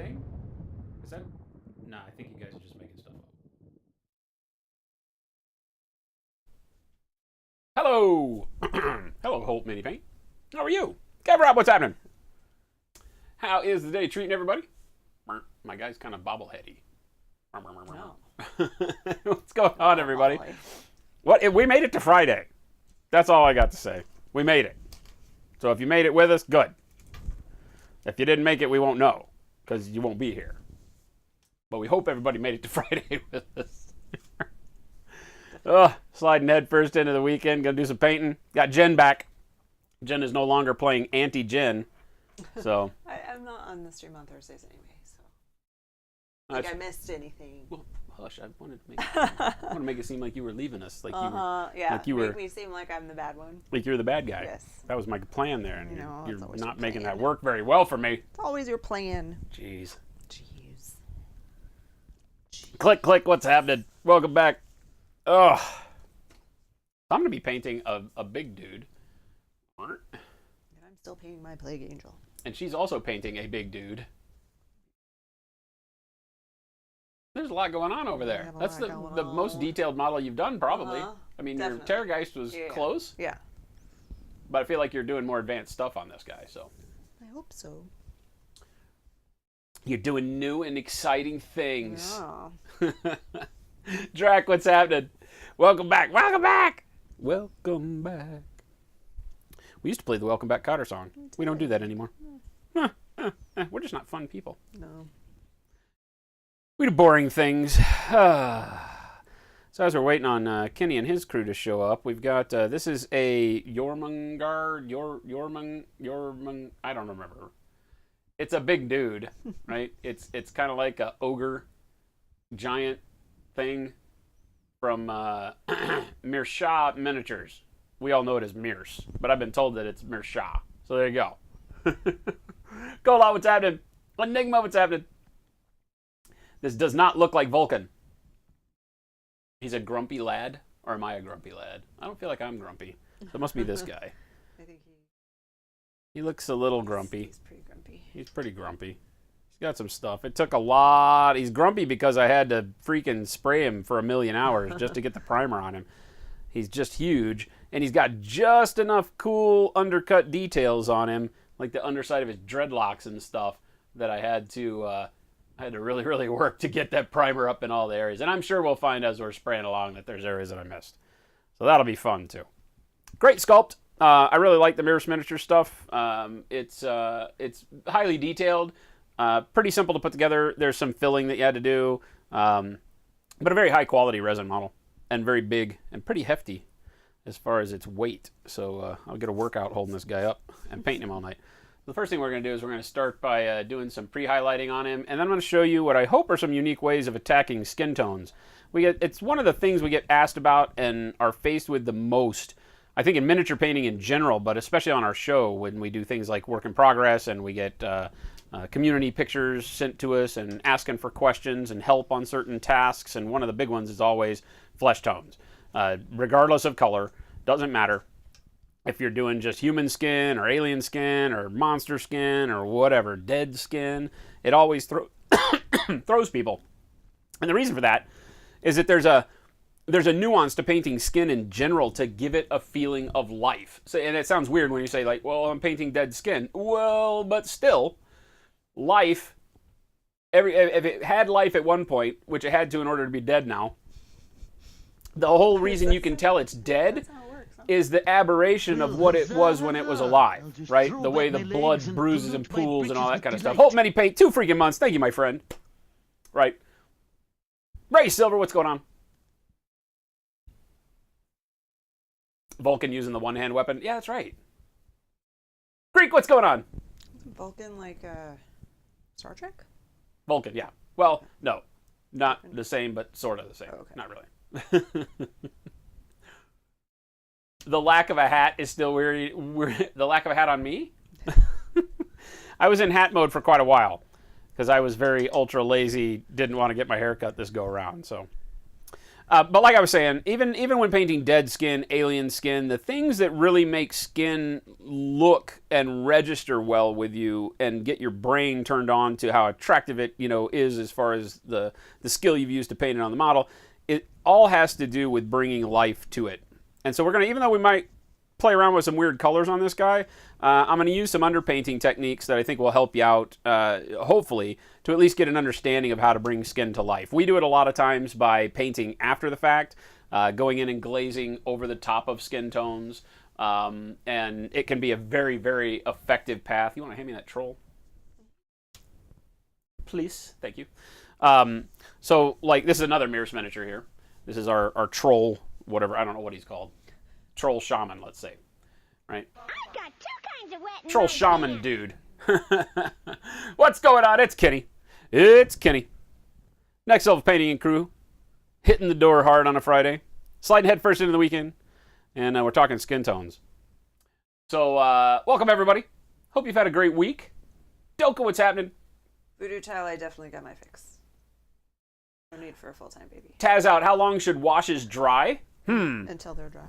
saying? Is that... Nah, I think you guys are just making stuff up. Hello! Hello, Holt Mini Paint. How are you? Kev Rob, what's happening? How is the day treating everybody? My guy's kind of bobbleheady. No. What's going on, everybody? What? We made it to Friday. That's all I got to say. We made it. So if you made it with us, good. If you didn't make it, we won't know, because you won't be here. But we hope everybody made it to Friday with us. Sliding head first into the weekend. Gonna do some painting. Got Jen back. Jen is no longer playing anti-Jen. So I'm not on the stream on Thursdays anyway, so I missed anything. Well, hush! I wanted to make it seem like you were leaving us, like you were. Yeah, like you were. Make me seem like I'm the bad one. Like you're the bad guy. Yes. That was my plan there, and No, you're it's not your making plan. that work very well for me. It's always your plan. Jeez. Jeez. Click, click. What's happening? Welcome back. Oh, I'm gonna be painting a big dude. And I'm still painting my Plague Angel. And she's also painting a big dude. There's a lot going on over there. That's the most detailed model you've done, probably. I mean, Definitely. your Terrorgeist was close. Yeah. But I feel like you're doing more advanced stuff on this guy, so. I hope so. You're doing new and exciting things. Yeah. Drac, what's happening? Welcome back. Welcome back. Welcome back. We used to play the Welcome Back Cotter song. We don't do that anymore. We're just not fun people. No. We do boring things. So as we're waiting on Kenny and his crew to show up, we've got, this is a Jormungandr, I don't remember. It's a big dude, right? It's kind of like a ogre giant thing from Mirsha Miniatures. We all know it as Mirs, but I've been told that it's Mirsha. So there you go. Gola, what's happening? Enigma, what's happening? This does not look like Vulcan. He's a grumpy lad, or am I a grumpy lad? I don't feel like I'm grumpy. So it must be this guy. I think He looks a little grumpy. He's pretty grumpy. He's pretty grumpy. He's got some stuff. It took a lot. He's grumpy because I had to freaking spray him for 1,000,000 hours just to get the primer on him. He's just huge, and he's got just enough cool undercut details on him, like the underside of his dreadlocks and stuff, that I had to really, really work to get that primer up in all the areas. And I'm sure we'll find as we're spraying along that there's areas that I missed. So that'll be fun, too. Great sculpt. I really like the Mirs Miniature stuff. It's highly detailed, pretty simple to put together. There's some filling that you had to do, but a very high-quality resin model, and very big and pretty hefty as far as its weight. So I'll get a workout holding this guy up and painting him all night. The first thing we're going to do is we're going to start by doing some pre-highlighting on him, and then I'm going to show you what I hope are some unique ways of attacking skin tones. It's one of the things we get asked about and are faced with the most, I think, in miniature painting in general, but especially on our show when we do things like work in progress and we get community pictures sent to us and asking for questions and help on certain tasks. And one of the big ones is always flesh tones. Regardless of color, doesn't matter. If you're doing just human skin or alien skin or monster skin or whatever, dead skin, it always throws people. And the reason for that is that there's a nuance to painting skin in general to give it a feeling of life. So, and it sounds weird when you say, like, well, I'm painting dead skin. Well, but still, life, if it had life at one point, which it had to in order to be dead now, the whole reason you can tell it's dead is the aberration of what it was when it was alive, right? The way the blood bruises and pools and all that kind of stuff. Holt Many Paint, 2 freaking months. Thank you, my friend. Right. Ray Silver, what's going on? Vulcan using the one-hand weapon. Yeah, that's right. Greek, what's going on? Vulcan like Star Trek? Vulcan, yeah. Well, no. Not the same, but sort of the same. Oh, okay. Not really. The lack of a hat is still weird. The lack of a hat on me? I was in hat mode for quite a while because I was very ultra lazy, didn't want to get my hair cut this go around. So But like I was saying, even when painting dead skin, alien skin, the things that really make skin look and register well with you and get your brain turned on to how attractive it is as far as the skill you've used to paint it on the model, it all has to do with bringing life to it. And so we're going to, even though we might play around with some weird colors on this guy, I'm going to use some underpainting techniques that I think will help you out, hopefully, to at least get an understanding of how to bring skin to life. We do it a lot of times by painting after the fact, going in and glazing over the top of skin tones, and it can be a very, very effective path. You want to hand me that troll? Please. Thank you. So, like, this is another Mirror's miniature here. This is our troll, whatever, I don't know what he's called. Troll shaman, let's say. Right? I've got two kinds of wet Troll shaman dude. What's going on? It's Kenny. It's Kenny. Next level painting and crew. Hitting the door hard on a Friday. Sliding head first into the weekend. And we're talking skin tones. So, welcome everybody. Hope you've had a great week. Doka, what's happening? Voodoo tile, I definitely got my fix. No need for a full-time baby. Taz out, how long should washes dry? Until they're dry.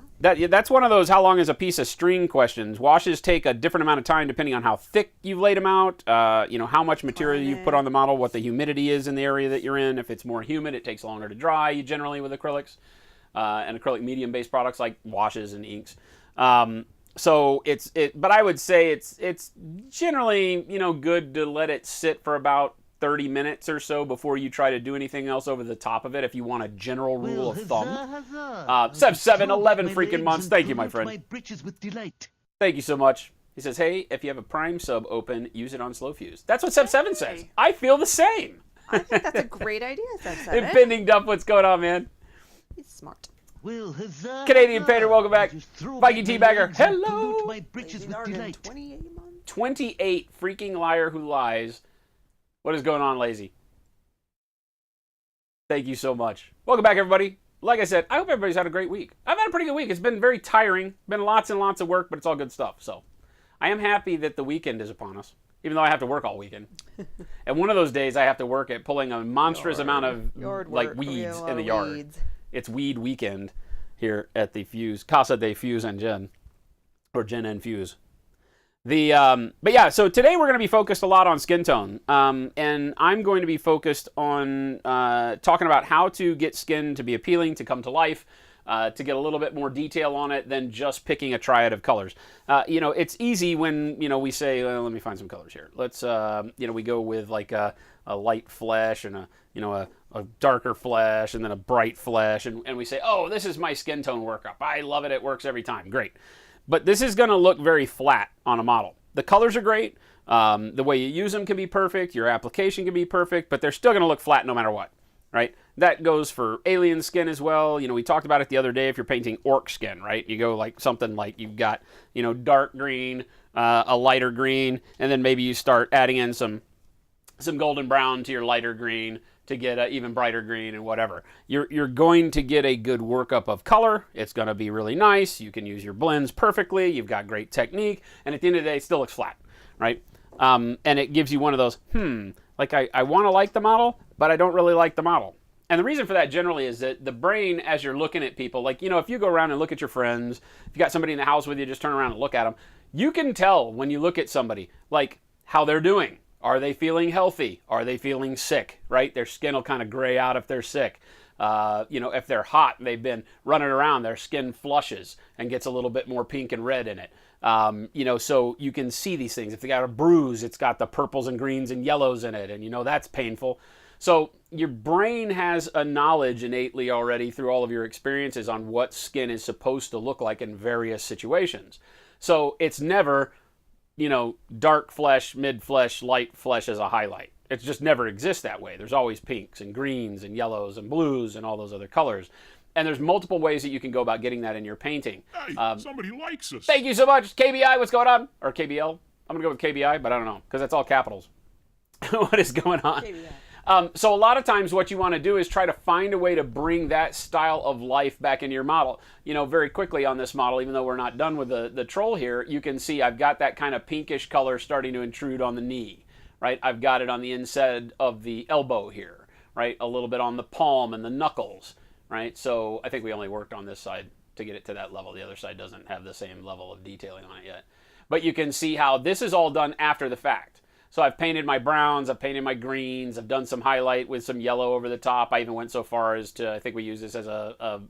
That's one of those how long is a piece of string questions. Washes take a different amount of time depending on how thick you've laid them out, how much material you put on the model, what the humidity is in the area that you're in. If it's more humid, it takes longer to dry generally with acrylics and acrylic medium-based products like washes and inks. But I would say it's generally, good to let it sit for about 30 minutes or so before you try to do anything else over the top of it if you want a general rule of thumb. Sev711 freaking months. Thank you, my friend. Thank you so much. He says, hey, if you have a Prime sub open, use it on slow fuse. That's what Sev7 says. I feel the same. I think that's a great idea, Sev7. Impending Dump, what's going on, man? He's smart. Canadian Painter, welcome back. Viking Teabagger, hello. 28 months. 28 freaking liar who lies. What is going on, Lazy? Thank you so much. Welcome back, everybody. Like I said, I hope everybody's had a great week. I've had a pretty good week. It's been very tiring. Been lots and lots of work, but it's all good stuff. So I am happy that the weekend is upon us, even though I have to work all weekend. And one of those days I have to work at pulling a monstrous amount of weeds in the yard. Weeds. It's weed weekend here at the Fuse, Casa de Fuse and Jen, or Jen and Fuse. But yeah, so today we're going to be focused a lot on skin tone, and I'm going to be focused on talking about how to get skin to be appealing, to come to life, to get a little bit more detail on it than just picking a triad of colors. It's easy when, we say, well, let me find some colors here. Let's, we go with like a light flesh and a darker flesh and then a bright flesh, and we say, oh, this is my skin tone workup. I love it. It works every time. Great. But this is going to look very flat on a model. The colors are great. The way you use them can be perfect. Your application can be perfect, but they're still going to look flat no matter what, right? That goes for alien skin as well. We talked about it the other day if you're painting orc skin, right? You go like something like you've got, dark green, a lighter green, and then maybe you start adding in some golden brown to your lighter green to get an even brighter green and whatever. You're going to get a good workup of color. It's going to be really nice. You can use your blends perfectly. You've got great technique. And at the end of the day, it still looks flat, right? And it gives you one of those, I want to like the model, but I don't really like the model. And the reason for that generally is that the brain, as you're looking at people, like, if you go around and look at your friends, if you got somebody in the house with you, just turn around and look at them. You can tell when you look at somebody, like, how they're doing. Are they feeling healthy? Are they feeling sick, right? Their skin will kind of gray out if they're sick. If they're hot, they've been running around, their skin flushes and gets a little bit more pink and red in it. So you can see these things. If they got a bruise, it's got the purples and greens and yellows in it, and that's painful. So your brain has a knowledge innately already through all of your experiences on what skin is supposed to look like in various situations. So it's never, dark flesh, mid flesh, light flesh as a highlight. It just never exists that way. There's always pinks and greens and yellows and blues and all those other colors. And there's multiple ways that you can go about getting that in your painting. Hey, somebody likes us. Thank you so much. KBI, what's going on? Or KBL? I'm going to go with KBI, but I don't know, because that's all capitals. What is going on? KBI. So a lot of times what you want to do is try to find a way to bring that style of life back into your model. Very quickly on this model, even though we're not done with the troll here, you can see I've got that kind of pinkish color starting to intrude on the knee, right? I've got it on the inside of the elbow here, right? A little bit on the palm and the knuckles, right? So I think we only worked on this side to get it to that level. The other side doesn't have the same level of detailing on it yet. But you can see how this is all done after the fact. So I've painted my browns, I've painted my greens, I've done some highlight with some yellow over the top. I even went so far as to, I think we use this as a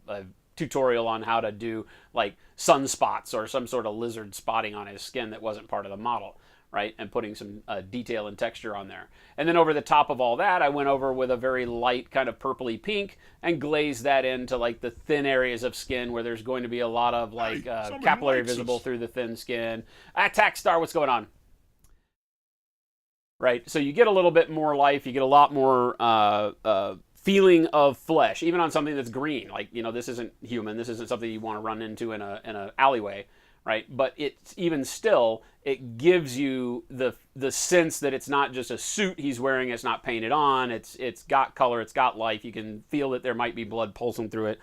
tutorial on how to do like sunspots or some sort of lizard spotting on his skin that wasn't part of the model, right? And putting some detail and texture on there. And then over the top of all that, I went over with a very light kind of purpley pink and glazed that into like the thin areas of skin where there's going to be a lot of like capillary visible through the thin skin. Attack Star, what's going on? Right, so you get a little bit more life, you get a lot more feeling of flesh, even on something that's green. Like, you know, this isn't human, this isn't something you want to run into in a alleyway, right? But it's even still, it gives you the sense that it's not just a suit he's wearing, it's not painted on, it's got color, it's got life. You can feel that there might be blood pulsing through it.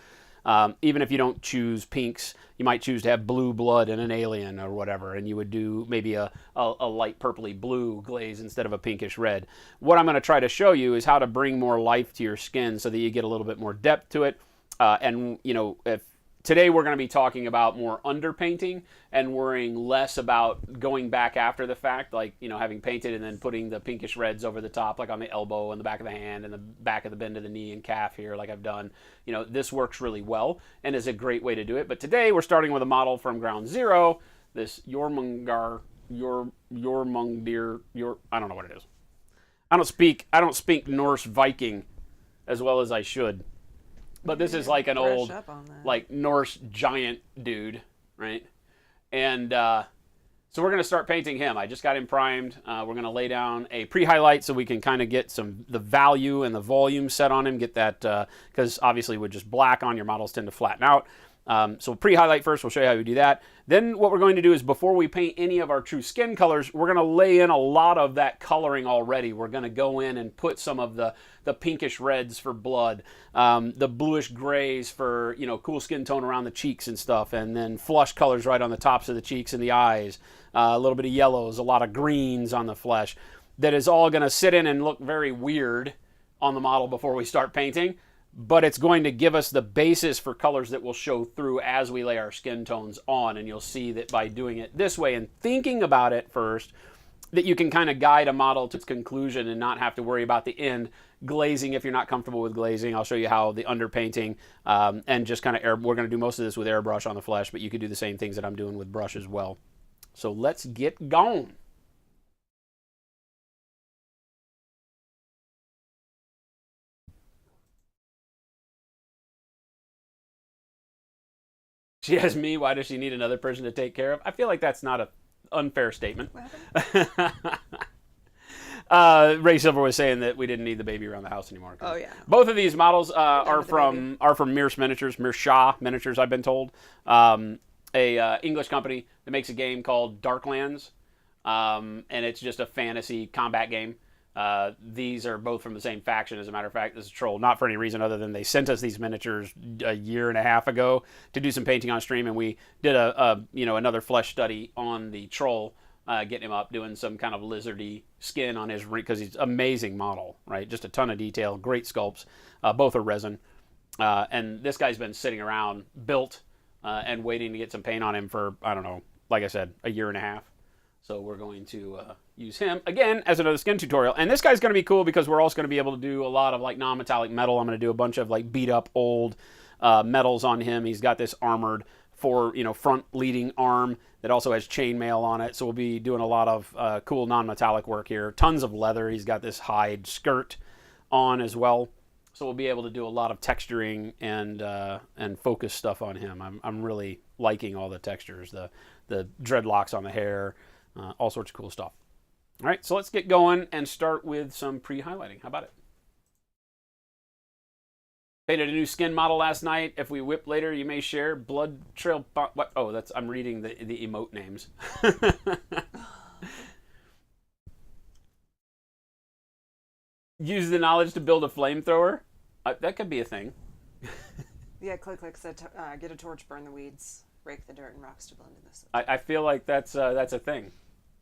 Even if you don't choose pinks, you might choose to have blue blood in an alien or whatever, and you would do maybe a light purpley blue glaze instead of a pinkish red. What I'm going to try to show you is how to bring more life to your skin so that you get a little bit more depth to it. And, you know, today we're going to be talking about more underpainting and worrying less about going back after the fact, like, you know, having painted and then putting the pinkish reds over the top, like on the elbow and the back of the hand and the back of the bend of the knee and calf here, like I've done. You know, this works really well and is a great way to do it. But today we're starting with a model from Ground Zero, this Jormungandr, I don't know what it is. I don't speak Norse Viking as well as I should. But this is like an old, like Norse giant dude, right? And so we're going to start painting him. I just got him primed. We're going to lay down a pre-highlight so we can kind of get the value and the volume set on him. Get that, because obviously with just black on, your models tend to flatten out. So pre-highlight first, we'll show you how we do that. Then what we're going to do is before we paint any of our true skin colors, we're going to lay in a lot of that coloring already. We're going to go in and put some of the pinkish reds for blood, the bluish grays for, you know, cool skin tone around the cheeks and stuff, and then flush colors right on the tops of the cheeks and the eyes, a little bit of yellows, a lot of greens on the flesh. That is all going to sit in and look very weird on the model before we start painting. But it's going to give us the basis for colors that will show through as we lay our skin tones on. And you'll see that by doing it this way and thinking about it first, that you can kind of guide a model to its conclusion and not have to worry about the end glazing if you're not comfortable with glazing. I'll show you how the underpainting and just kind of we're going to do most of this with airbrush on the flesh, but you could do the same things that I'm doing with brush as well. So let's get going. She has me. Why does she need another person to take care of? I feel like that's not an unfair statement. Ray Silver was saying that we didn't need the baby around the house anymore. Oh yeah. Both of these models are from Mears Miniatures, Mears Miniatures, I've been told. A English company that makes a game called Darklands, and it's just a fantasy combat game. These are both from the same faction, as a matter of fact. This is Troll, not for any reason other than they sent us these miniatures a year and a half ago to do some painting on stream, and we did another flesh study on the Troll, getting him up, doing some kind of lizardy skin on his, because he's an amazing model, right? Just a ton of detail, great sculpts. Both are resin, and this guy's been sitting around, built, and waiting to get some paint on him for, I don't know, like I said, a year and a half. So we're going to use him, again, as another skin tutorial. And this guy's going to be cool because we're also going to be able to do a lot of like non-metallic metal. I'm going to do a bunch of like beat up old metals on him. He's got this armored front leading arm that also has chainmail on it. So we'll be doing a lot of cool non-metallic work here. Tons of leather. He's got this hide skirt on as well. So we'll be able to do a lot of texturing and focus stuff on him. I'm really liking all the textures, the dreadlocks on the hair, all sorts of cool stuff. All right, so let's get going and start with some pre-highlighting. How about it? Painted a new skin model last night. If we whip later, you may share. Blood Trail... What? Oh, I'm reading the emote names. Use the knowledge to build a flamethrower. That could be a thing. Yeah, click, get a torch, burn the weeds, rake the dirt and rocks to blend in this. I feel like that's a thing.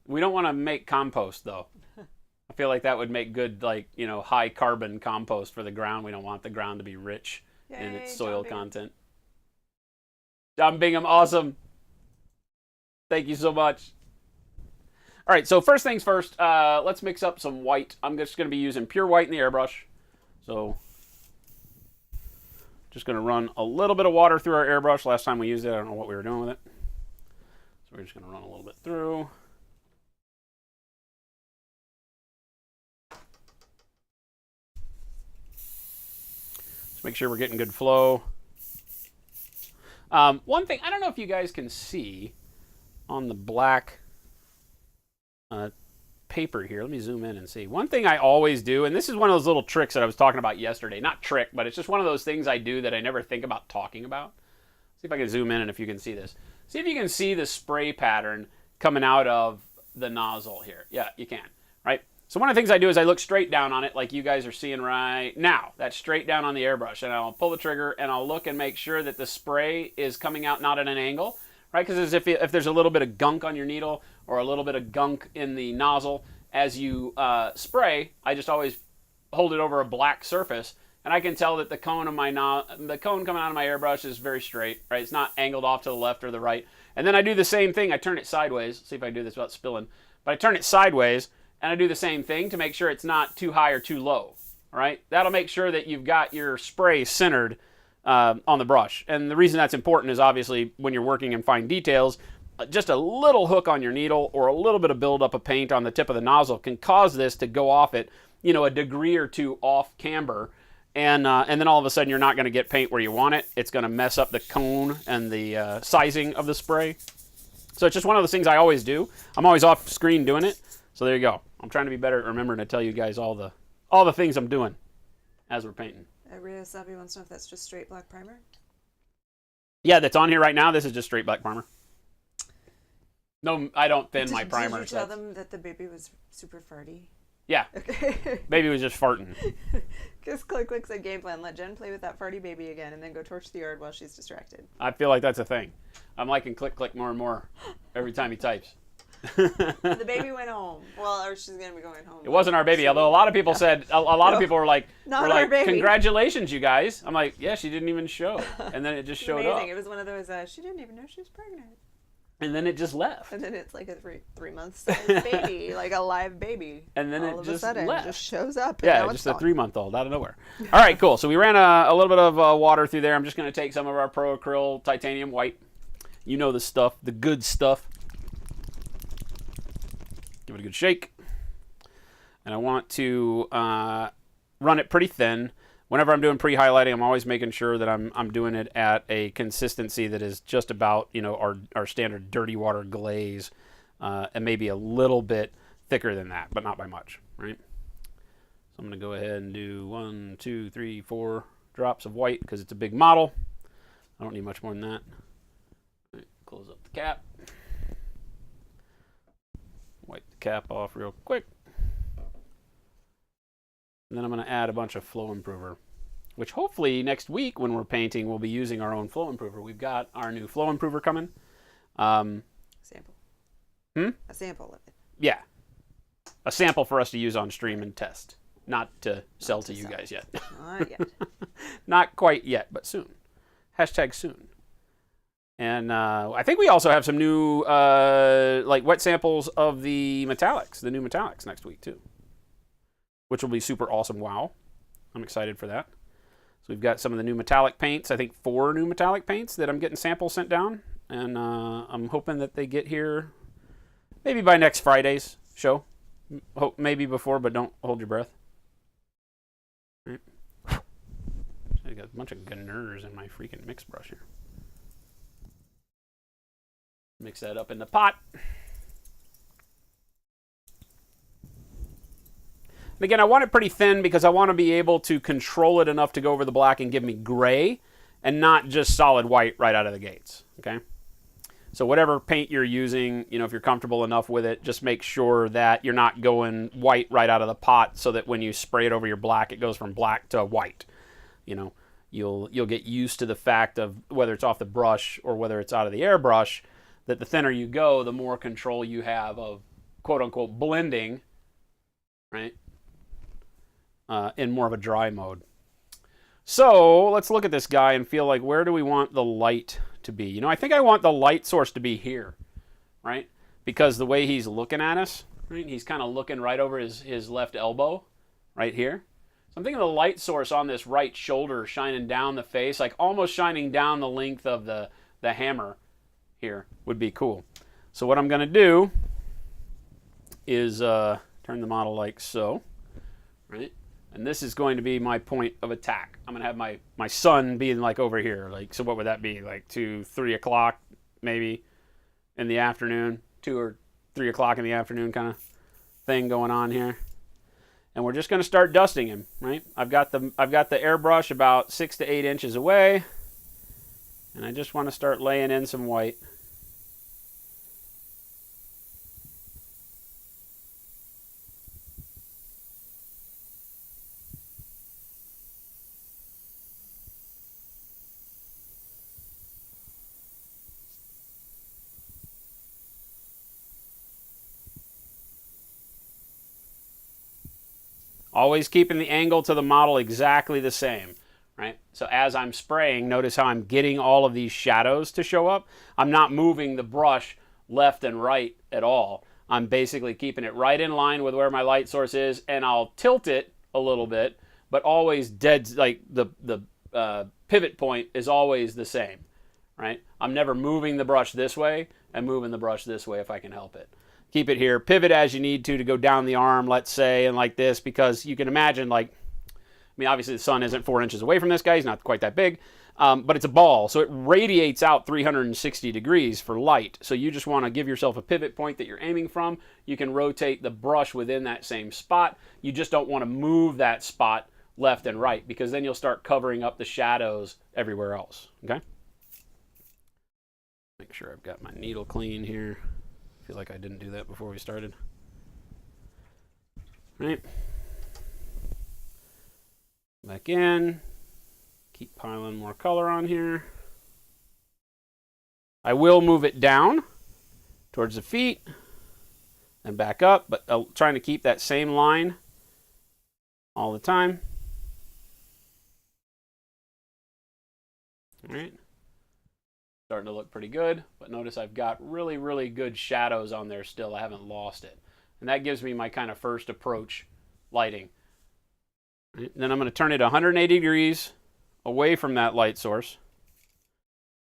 We don't want to make compost, though. I feel like that would make good, high carbon compost for the ground. We don't want the ground to be rich in its Yay, soil John Bingham. content. John Bingham, awesome. Thank you so much. All right, so first things first, let's mix up some white. I'm just going to be using pure white in the airbrush. So just going to run a little bit of water through our airbrush. Last time we used it, I don't know what we were doing with it. So we're just going to run a little bit through. Just make sure we're getting good flow. One thing, I don't know if you guys can see on the black paper here. Let me zoom in and see. One thing I always do, and this is one of those little tricks that I was talking about yesterday. Not trick, but it's just one of those things I do that I never think about talking about. See if I can zoom in and if you can see this. See if you can see the spray pattern coming out of the nozzle here. Yeah, you can, right? So one of the things I do is I look straight down on it like you guys are seeing right now. That's straight down on the airbrush. And I'll pull the trigger and I'll look and make sure that the spray is coming out not at an angle, right? Because if there's a little bit of gunk on your needle or a little bit of gunk in the nozzle as you spray, I just always hold it over a black surface, and I can tell that the cone of the cone coming out of my airbrush is very straight, right? It's not angled off to the left or the right. And then I do the same thing. I turn it sideways. See if I can do this without spilling. But I turn it sideways, and I do the same thing to make sure it's not too high or too low, right? That'll make sure that you've got your spray centered on the brush. And the reason that's important is obviously when you're working in fine details, just a little hook on your needle or a little bit of buildup of paint on the tip of the nozzle can cause this to go off at, a degree or two off camber. And then all of a sudden you're not going to get paint where you want it. It's going to mess up the cone and the sizing of the spray. So it's just one of those things I always do. I'm always off screen doing it. So there you go. I'm trying to be better at remembering to tell you guys all the things I'm doing as we're painting. Rio Sabi wants to know if that's just straight black primer. Yeah, that's on here right now. This is just straight black primer. No, I don't thin my primer. Did you tell them that the baby was super farty? Yeah. Okay. Baby was just farting. Because Click said game plan, let Jen play with that farty baby again and then go torch the yard while she's distracted. I feel like that's a thing. I'm liking Click more and more every time he types. The baby went home. Well, or she's going to be going home. It wasn't our baby, although a lot of people said, a lot of people were like, Not our baby. Congratulations, you guys. I'm like, yeah, she didn't even show. And then it just showed amazing. up. It was one of those, she didn't even know she was pregnant. And then it just left. And then it's like a 3 months baby, like a live baby. And then all of a sudden, left. It just shows up. Yeah, just a 3-month-old out of nowhere. All right, cool. So we ran a little bit of water through there. I'm just going to take some of our Pro Acryl titanium white. You know the stuff, the good stuff. Give it a good shake. And I want to run it pretty thin. Whenever I'm doing pre-highlighting, I'm always making sure that I'm doing it at a consistency that is just about, our standard dirty water glaze, and maybe a little bit thicker than that, but not by much, right? So I'm going to go ahead and do 1, 2, 3, 4 drops of white because it's a big model. I don't need much more than that. All right, close up the cap. Wipe the cap off real quick. And then I'm going to add a bunch of flow improver, which hopefully next week when we're painting, we'll be using our own flow improver. We've got our new flow improver coming. Sample. A sample of it. Yeah. A sample for us to use on stream and test. Not to sell to you guys yet. Not yet. Not quite yet, but soon. Hashtag soon. And I think we also have some new wet samples of the metallics, the new metallics next week too, which will be super awesome. Wow. I'm excited for that. So we've got some of the new metallic paints. I think 4 new metallic paints that I'm getting samples sent down. And I'm hoping that they get here maybe by next Friday's show. Hope maybe before, but don't hold your breath. Right. I got a bunch of gunners in my freaking mix brush here. Mix that up in the pot. And again, I want it pretty thin because I want to be able to control it enough to go over the black and give me gray and not just solid white right out of the gates, okay? So whatever paint you're using, if you're comfortable enough with it, just make sure that you're not going white right out of the pot so that when you spray it over your black, it goes from black to white. You'll get used to the fact of whether it's off the brush or whether it's out of the airbrush, that the thinner you go, the more control you have of quote-unquote blending, right? In more of a dry mode. So let's look at this guy and feel like, where do we want the light to be? I think I want the light source to be here, right? Because the way he's looking at us, right? He's kind of looking right over his left elbow, right here. So I'm thinking the light source on this right shoulder shining down the face, like almost shining down the length of the hammer here would be cool. So what I'm going to do is turn the model like so, right? And this is going to be my point of attack. I'm going to have my sun being like over here. Like, so what would that be? Like 2, 3 o'clock maybe in the afternoon, 2 or 3 o'clock in the afternoon kind of thing going on here. And we're just going to start dusting him, right? I've got the airbrush about 6 to 8 inches away. And I just want to start laying in some white. Always keeping the angle to the model exactly the same, right? So as I'm spraying, notice how I'm getting all of these shadows to show up. I'm not moving the brush left and right at all. I'm basically keeping it right in line with where my light source is, and I'll tilt it a little bit, but always dead, like the pivot point is always the same, right? I'm never moving the brush this way and moving the brush this way if I can help it. Keep it here. Pivot as you need to go down the arm, let's say, and like this, because you can imagine, like, I mean, obviously the sun isn't 4 inches away from this guy. He's not quite that big, but it's a ball, so it radiates out 360 degrees for light. So you just want to give yourself a pivot point that you're aiming from. You can rotate the brush within that same spot. You just don't want to move that spot left and right, because then you'll start covering up the shadows everywhere else, okay? Make sure I've got my needle clean here. I feel like I didn't do that before we started. Right. Back in. Keep piling more color on here. I will move it down towards the feet and back up, but trying to keep that same line all the time. All right. Starting to look pretty good, but notice I've got really, really good shadows on there still. I haven't lost it. And that gives me my kind of first approach lighting. Right. Then I'm going to turn it 180 degrees away from that light source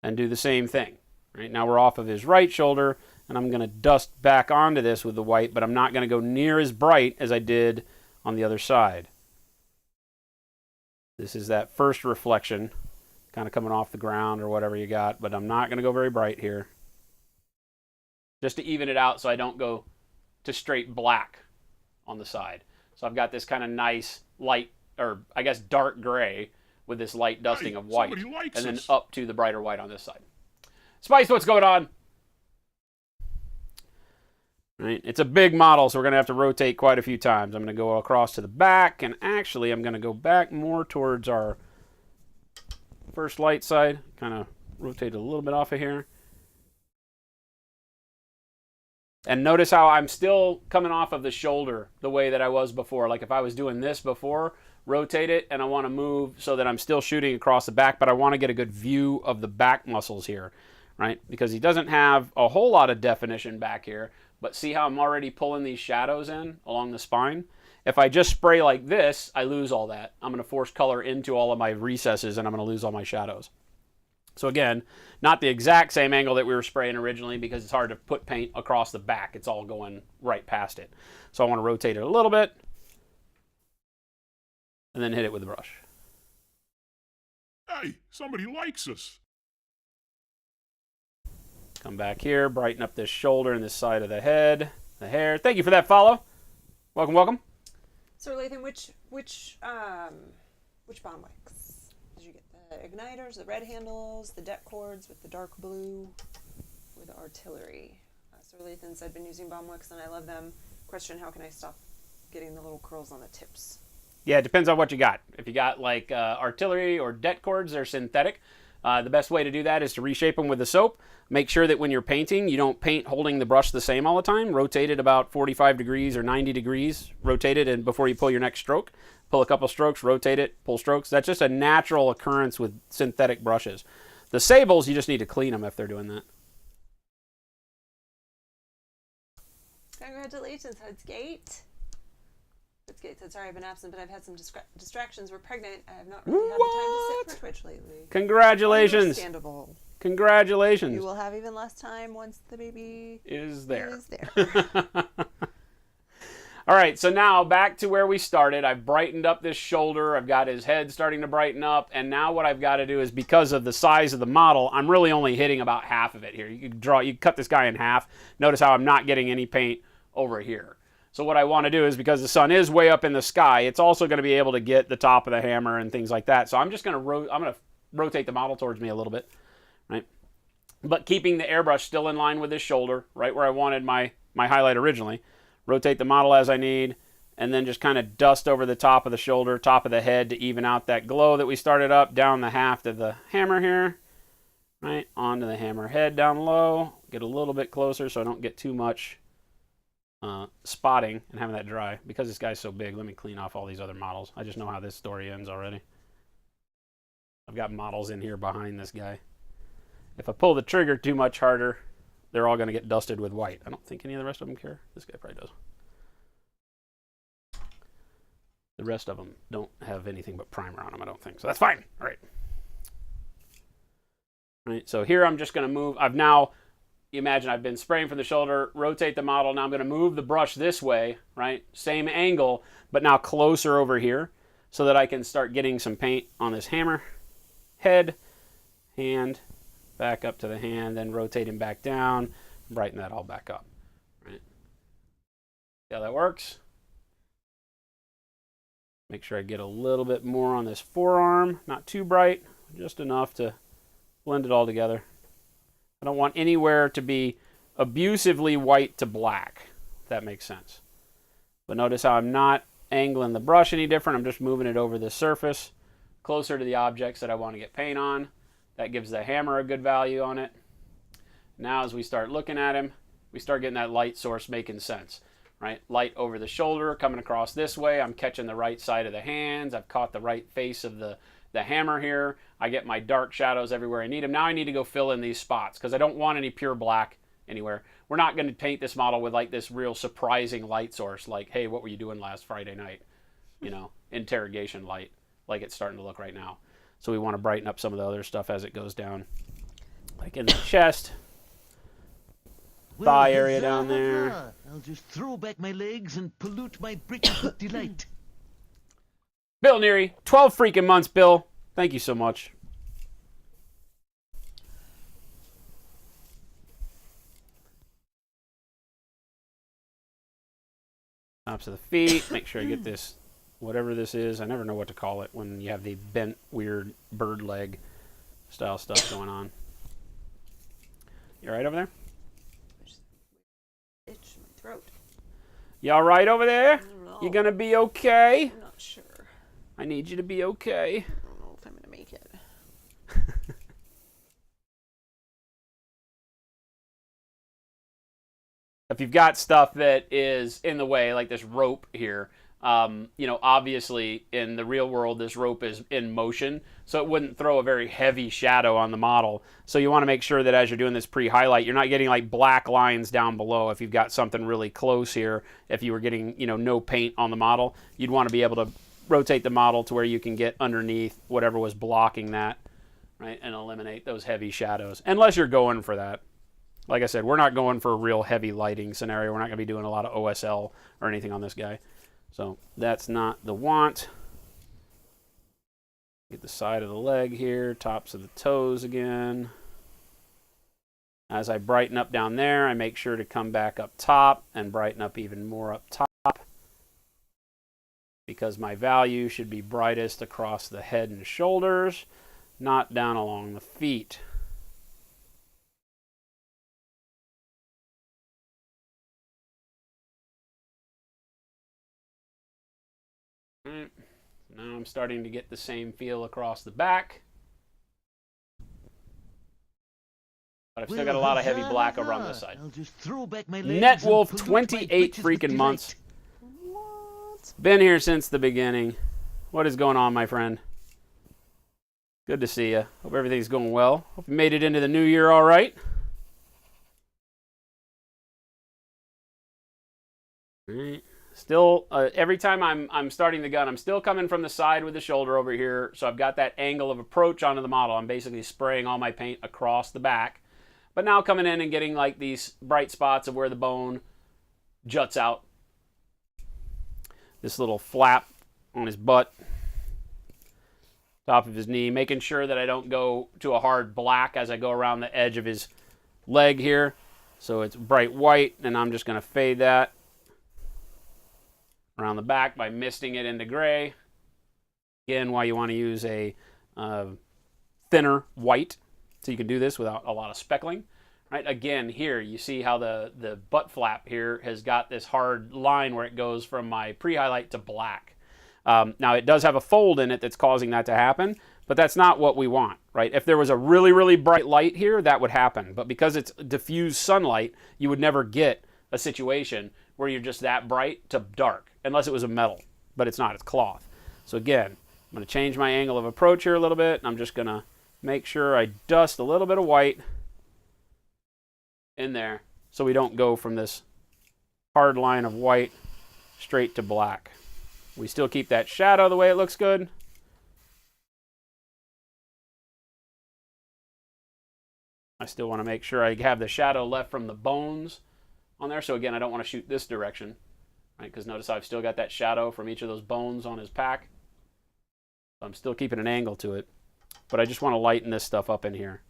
and do the same thing. Right. Now we're off of his right shoulder, and I'm going to dust back onto this with the white, but I'm not going to go near as bright as I did on the other side. This is that first reflection, kind of coming off the ground or whatever you got, but I'm not going to go very bright here. Just to even it out so I don't go to straight black on the side. So I've got this kind of nice light, or I guess dark gray, with this light dusting of white. And then up to the brighter white on this side. Spice, what's going on? Right. It's a big model, so we're going to have to rotate quite a few times. I'm going to go across to the back, and actually I'm going to go back more towards our first light side, kind of rotate a little bit off of here. And notice how I'm still coming off of the shoulder the way that I was before. Like if I was doing this before, rotate it, and I want to move so that I'm still shooting across the back, but I want to get a good view of the back muscles here, right? Because he doesn't have a whole lot of definition back here, but see how I'm already pulling these shadows in along the spine? If I just spray like this, I lose all that. I'm going to force color into all of my recesses, and I'm going to lose all my shadows. So again, not the exact same angle that we were spraying originally, because it's hard to put paint across the back. It's all going right past it. So I want to rotate it a little bit, and then hit it with the brush. Hey, somebody likes us. Come back here, brighten up this shoulder and this side of the head, the hair. Thank you for that follow. Welcome, welcome. So Lathan, which bomb wicks? Did you get the igniters, the red handles, the deck cords with the dark blue, or the artillery? So Lathan said, I've been using bomb wicks and I love them. Question, how can I stop getting the little curls on the tips? Yeah, it depends on what you got. If you got like artillery or deck cords, they're synthetic. The best way to do that is to reshape them with the soap. Make sure that when you're painting, you don't paint holding the brush the same all the time. Rotate it about 45 degrees or 90 degrees. Rotate it, and before you pull your next stroke, pull a couple strokes, rotate it, pull strokes. That's just a natural occurrence with synthetic brushes. The sables, you just need to clean them if they're doing that. Congratulations, Hudsgate. Hudsgate said, sorry I've been absent, but I've had some distractions. We're pregnant. I have not really had the time to sit for Twitch lately. Congratulations. Understandable. Congratulations. You will have even less time once the baby is there. Is there. All right, so now back to where we started. I've brightened up this shoulder. I've got his head starting to brighten up. And now what I've got to do is, because of the size of the model, I'm really only hitting about half of it here. You can cut this guy in half. Notice how I'm not getting any paint over here. So what I want to do is, because the sun is way up in the sky, it's also going to be able to get the top of the hammer and things like that. So I'm just going to rotate the model towards me a little bit, right? But keeping the airbrush still in line with his shoulder, right where I wanted my highlight originally. Rotate the model as I need, and then just kind of dust over the top of the shoulder, top of the head to even out that glow that we started up, down the haft of the hammer here, right, onto the hammer head down low. Get a little bit closer so I don't get too much spotting and having that dry. Because this guy's so big, let me clean off all these other models. I just know how this story ends already. I've got models in here behind this guy. If I pull the trigger too much harder, they're all going to get dusted with white. I don't think any of the rest of them care. This guy probably does. The rest of them don't have anything but primer on them, I don't think. So that's fine. All right. All right, so here I'm just going to move. You imagine I've been spraying from the shoulder, rotate the model. Now I'm going to move the brush this way, right? Same angle, but now closer over here so that I can start getting some paint on this hammer, head, hand, back up to the hand, then rotate him back down, brighten that all back up. Right? See how that works? Make sure I get a little bit more on this forearm, not too bright, just enough to blend it all together. I don't want anywhere to be abusively white to black, if that makes sense. But notice how I'm not angling the brush any different. I'm just moving it over the surface, closer to the objects that I want to get paint on. That gives the hammer a good value on it. Now as we start looking at him, we start getting that light source making sense, right? Light over the shoulder, coming across this way. I'm catching the right side of the hands. I've caught the right face of the hammer here. I get my dark shadows everywhere I need them. Now I need to go fill in these spots because I don't want any pure black anywhere. We're not going to paint this model with like this real surprising light source, like, hey, what were you doing last Friday night? You know, interrogation light, like it's starting to look right now. So we want to brighten up some of the other stuff as it goes down, like in the chest, thigh area down there. I'll just throw back my legs and pollute my britches with delight. Bill Neary, 12 freaking months, Bill. Thank you so much. Tops of the feet. Make sure I get this, whatever this is. I never know what to call it when you have the bent, weird bird leg style stuff going on. You all right over there? Itch my throat. You all right over there? I don't know. You gonna be okay? I'm not sure. I need you to be okay. I don't know if I'm gonna make it. If you've got stuff that is in the way, like this rope here, you know, obviously in the real world, this rope is in motion, so it wouldn't throw a very heavy shadow on the model. So you want to make sure that as you're doing this pre-highlight, you're not getting like black lines down below. If you've got something really close here, if you were getting, you know, no paint on the model, you'd want to be able to rotate the model to where you can get underneath whatever was blocking that, right, and eliminate those heavy shadows, unless you're going for that. Like I said, we're not going for a real heavy lighting scenario. We're not going to be doing a lot of OSL or anything on this guy. So that's not the want. Get the side of the leg here, tops of the toes again. As I brighten up down there, I make sure to come back up top and brighten up even more up top, because my value should be brightest across the head and shoulders, not down along the feet. Now I'm starting to get the same feel across the back. But I've still got a lot of heavy black over on this side. I'll just throw back my legs Netwolf, and pollute my 28 britches with freaking months. delight. What? Been here since the beginning. What is going on, my friend? Good to see you. Hope everything's going well. Hope you made it into the new year all right. All right. Still, every time I'm starting the gun, I'm still coming from the side with the shoulder over here, so I've got that angle of approach onto the model. I'm basically spraying all my paint across the back, but now coming in and getting like these bright spots of where the bone juts out. This little flap on his butt, top of his knee, making sure that I don't go to a hard black as I go around the edge of his leg here. So it's bright white, and I'm just going to fade that around the back by misting it into gray. Again, why you want to use a thinner white, so you can do this without a lot of speckling. Right? Again, here you see how the butt flap here has got this hard line where it goes from my pre-highlight to black. Now it does have a fold in it that's causing that to happen, but that's not what we want, right? If there was a really, really bright light here, that would happen. But because it's diffused sunlight, you would never get a situation where you're just that bright to dark, unless it was a metal, but it's not, it's cloth. So again, I'm going to change my angle of approach here a little bit, and I'm just going to make sure I dust a little bit of white in there so we don't go from this hard line of white straight to black. We still keep that shadow the way it looks good. I still want to make sure I have the shadow left from the bones on there. So again, I don't want to shoot this direction, right? Because notice I've still got that shadow from each of those bones on his pack. So I'm still keeping an angle to it, but I just want to lighten this stuff up in here.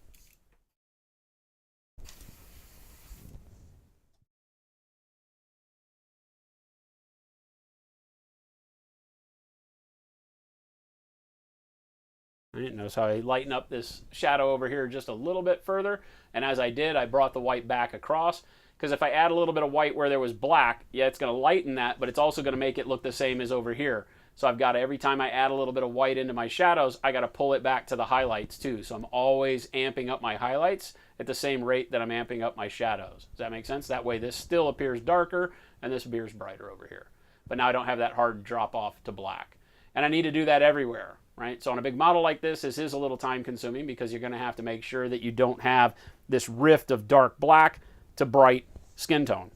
Right, notice how I lighten up this shadow over here just a little bit further, and as I did, I brought the white back across, because if I add a little bit of white where there was black, yeah, it's going to lighten that, but it's also going to make it look the same as over here. So I've got to, every time I add a little bit of white into my shadows, I got to pull it back to the highlights too. So I'm always amping up my highlights at the same rate that I'm amping up my shadows. Does that make sense? That way this still appears darker, and this appears brighter over here. But now I don't have that hard drop off to black. And I need to do that everywhere. Right? So on a big model like this is a little time consuming, because you're going to have to make sure that you don't have this rift of dark black to bright skin tone.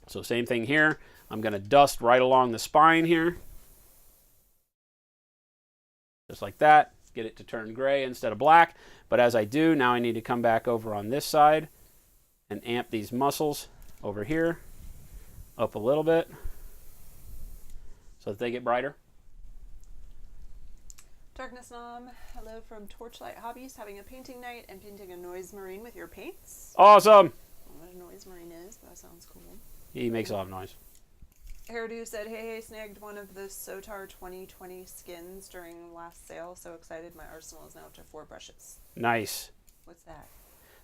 So same thing here. I'm going to dust right along the spine here. Just like that. Get it to turn gray instead of black. But as I do, now I need to come back over on this side and amp these muscles over here up a little bit so that they get brighter. Darkness Nom, hello from Torchlight Hobbies, having a painting night and painting a noise marine with your paints. Awesome! I don't know what a noise marine is, but that sounds cool. He makes a lot of noise. Hairdo said, hey, snagged one of the Sotar 2020 skins during last sale. So excited, my arsenal is now up to 4 brushes. Nice. What's that?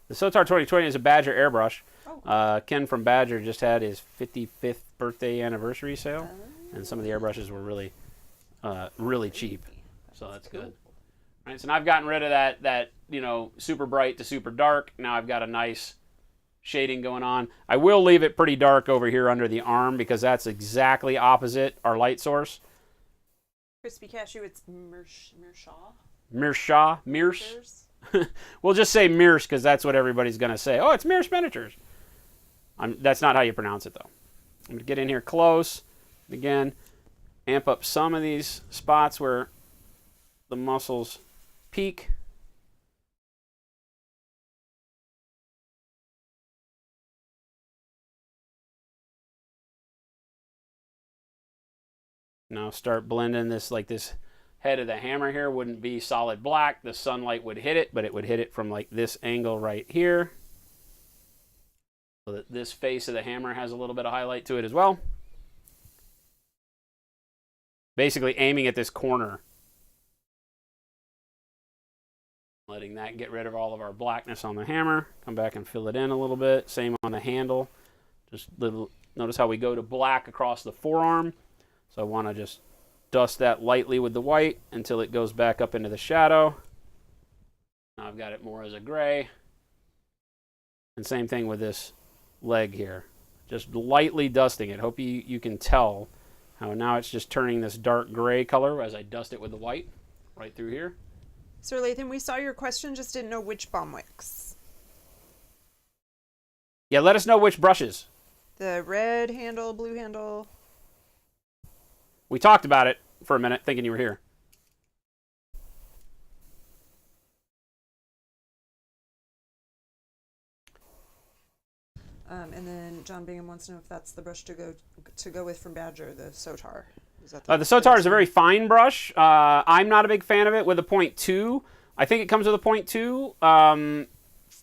The Sotar 2020 is a Badger airbrush. Oh, cool. Ken from Badger just had his 55th birthday anniversary sale, and some of the airbrushes were really cheap. So that's good. All right, so now I've gotten rid of that super bright to super dark. Now I've got a nice shading going on. I will leave it pretty dark over here under the arm, because that's opposite our light source. Crispy Cashew, it's Mershaw. Mearsh. We'll just say Mearsh, because that's what everybody's going to say. Oh, it's Mearsh miniatures. That's not how you pronounce it, though. I'm going to get in here close. Again, amp up some of these spots where the muscles peak. Now start blending this, like this head of the hammer here wouldn't be solid black. The sunlight would hit it, but it would hit it from like this angle right here, so that this face of the hammer has a little bit of highlight to it as well. Basically aiming at this corner. Letting that get rid of all of our blackness on the hammer. Come back and fill it in a little bit. Same on the handle. Notice how we go to black across the forearm. So I want to just dust that lightly with the white until it goes back up into the shadow. Now I've got it more as a gray. And same thing with this leg here. Just lightly dusting it. Hope you can tell how now it's just turning this dark gray color as I dust it with the white right through here. Sir Lathan, we saw your question, just didn't know which balm wicks. Yeah, let us know which brushes. The red handle, blue handle. We talked about it for a minute, thinking you were here. And then John Bingham wants to know if that's the brush to go with from Badger, the Sotar. Is that The Sotar is a very fine brush. I'm not a big fan of it with a 0.2. I think it comes with a 0.2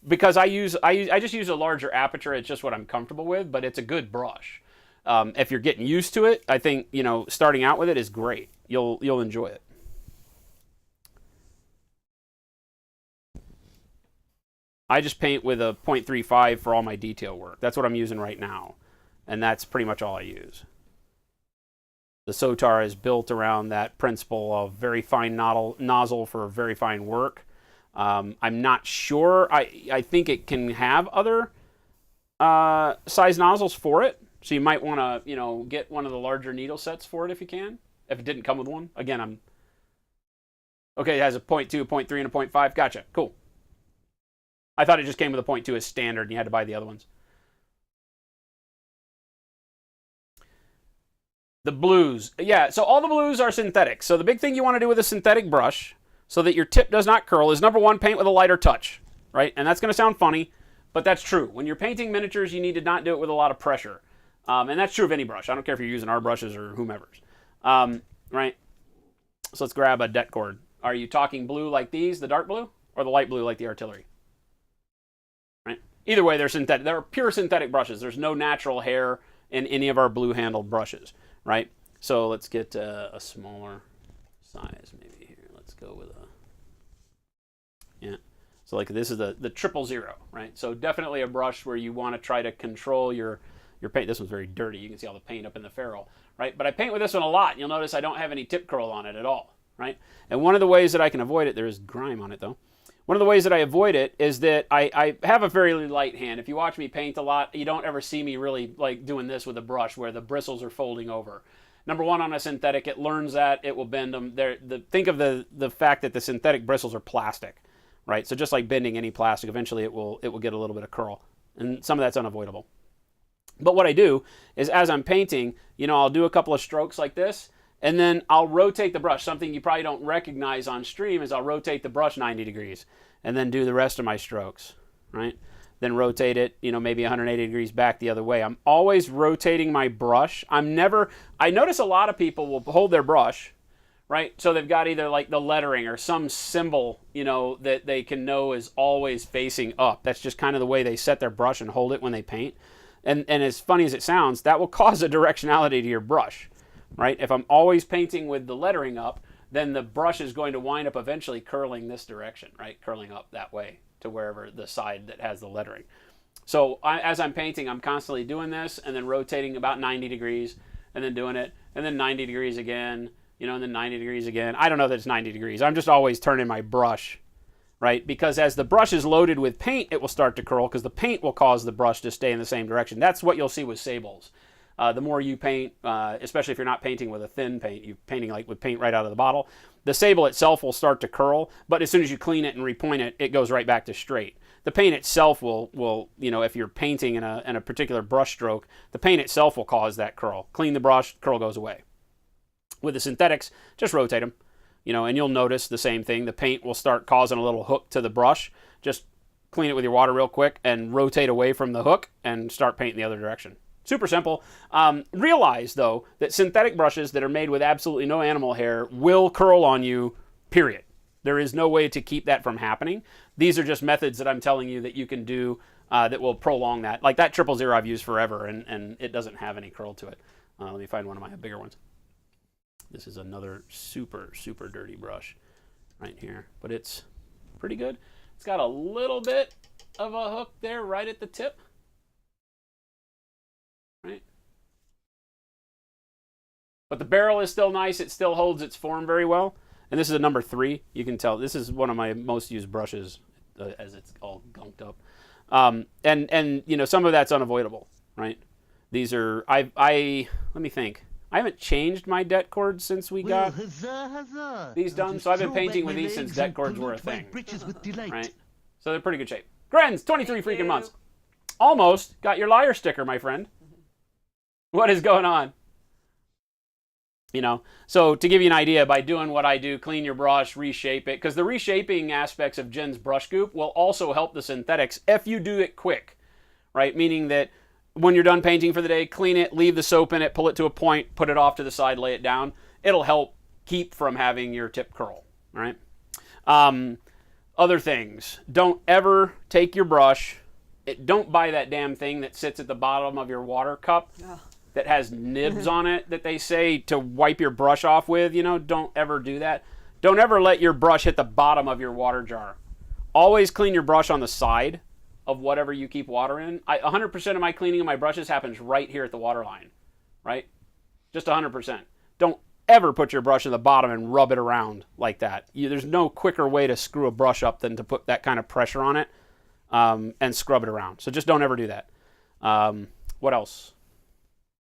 because I just use a larger aperture. It's just what I'm comfortable with, but it's a good brush. If you're getting used to it, I think starting out with it is great. You'll enjoy it. I just paint with a 0.35 for all my detail work. That's what I'm using right now, and that's pretty much all I use. The Sotar is built around that principle of very fine nozzle for very fine work. I'm not sure. I think it can have other size nozzles for it, so you might want to get one of the larger needle sets for it if you can. If it didn't come with one, again, okay. It has a 0.2, 0.3, and a 0.5. Gotcha. Cool. I thought it just came with a 0.2 as standard, and you had to buy the other ones. The blues. Yeah, so all the blues are synthetic. So the big thing you want to do with a synthetic brush so that your tip does not curl is, number one, paint with a lighter touch, right? And that's going to sound funny, but that's true. When you're painting miniatures, you need to not do it with a lot of pressure. And that's true of any brush. I don't care if you're using our brushes or whomever's. Right? So let's grab a det cord. Are you talking blue like these, the dark blue, or the light blue like the artillery? Right? Either way, they're synthetic. They're pure synthetic brushes. There's no natural hair in any of our blue-handled brushes, right? So let's get a smaller size maybe here. Let's go with a, yeah. So like this is the 000, right? So definitely a brush where you want to try to control your paint. This one's very dirty. You can see all the paint up in the ferrule, right? But I paint with this one a lot. You'll notice I don't have any tip curl on it at all, right? And one of the ways that I can avoid it, there is grime on it though. One of the ways that I avoid it is that I have a very light hand. If you watch me paint a lot, you don't ever see me really like doing this with a brush where the bristles are folding over. Number one, on a synthetic, it learns that, it will bend them. Think of the fact that the synthetic bristles are plastic, right? So just like bending any plastic, eventually it will get a little bit of curl, and some of that's unavoidable. But what I do is, as I'm painting, I'll do a couple of strokes like this, and then I'll rotate the brush. Something you probably don't recognize on stream is I'll rotate the brush 90 degrees and then do the rest of my strokes, right? Then rotate it, maybe 180 degrees back the other way. I'm always rotating my brush. I notice a lot of people will hold their brush, right? So they've got either like the lettering or some symbol, that they can know is always facing up. That's just kind of the way they set their brush and hold it when they paint. And as funny as it sounds, that will cause a directionality to your brush, right? If I'm always painting with the lettering up, then the brush is going to wind up eventually curling this direction, right? Curling up that way to wherever the side that has the lettering. So as I'm painting, I'm constantly doing this and then rotating about 90 degrees and then doing it and then 90 degrees again, and then 90 degrees again. I don't know that it's 90 degrees. I'm just always turning my brush, right? Because as the brush is loaded with paint, it will start to curl because the paint will cause the brush to stay in the same direction. That's what you'll see with sables. The more you paint, especially if you're not painting with a thin paint, you're painting like with paint right out of the bottle, the sable itself will start to curl, but as soon as you clean it and repoint it, it goes right back to straight. The paint itself will if you're painting in a particular brush stroke, the paint itself will cause that curl. Clean the brush, curl goes away. With the synthetics, just rotate them, and you'll notice the same thing. The paint will start causing a little hook to the brush. Just clean it with your water real quick and rotate away from the hook and start painting the other direction. Super simple. Realize, though, that synthetic brushes that are made with absolutely no animal hair will curl on you, period. There is no way to keep that from happening. These are just methods that I'm telling you that you can do that will prolong that. Like that 000 I've used forever, and it doesn't have any curl to it. Let me find one of my bigger ones. This is another super dirty brush right here, but it's pretty good. It's got a little bit of a hook there right at the tip. Right? But the barrel is still nice. It still holds its form very well. And this is a number 3. You can tell this is one of my most used brushes as it's all gunked up. And you know, some of that's unavoidable, right? These are let me think. I haven't changed my det cords since we Well, got huzzah, huzzah. these done, Just so I've been throw back painting with my these since legs det and cords were a pollute my thing, breeches with delight. right? So they're pretty good shape. Grens, 23 Thank freaking you. months. Almost got your liar sticker, my friend. What is going on? You know, so to give you an idea, by doing what I do, clean your brush, reshape it, because the reshaping aspects of Jen's brush goop will also help the synthetics if you do it quick, right? Meaning that when you're done painting for the day, clean it, leave the soap in it, pull it to a point, put it off to the side, lay it down. It'll help keep from having your tip curl, all right? Other things, don't ever take your brush, don't buy that damn thing that sits at the bottom of your water cup. Oh. That has nibs on it that they say to wipe your brush off with, you know, don't ever do that. Don't ever let your brush hit the bottom of your water jar. Always clean your brush on the side of whatever you keep water in. 100% of my cleaning of my brushes happens right here at the water line, right? Just 100%. Don't ever put your brush in the bottom and rub it around like that. There's no quicker way to screw a brush up than to put that kind of pressure on it and scrub it around. So just don't ever do that. What else?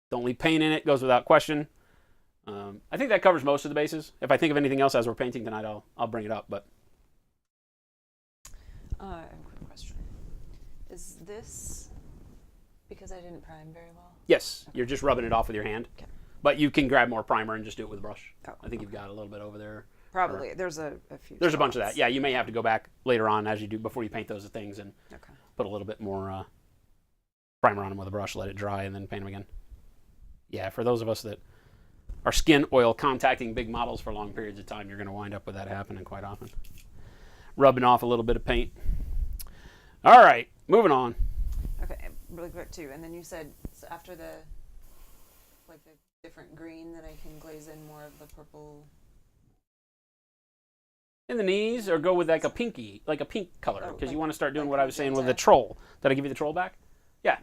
Don't leave paint in it, goes without question. I think that covers most of the bases. If I think of anything else as we're painting tonight, I'll bring it up. But I have a quick question. Is this because I didn't prime very well? yes, you're just rubbing it off with your hand. Okay. But you can grab more primer and just do it with a brush. Oh, I think you've got a little bit over there. Probably. There's a few. There's a bunch of that. spots. Yeah, you may have to go back later on as you do before you paint those things and Okay. put a little bit more primer on them with a brush, let it dry, and then paint them again. Yeah, for those of us that are skin oil contacting big models for long periods of time, you're going to wind up with that happening quite often. Rubbing off a little bit of paint. All right, moving on. Okay, really quick too. And then you said so after the different green that I can glaze in more of the purple. In the knees, or go with like a pink color, Oh, because you like- want to start doing like what I was saying with the magenta. troll. Did I give you the troll back? Yeah.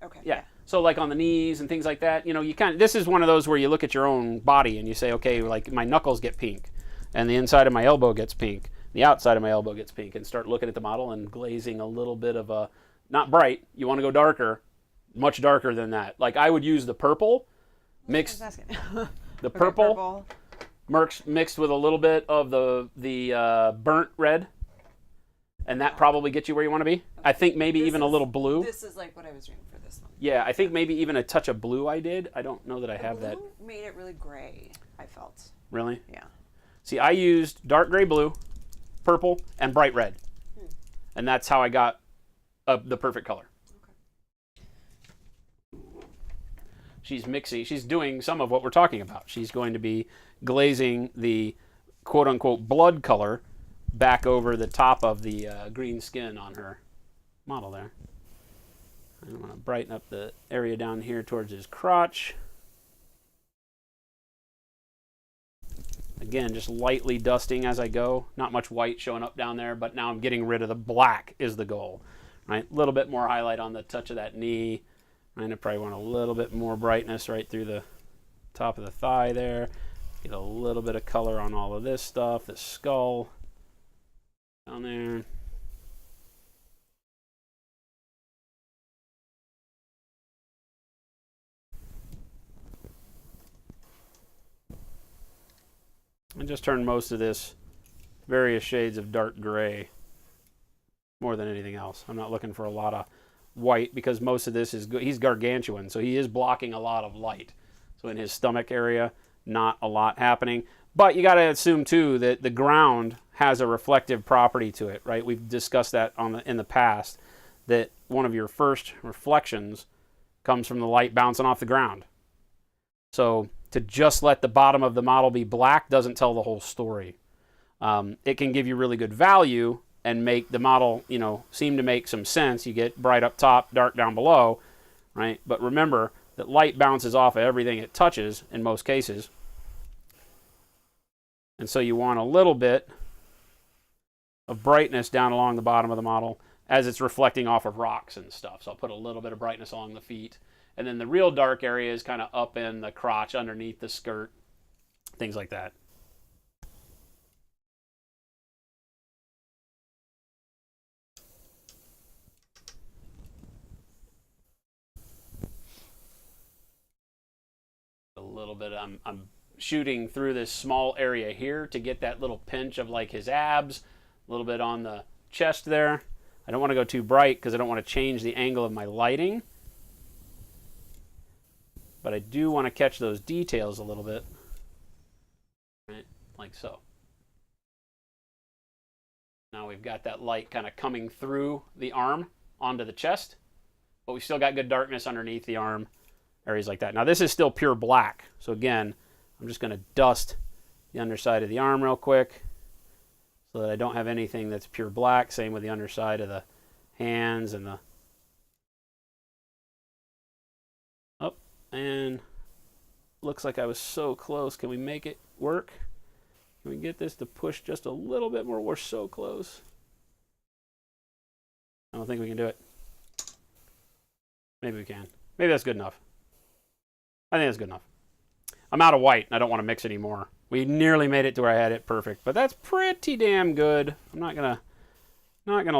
Okay. Yeah. So like on the knees and things like that, you know, this is one of those where you look at your own body and you say, okay, like my knuckles get pink and the inside of my elbow gets pink, the outside of my elbow gets pink, and start looking at the model and glazing a little bit of a, not bright, you want to go darker, much darker than that. Like I would use the purple mixed, I was asking. the Okay, purple mixed with a little bit of the burnt red, and that probably gets you where you want to be. I think maybe This even a is- little blue. This is like what I was doing for this one. Yeah, I think maybe even a touch of blue I did. I don't know that I The have that. blue made it really gray, I felt. Really? Yeah. See, I used dark gray blue, purple, and bright red. And that's how I got the perfect color. She's mixing. She's doing some of what we're talking about. She's going to be glazing the quote-unquote blood color back over the top of the green skin on her model there. I want to brighten up the area down here towards his crotch. Again, just lightly dusting as I go. Not much white showing up down there, but now I'm getting rid of the black is the goal. Right? A little bit more highlight on the touch of that knee. Right? I probably want a little bit more brightness right through the top of the thigh there. Get a little bit of color on all of this stuff, the skull down there. And just turn most of this various shades of dark gray more than anything else. I'm not looking for a lot of white because most of this is good. He's gargantuan, so he is blocking a lot of light. So in his stomach area, not a lot happening. But you got to assume too that the ground has a reflective property to it, right? We've discussed that in the past, that one of your first reflections comes from the light bouncing off the ground. So to just let the bottom of the model be black doesn't tell the whole story. It can give you really good value and make the model, you know, seem to make some sense. You get bright up top, dark down below, right? But remember that light bounces off of everything it touches in most cases. And so you want a little bit of brightness down along the bottom of the model as it's reflecting off of rocks and stuff. So I'll put a little bit of brightness along the feet. And then the real dark area is kind of up in the crotch, underneath the skirt, things like that. little bit. I'm shooting through this small area here to get that little pinch of like his abs, a little bit on the chest there. I don't want to go too bright because I don't want to change the angle of my lighting. But I do want to catch those details a little bit. Right, like so. Now we've got that light kind of coming through the arm onto the chest, but we still got good darkness underneath the arm, areas like that. Now this is still pure black, so again, I'm just going to dust the underside of the arm real quick so that I don't have anything that's pure black. Same with the underside of the hands and the... Oh, and looks like I was so close. Can we make it work? Can we get this to push just a little bit more? We're so close. I don't think we can do it. Maybe we can. Maybe that's good enough. I think that's good enough. I'm out of white and I don't want to mix anymore. We nearly made it to where I had it perfect, but that's pretty damn good. I'm not gonna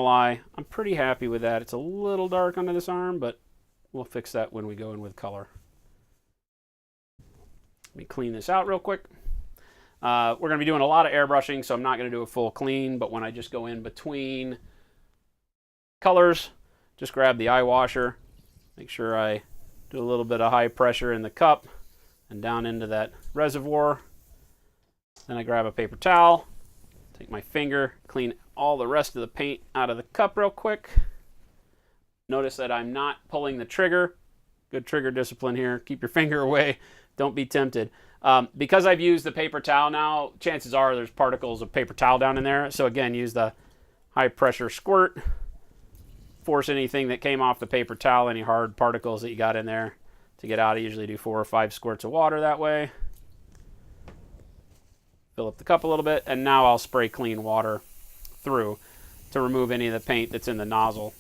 lie. I'm pretty happy with that. It's a little dark under this arm, but we'll fix that when we go in with color. Let me clean this out real quick. We're going to be doing a lot of airbrushing, so I'm not going to do a full clean, but when I just go in between colors, just grab the eye washer, make sure I do a little bit of high pressure in the cup and down into that reservoir. Then I grab a paper towel, take my finger, clean all the rest of the paint out of the cup real quick. Notice that I'm not pulling the trigger. Good trigger discipline here. Keep your finger away. Don't be tempted. Because I've used the paper towel now, chances are there's particles of paper towel down in there. So again, use the high pressure squirt. Force anything that came off the paper towel, any hard particles that you got in there to get out. I usually do 4 or 5 squirts of water that way. Fill up the cup a little bit, and now I'll spray clean water through to remove any of the paint that's in the nozzle.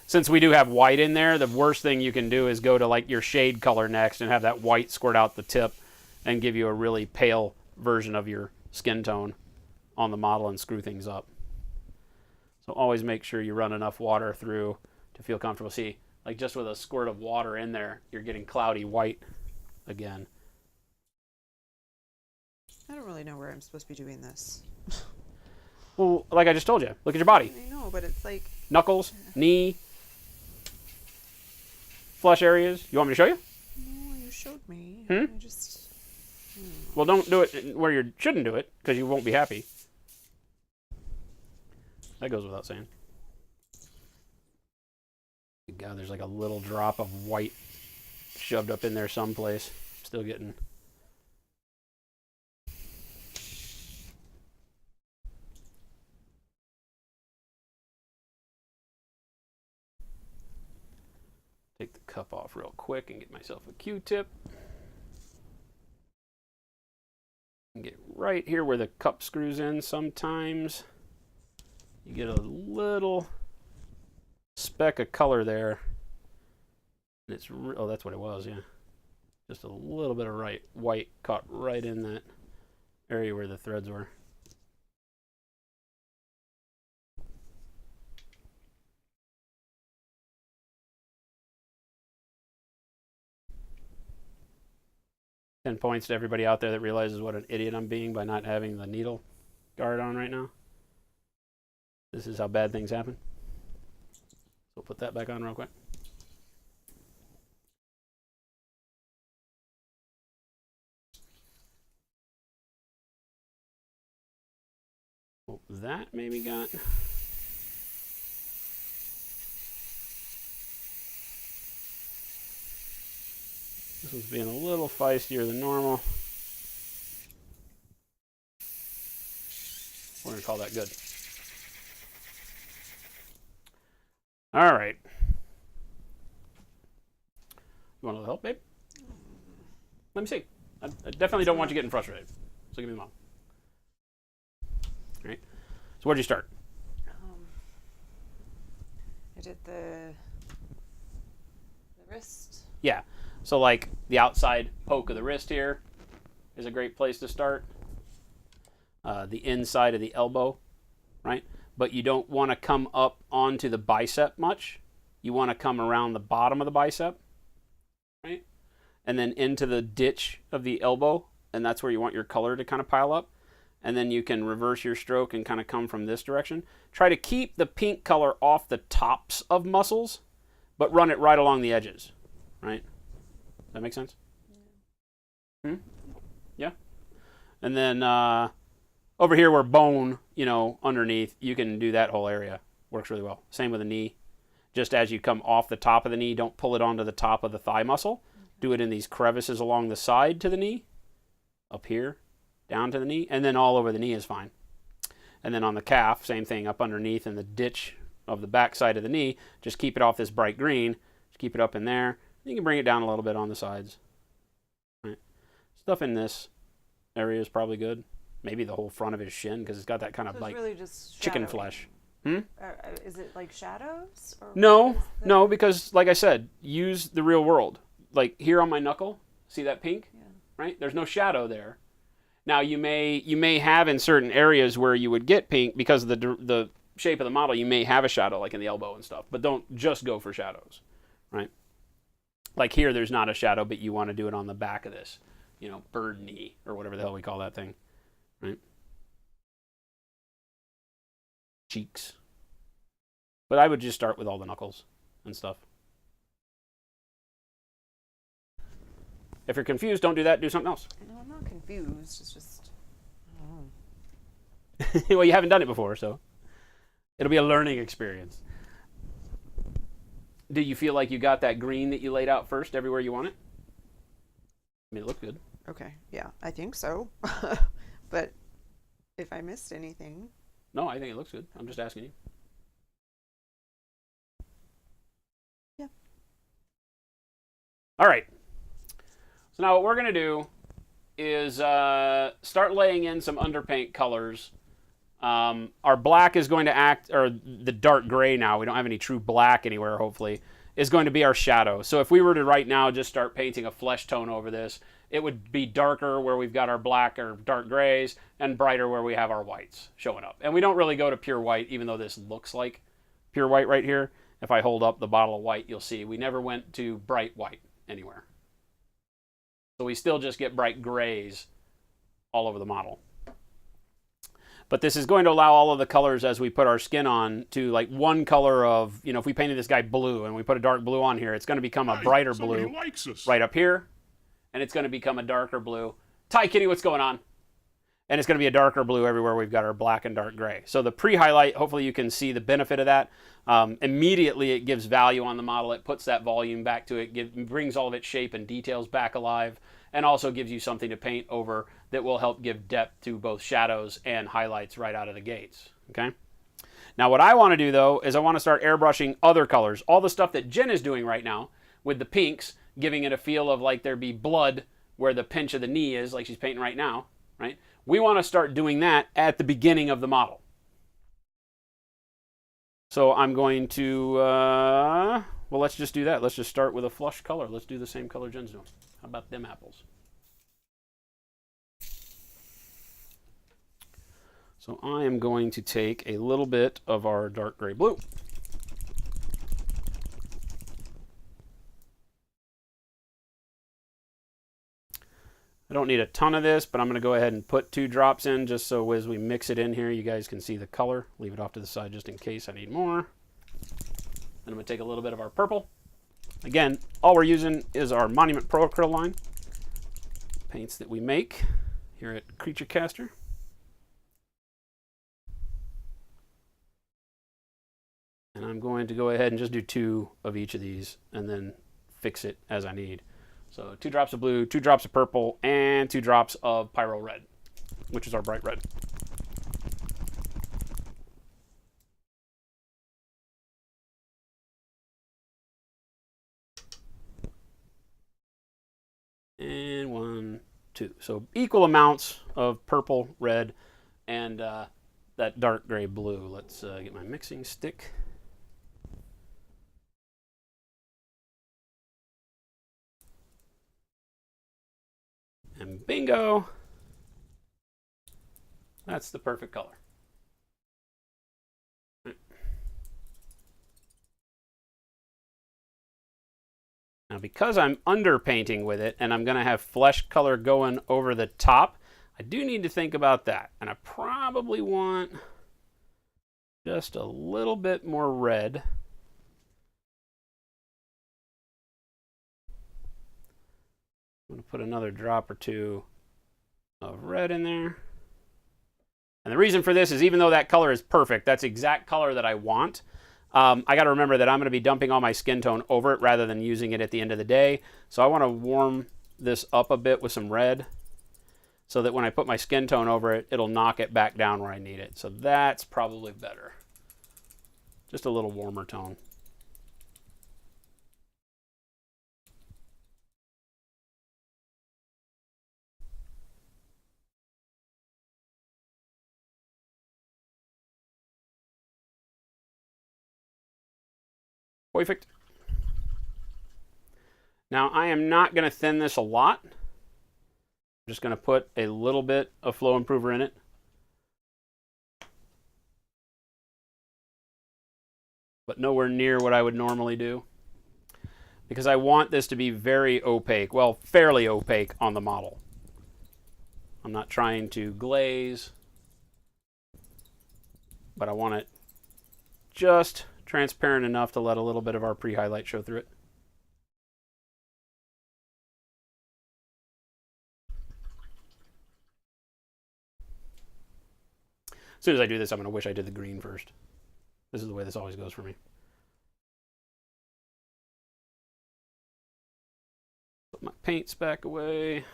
Since we do have white in there, the worst thing you can do is go to like your shade color next and have that white squirt out the tip and give you a really pale version of your skin tone on the model and screw things up. So always make sure you run enough water through to feel comfortable. See, like just with a squirt of water in there, you're getting cloudy white again. I don't really know where I'm supposed to be doing this. Well, like I just told you, look at your body. I know, but it's like... Knuckles, knee, flesh areas. You want me to show you? No, you showed me. Hmm? I just... Well, don't do it where you shouldn't do it, because you won't be happy. That goes without saying. God, there's like a little drop of white shoved up in there someplace. Still getting... Take the cup off real quick and get myself a Q-tip. And get right here where the cup screws in. Sometimes you get a little speck of color there. And it's, oh, that's what it was, yeah. Just a little bit of white caught right in that area where the threads were. Points to everybody out there that realizes what an idiot I'm being by not having the needle guard on right now. This is how bad things happen. So we'll put that back on real quick. Well, that maybe got... This one's being a little feistier than normal. We're going to call that good. All right. You want a little help, babe? Let me see. I definitely don't want you getting frustrated. So give me the mom. All right. So where'd you start? I did the wrist. Yeah. So like the outside poke of the wrist here is a great place to start. The inside of the elbow, right? But you don't want to come up onto the bicep much. You want to come around the bottom of the bicep, right? and then into the ditch of the elbow, and that's where you want your color to kind of pile up. And then you can reverse your stroke and kind of come from this direction. Try to keep the pink color off the tops of muscles, but run it right along the edges, right? Does that make sense? Yeah. And then over here where bone, underneath, you can do that whole area. Works really well. Same with the knee. Just as you come off the top of the knee, don't pull it onto the top of the thigh muscle. Do it in these crevices along the side to the knee, up here, down to the knee, and then all over the knee is fine. And then on the calf, same thing, up underneath in the ditch of the back side of the knee, just keep it off this bright green, just keep it up in there. You can bring it down a little bit on the sides. Right. Stuff in this area is probably good. Maybe the whole front of his shin, because it's got that kind of like really just chicken shadowy. flesh. Is it like shadows? Or No, because like I said, use the real world. Like here on my knuckle, see that pink? Yeah. Right? There's no shadow there. Now you may have in certain areas where you would get pink because of the shape of the model, you may have a shadow like in the elbow and stuff, but don't just go for shadows, right? Like here, there's not a shadow, but you want to do it on the back of this, bird knee or whatever the hell we call that thing, right? Cheeks. But I would just start with all the knuckles and stuff. If you're confused, don't do that. Do something else. No, I'm not confused. It's just, Well, you haven't done it before, so it'll be a learning experience. Do you feel like you got that green that you laid out first everywhere you want it? I mean, it looked good. okay, yeah, I think so. But if I missed anything, No, I think it looks good. I'm just asking you. Yeah. All right. So now what we're going to do is start laying in some underpaint colors. Our black is going to act, or the dark gray now, we don't have any true black anywhere, hopefully, is going to be our shadow. So if we were to right now just start painting a flesh tone over this, it would be darker where we've got our black or dark grays and brighter where we have our whites showing up. And we don't really go to pure white, even though this looks like pure white right here. If I hold up the bottle of white, you'll see we never went to bright white anywhere. So we still just get bright grays all over the model. But this is going to allow all of the colors as we put our skin on to like one color of, if we painted this guy blue and we put a dark blue on here, it's going to become a brighter blue right up here. And it's going to become a darker blue. Ty Kitty, what's going on? And it's going to be a darker blue everywhere we've got our black and dark gray. So the pre-highlight, hopefully you can see the benefit of that. Immediately it gives value on the model. It puts that volume back to it, brings all of its shape and details back alive, and also gives you something to paint over that will help give depth to both shadows and highlights right out of the gates. Okay. Now what I want to do though is I want to start airbrushing other colors. All the stuff that Jen is doing right now with the pinks, giving it a feel of like there be blood where the pinch of the knee is, like she's painting right now, right? We want to start doing that at the beginning of the model. So I'm going to, well, let's just do that. Let's just start with a flush color. Let's do the same color Jen's doing. How about them apples? So I am going to take a little bit of our dark gray blue. I don't need a ton of this, but I'm going to go ahead and put 2 drops in just so as we mix it in here, you guys can see the color. Leave it off to the side just in case I need more. Then I'm going to take a little bit of our purple. Again, all we're using is our Monument Pro Acryl line. Paints that we make here at Creature Caster. And I'm going to go ahead and just do 2 of each of these and then fix it as I need. So 2 drops of blue, 2 drops of purple, and 2 drops of Pyro Red, which is our bright red. And 1, 2. So equal amounts of purple, red, and that dark gray blue. Let's get my mixing stick. And bingo, that's the perfect color. Now Now, because I'm underpainting with it and I'm going to have flesh color going over the top, I do need to think about that. And I probably want just a little bit more red. I'm going to put another drop or two of red in there. And the reason for this is even though that color is perfect, that's the exact color that I want. I got to remember that I'm going to be dumping all my skin tone over it rather than using it at the end of the day. So I want to warm this up a bit with some red so that when I put my skin tone over it, it'll knock it back down where I need it. So that's probably better. Just a little warmer tone. Perfect. Now I am not going to thin this a lot. I'm just going to put a little bit of flow improver in it. But nowhere near what I would normally do. Because I want this to be very opaque, well, fairly opaque on the model. I'm not trying to glaze, but I want it just transparent enough to let a little bit of our pre-highlight show through it. As soon as I do this, I'm going to wish I did the green first. This is the way this always goes for me. Put my paints back away.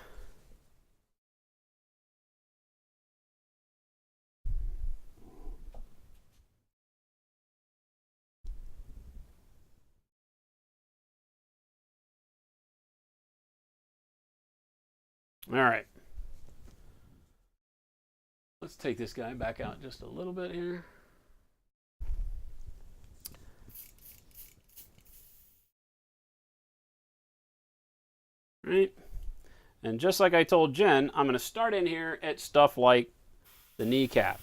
All right. Let's take this guy back out just a little bit here. Right. And just like I told Jen, I'm going to start in here at stuff like the kneecap.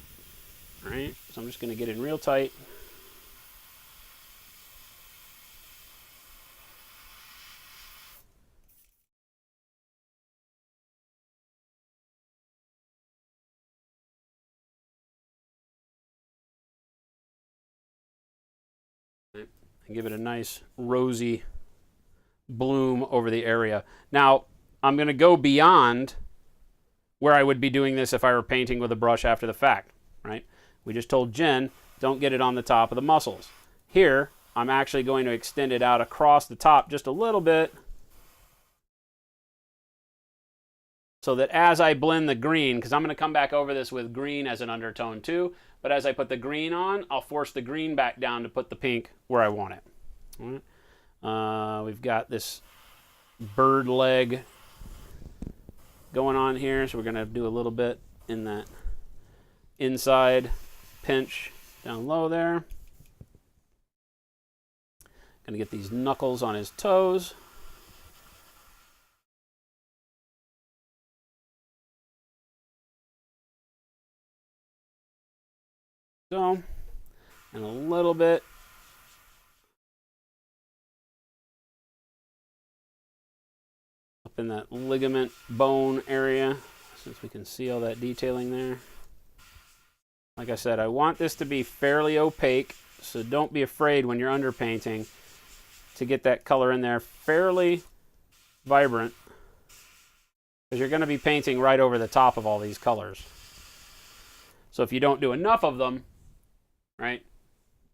Right. So I'm just going to get in real tight. And give it a nice rosy bloom over the area. Now, I'm going to go beyond where I would be doing this if I were painting with a brush after the fact, right? We just told Jen, don't get it on the top of the muscles. Here, I'm actually going to extend it out across the top just a little bit so that as I blend the green, because I'm going to come back over this with green as an undertone too, but as I put the green on, I'll force the green back down to put the pink where I want it. All right. We've got this bird leg going on here, so we're going to do a little bit in that inside pinch down low there. Going to get these knuckles on his toes. So, and a little bit up in that ligament bone area, since we can see all that detailing there. Like I said, I want this to be fairly opaque, so don't be afraid when you're underpainting to get that color in there fairly vibrant, because you're going to be painting right over the top of all these colors. So if you don't do enough of them, right,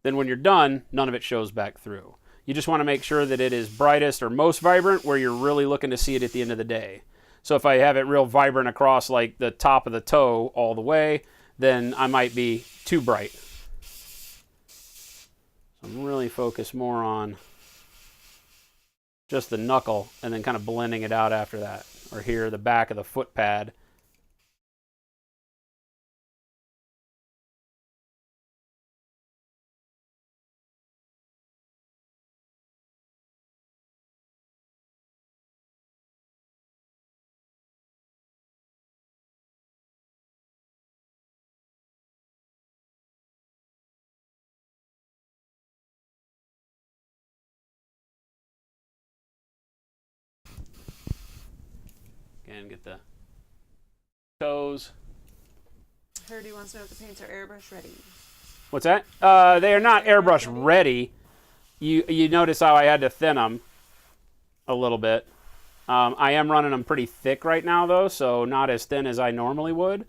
then when you're done, none of it shows back through. You just want to make sure that it is brightest or most vibrant where you're really looking to see it at the end of the day. So if I have it real vibrant across like the top of the toe all the way, then I might be too bright. So I'm really focused more on just the knuckle and then kind of blending it out after that. Or here, the back of the foot pad. And get the toes. Herdy wants to know if the paints are airbrush ready. What's that? They are not airbrush ready. You notice how I had to thin them a little bit. I am running them pretty thick right now, though, so not as thin as I normally would.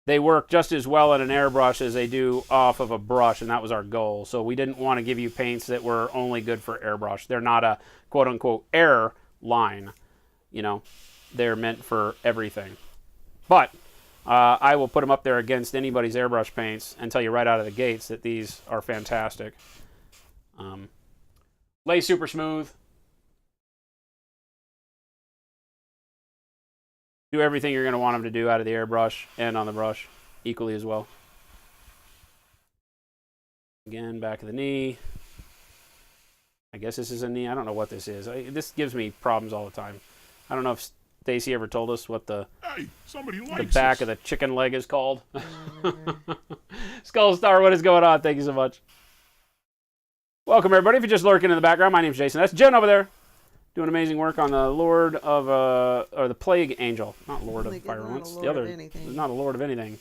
They work just as well in an airbrush as they do off of a brush, and that was our goal. So we didn't want to give you paints that were only good for airbrush. They're not a quote-unquote air line. You know, they're meant for everything. But I will put them up there against anybody's airbrush paints and tell you right out of the gates that these are fantastic. Lay super smooth. Do everything you're going to want them to do out of the airbrush and on the brush equally as well. Again, back of the knee. I guess this is a knee. I don't know what this is. This gives me problems all the time. I don't know if Stacy ever told us what the back of the chicken leg is called. Skull Star, what is going on? Thank you so much. Welcome, everybody. If you're just lurking in the background, my name's Jason. That's Jen over there, doing amazing work on the Lord of, or the Plague Angel. Not Lord of Fire Elements. The other, not a Lord of anything.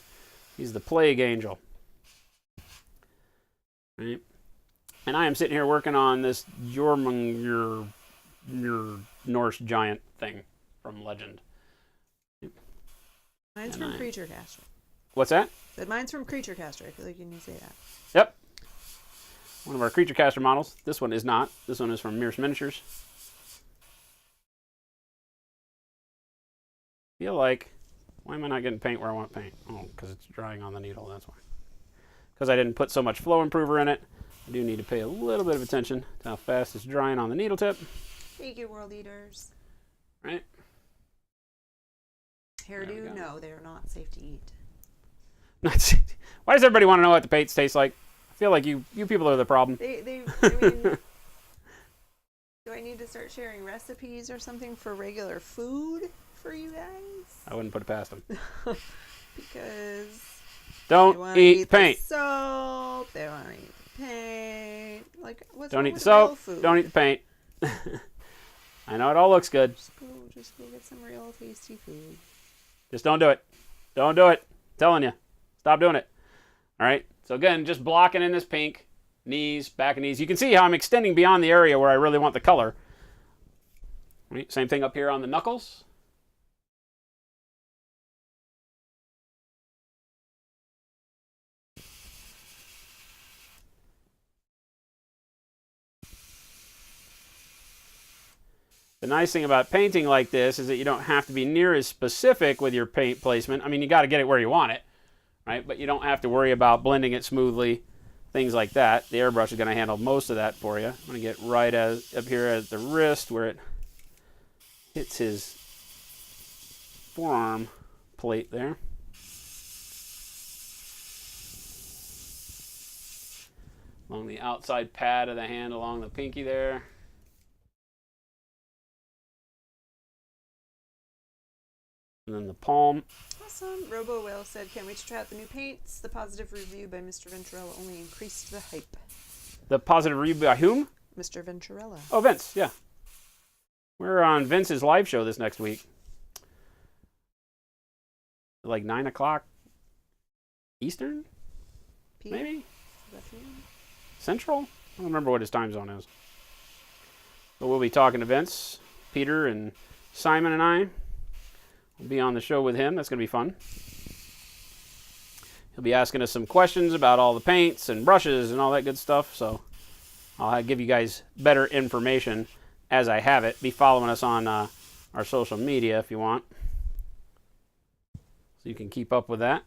He's the Plague Angel. Right. And I am sitting here working on this Jormungandr Norse giant thing from Legend. Mine's from Creature Caster. What's that? But mine's from Creature Caster. I feel like you need to say that. Yep. One of our Creature Caster models. This one is not. This one is from Mears Miniatures. Feel like, why am I not getting paint where I want paint? Oh, because it's drying on the needle, that's why. Because I didn't put so much flow improver in it, I do need to pay a little bit of attention to how fast it's drying on the needle tip. Thank you, World Eaters. Right? Hairdo, no, they're not safe to eat. Not safe. Why does everybody want to know what the paints taste like? I feel like you people are the problem. I mean, do I need to start sharing recipes or something for regular food for you guys? I wouldn't put it past them. Because don't eat paint. The soap. They want to eat the paint. Like, what's don't wrong eat the with soap. real food? Don't eat the paint. I know it all looks good. Just go get some real tasty food. Just don't do it. Don't do it. I'm telling you. Stop doing it. All right. So again, just blocking in this pink. Knees, back of knees. You can see how I'm extending beyond the area where I really want the color. Right. Same thing up here on the knuckles. The nice thing about painting like this is that you don't have to be near as specific with your paint placement. I mean, you got to get it where you want it, right? But you don't have to worry about blending it smoothly, things like that. The airbrush is going to handle most of that for you. I'm going to get right up here at the wrist where it hits his forearm plate there. Along the outside pad of the hand along the pinky there. And then the palm. Awesome. Robo Whale said, can't wait to try out the new paints. The positive review by Mr. Venturella only increased the hype. The positive review by whom? Mr. Venturella. Oh, Vince, yeah. We're on Vince's live show this next week. Like 9 o'clock Eastern? Maybe? Central? I don't remember what his time zone is. But we'll be talking to Vince, Peter, and Simon and I. We'll be on the show with him. That's going to be fun. He'll be asking us some questions about all the paints and brushes and all that good stuff. So I'll give you guys better information as I have it. Be following us on our social media if you want. So you can keep up with that.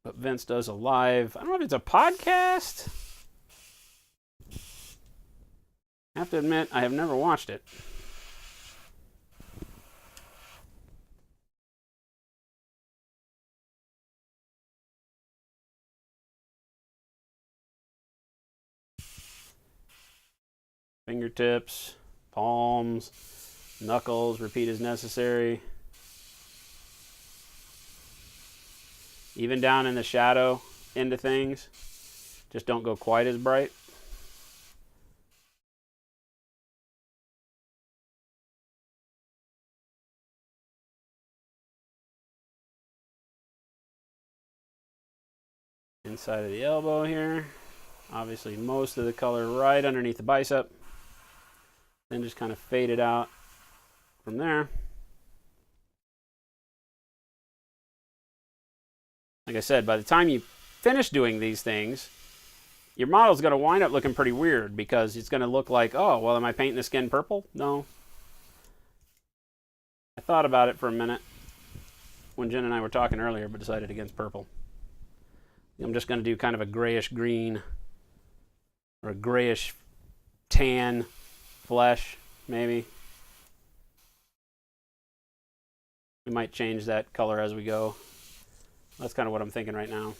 But Vince does a live, I don't know if it's a podcast. I have to admit, I have never watched it. Fingertips, palms, knuckles, repeat as necessary. Even down in the shadow into things, just don't go quite as bright. Inside of the elbow here. Obviously most of the color right underneath the bicep. Then just kind of fade it out from there. Like I said, by the time you finish doing these things, your model's going to wind up looking pretty weird because it's going to look like, oh, well, am I painting the skin purple? No. I thought about it for a minute when Jen and I were talking earlier, but decided against purple. I'm just going to do kind of a grayish green or a grayish tan flesh, maybe. We might change that color as we go. That's kind of what I'm thinking right now.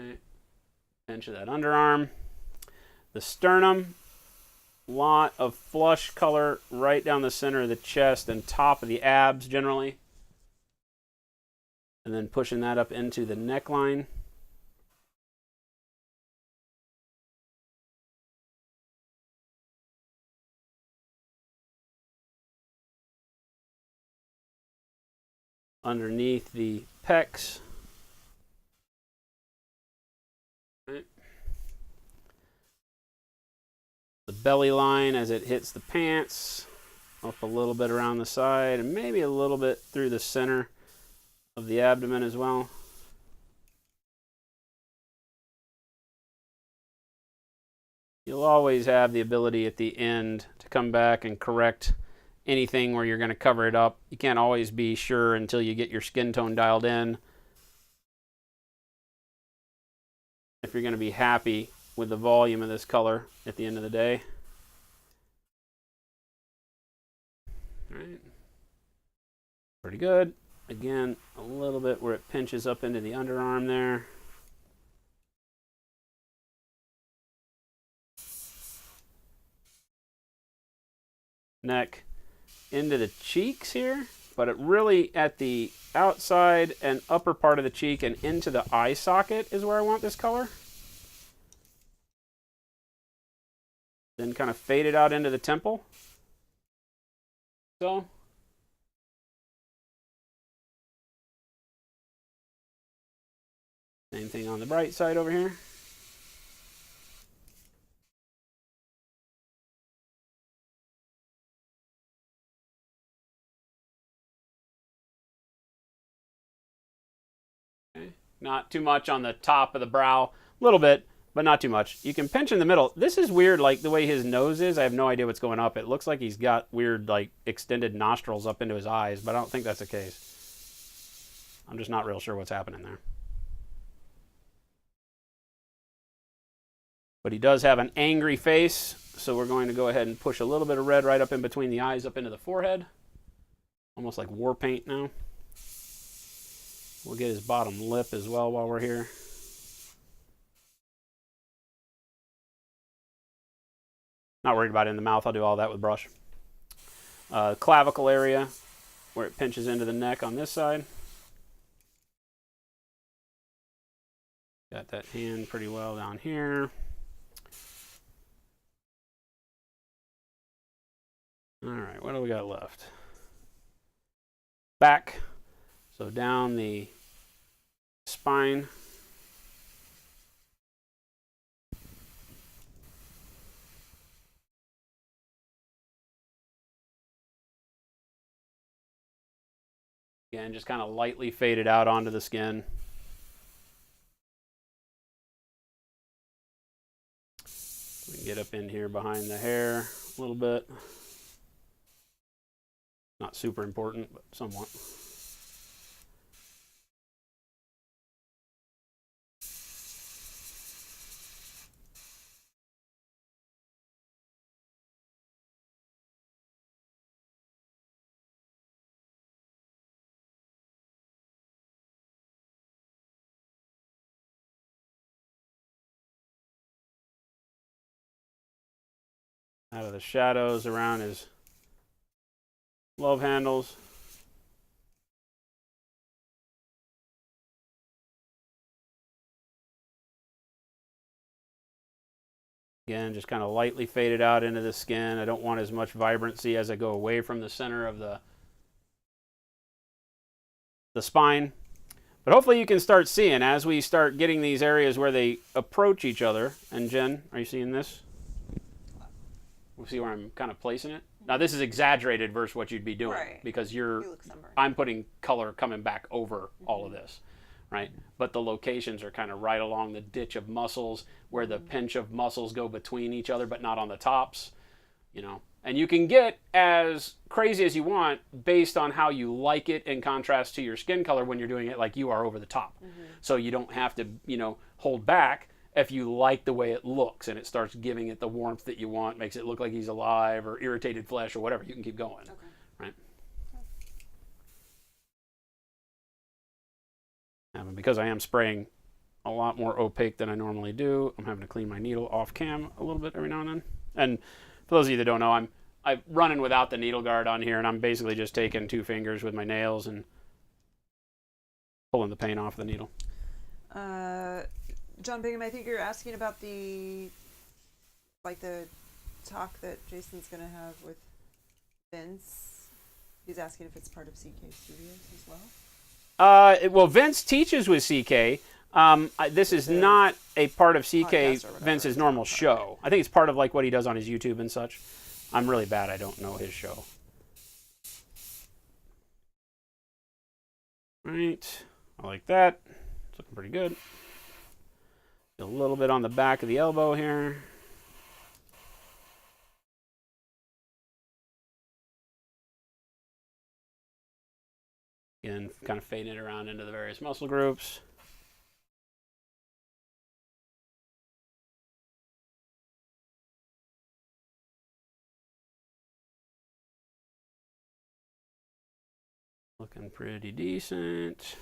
Okay. Pinch of that underarm. The sternum, lot of flush color right down the center of the chest and top of the abs generally. And then pushing that up into the neckline. Underneath the pecs. Right. The belly line as it hits the pants. Up a little bit around the side and maybe a little bit through the center of the abdomen as well. You'll always have the ability at the end to come back and correct anything where you're going to cover it up. You can't always be sure until you get your skin tone dialed in if you're going to be happy with the volume of this color at the end of the day. All right. Pretty good. Again, a little bit where it pinches up into the underarm there. Neck into the cheeks here, but it really at the outside and upper part of the cheek and into the eye socket is where I want this color. Then kind of fade it out into the temple. So. Same thing on the bright side over here. Okay. Not too much on the top of the brow. A little bit, but not too much. You can pinch in the middle. This is weird, like the way his nose is. I have no idea what's going up. It looks like he's got weird, like, extended nostrils up into his eyes, but I don't think that's the case. I'm just not real sure what's happening there. But he does have an angry face, so we're going to go ahead and push a little bit of red right up in between the eyes, up into the forehead. Almost like war paint now. We'll get his bottom lip as well while we're here. Not worried about it in the mouth. I'll do all that with brush. Clavicle area, where it pinches into the neck on this side. Got that hand pretty well down here. All right, what do we got left? Back. So down the spine. Again, just kind of lightly fade it out onto the skin. We can get up in here behind the hair a little bit. Not super important, but somewhat. Out of the shadows around his love handles. Again, just kind of lightly fade it out into the skin. I don't want as much vibrancy as I go away from the center of the spine. But hopefully you can start seeing as we start getting these areas where they approach each other. And Jen, are you seeing this? We'll see where I'm kind of placing it. Now this is exaggerated versus what you'd be doing, Right. because You look sunburned. I'm putting color coming back over all of this, right? But the locations are kind of right along the ditch of muscles where the pinch of muscles go between each other, but not on the tops, you know. And you can get as crazy as you want based on how you like it in contrast to your skin color when you're doing it like you are over the top. So you don't have to, you know, hold back if you like the way it looks and it starts giving it the warmth that you want, makes it look like he's alive or irritated flesh or whatever. You can keep going, right? And because I am spraying a lot more opaque than I normally do, I'm having to clean my needle off cam a little bit every now and then. And for those of you that don't know, I'm running without the needle guard on here, and I'm basically just taking 2 fingers with my nails and pulling the paint off the needle. John Bingham, I think you're asking about the talk that Jason's going to have with Vince. He's asking if it's part of CK Studios as well. Well, Vince teaches with CK. This is not a part of CK Podcast or whatever. Vince's normal show. I think it's part of like what he does on his YouTube and such. I'm really bad. I don't know his show. Right. I like that. It's looking pretty good. A little bit on the back of the elbow here. Again, kind of fading it around into the various muscle groups. Looking pretty decent.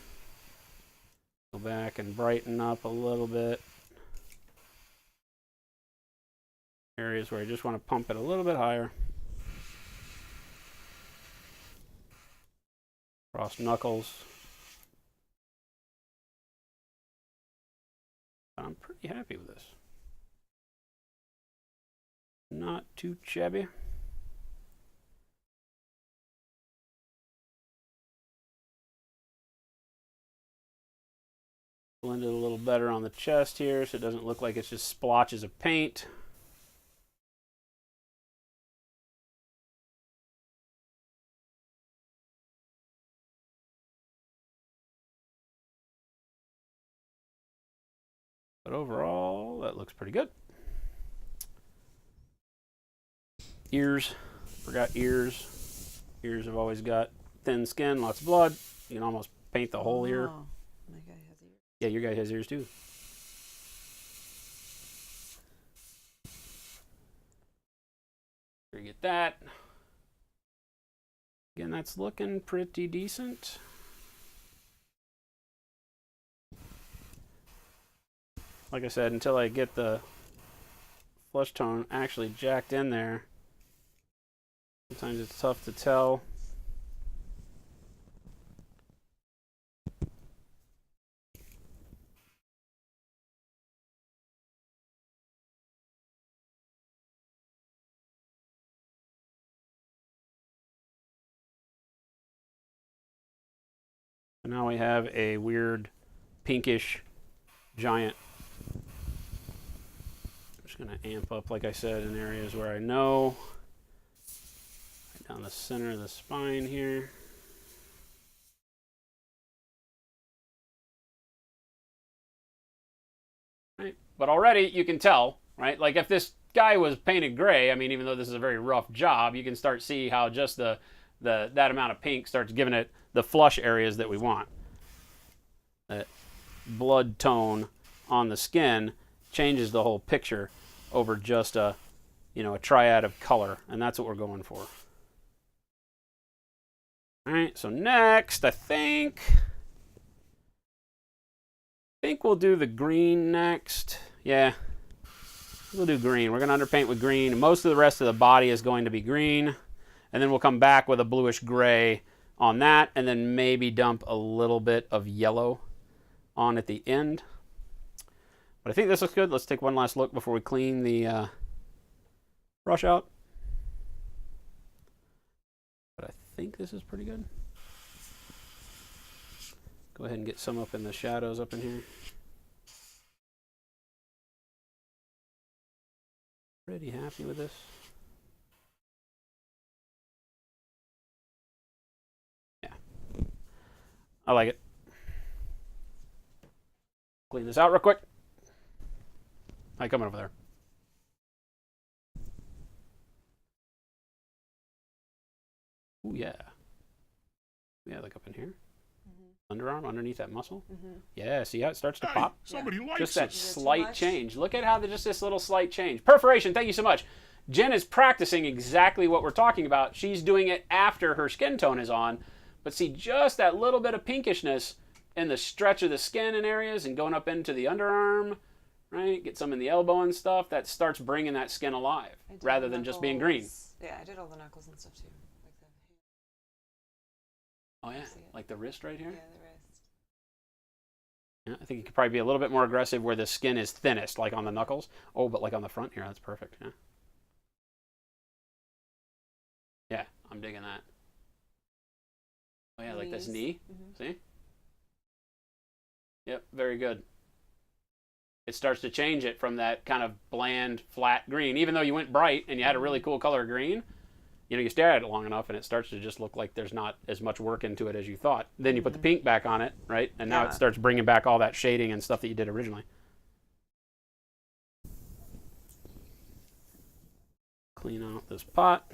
Go back and brighten up a little bit. Areas where I just want to pump it a little bit higher. Cross knuckles. I'm pretty happy with this. Not too shabby. Blend it a little better on the chest here so it doesn't look like it's just splotches of paint. But overall, that looks pretty good. Ears. Forgot ears. Ears have always got thin skin, lots of blood. You can almost paint the whole ear. Oh, my guy has ears. Yeah, your guy has ears too. Here you get that. Again, that's looking pretty decent. Like I said, until I get the flesh tone actually jacked in there, sometimes it's tough to tell. And now we have a weird pinkish giant. I'm just going to amp up, like I said, in areas where I know. Right down the center of the spine here. Right. But already you can tell, right? Like if this guy was painted gray, I mean, even though this is a very rough job, you can start see how just that amount of pink starts giving it the flush areas that we want. That blood tone on the skin changes the whole picture over just a triad of color, and that's what we're going for. All right, so next, I think we'll do the green next. Yeah, we'll do green. We're going to underpaint with green. Most of the rest of the body is going to be green, and then we'll come back with a bluish gray on that, and then maybe dump a little bit of yellow on at the end. But I think this looks good. Let's take one last look before we clean the brush out. But I think this is pretty good. Go ahead and get some up in the shadows up in here. Pretty happy with this. Yeah. I like it. Clean this out real quick. Hi, coming over there. Ooh, yeah. Yeah, like up in here. Underarm, underneath that muscle. Yeah, see how it starts to pop? Somebody likes Just that us. slight change. Look at how just this little slight change. Perforation, thank you so much. Jen is practicing exactly what we're talking about. She's doing it after her skin tone is on. But see, just that little bit of pinkishness in the stretch of the skin in areas and going up into the underarm, right? Get some in the elbow and stuff. That starts bringing that skin alive rather than just being green. Yeah, I did all the knuckles and stuff too. Oh, yeah, like the wrist right here? Yeah, the wrist. Yeah, I think you could probably be a little bit more aggressive where the skin is thinnest, like on the knuckles. Oh, but like on the front here, that's perfect. Yeah, yeah, I'm digging that. Oh, yeah, like this knee. See? Yep, very good. It starts to change it from that kind of bland, flat green. Even though you went bright and you had a really cool color green, you know, you stare at it long enough and it starts to just look like there's not as much work into it as you thought. Then you put the pink back on it, right? And now it starts bringing back all that shading and stuff that you did originally. Clean out this pot.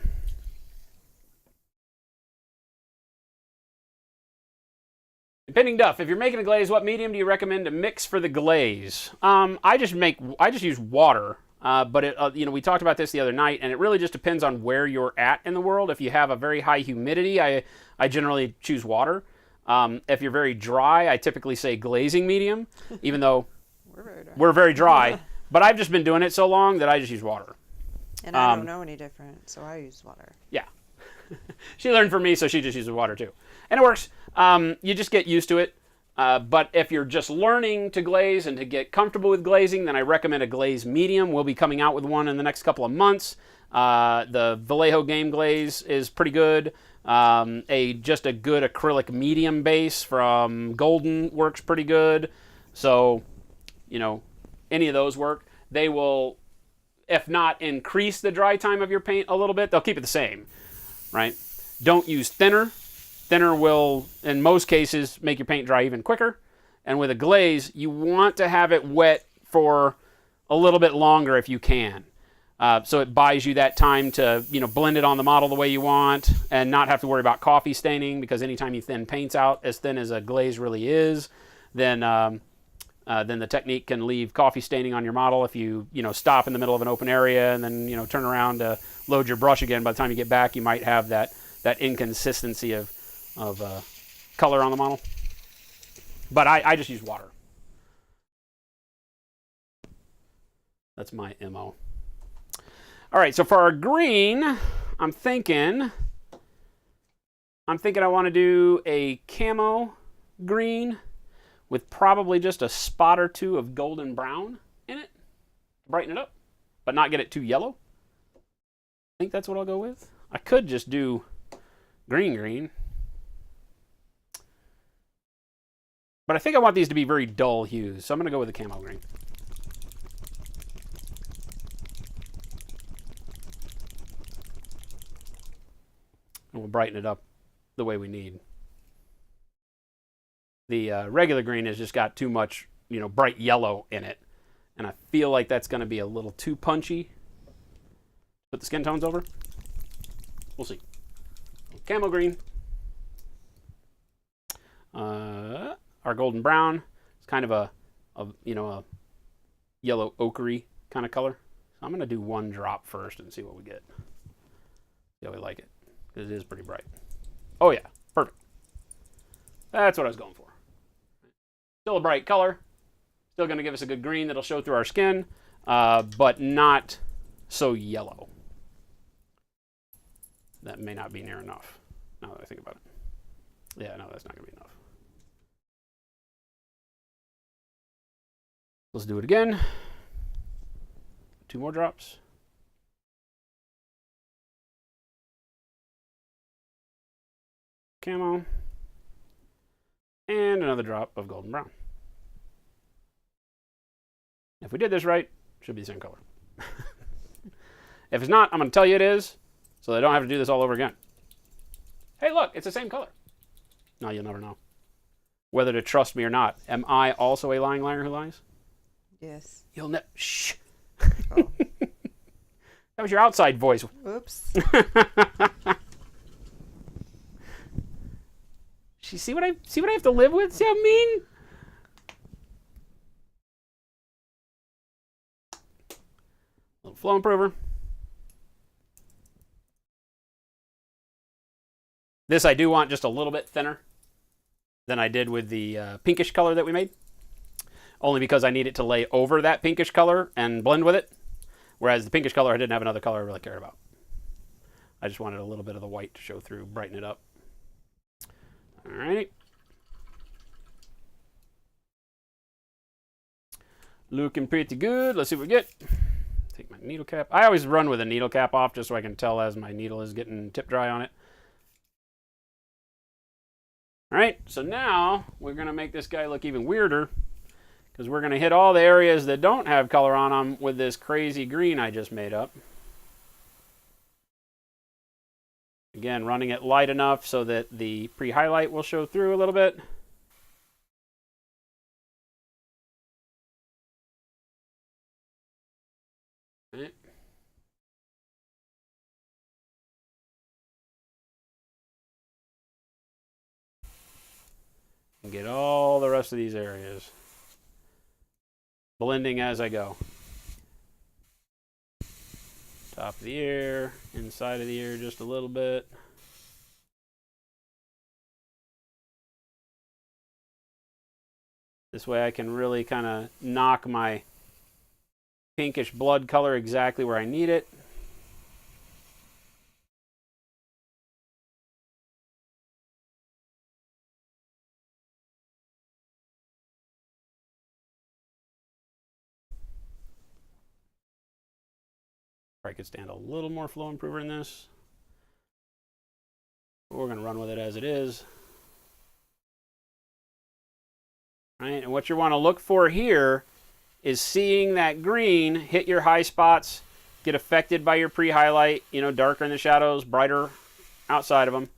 Pinning Duff, if you're making a glaze, what medium do you recommend to mix for the glaze? I just use water. But it, you know, we talked about this the other night, and it really just depends on where you're at in the world. If you have a very high humidity, I generally choose water. If you're very dry, I typically say glazing medium, even though we're very dry. But I've just been doing it so long that I just use water. And I don't know any different, so I use water. Yeah. She learned from me, so she just uses water too. And it works. You just get used to it. But if you're just learning to glaze and to get comfortable with glazing, then I recommend a glaze medium. We'll be coming out with one in the next couple of months. The Vallejo Game Glaze is pretty good. Just a good acrylic medium base from Golden works pretty good. So, you know, any of those work. They will, if not increase the dry time of your paint a little bit, they'll keep it the same, right? Don't use thinner. Thinner will, in most cases, make your paint dry even quicker. And with a glaze, you want to have it wet for a little bit longer if you can. So it buys you that time to, you know, blend it on the model the way you want and not have to worry about coffee staining, because anytime you thin paints out as thin as a glaze really is, then the technique can leave coffee staining on your model if you stop in the middle of an open area and then, turn around to load your brush again. By the time you get back, you might have that inconsistency of color on the model. But I just use water. That's my MO. All right, so for our green, I'm thinking I want to do a camo green with probably just a spot or two of golden brown in it to brighten it up, but not get it too yellow. I think that's what I'll go with. I could just do green. But I think I want these to be very dull hues, so I'm going to go with the camo green. And we'll brighten it up the way we need. The regular green has just got too much, bright yellow in it. And I feel like that's going to be a little too punchy. Put the skin tones over. We'll see. Camo green. Our golden brown. It's kind of a yellow ochre kind of color. So I'm going to do one drop first and see what we get. See how we like it. Because it is pretty bright. Oh yeah, perfect. That's what I was going for. Still a bright color. Still going to give us a good green that'll show through our skin, but not so yellow. That may not be near enough, now that I think about it. Yeah, no, that's not going to be enough. Let's do it again. 2 more drops. Camo. And another drop of golden brown. If we did this right, it should be the same color. If it's not, I'm going to tell you it is, so I don't have to do this all over again. Hey, look, it's the same color. No, you'll never know whether to trust me or not. Am I also a lying liar who lies? Yes. You'll never. Shh. Oh. That was your outside voice. Oops. See what I have to live with? See how mean? Little flow improver. This I do want just a little bit thinner than I did with the pinkish color that we made. Only because I need it to lay over that pinkish color and blend with it. Whereas the pinkish color, I didn't have another color I really cared about. I just wanted a little bit of the white to show through, brighten it up. Alrighty. Looking pretty good. Let's see what we get. Take my needle cap. I always run with a needle cap off just so I can tell as my needle is getting tip dry on it. Alright, so now we're going to make this guy look even weirder because we're going to hit all the areas that don't have color on them with this crazy green I just made up. Again, running it light enough so that the pre-highlight will show through a little bit. Right. And get all the rest of these areas blending as I go. Top of the ear, inside of the ear just a little bit. This way I can really kind of knock my pinkish blood color exactly where I need it. I could stand a little more flow improver in this. But we're going to run with it as it is. All right, and what you want to look for here is seeing that green hit your high spots, get affected by your pre-highlight, you know, darker in the shadows, brighter outside of them,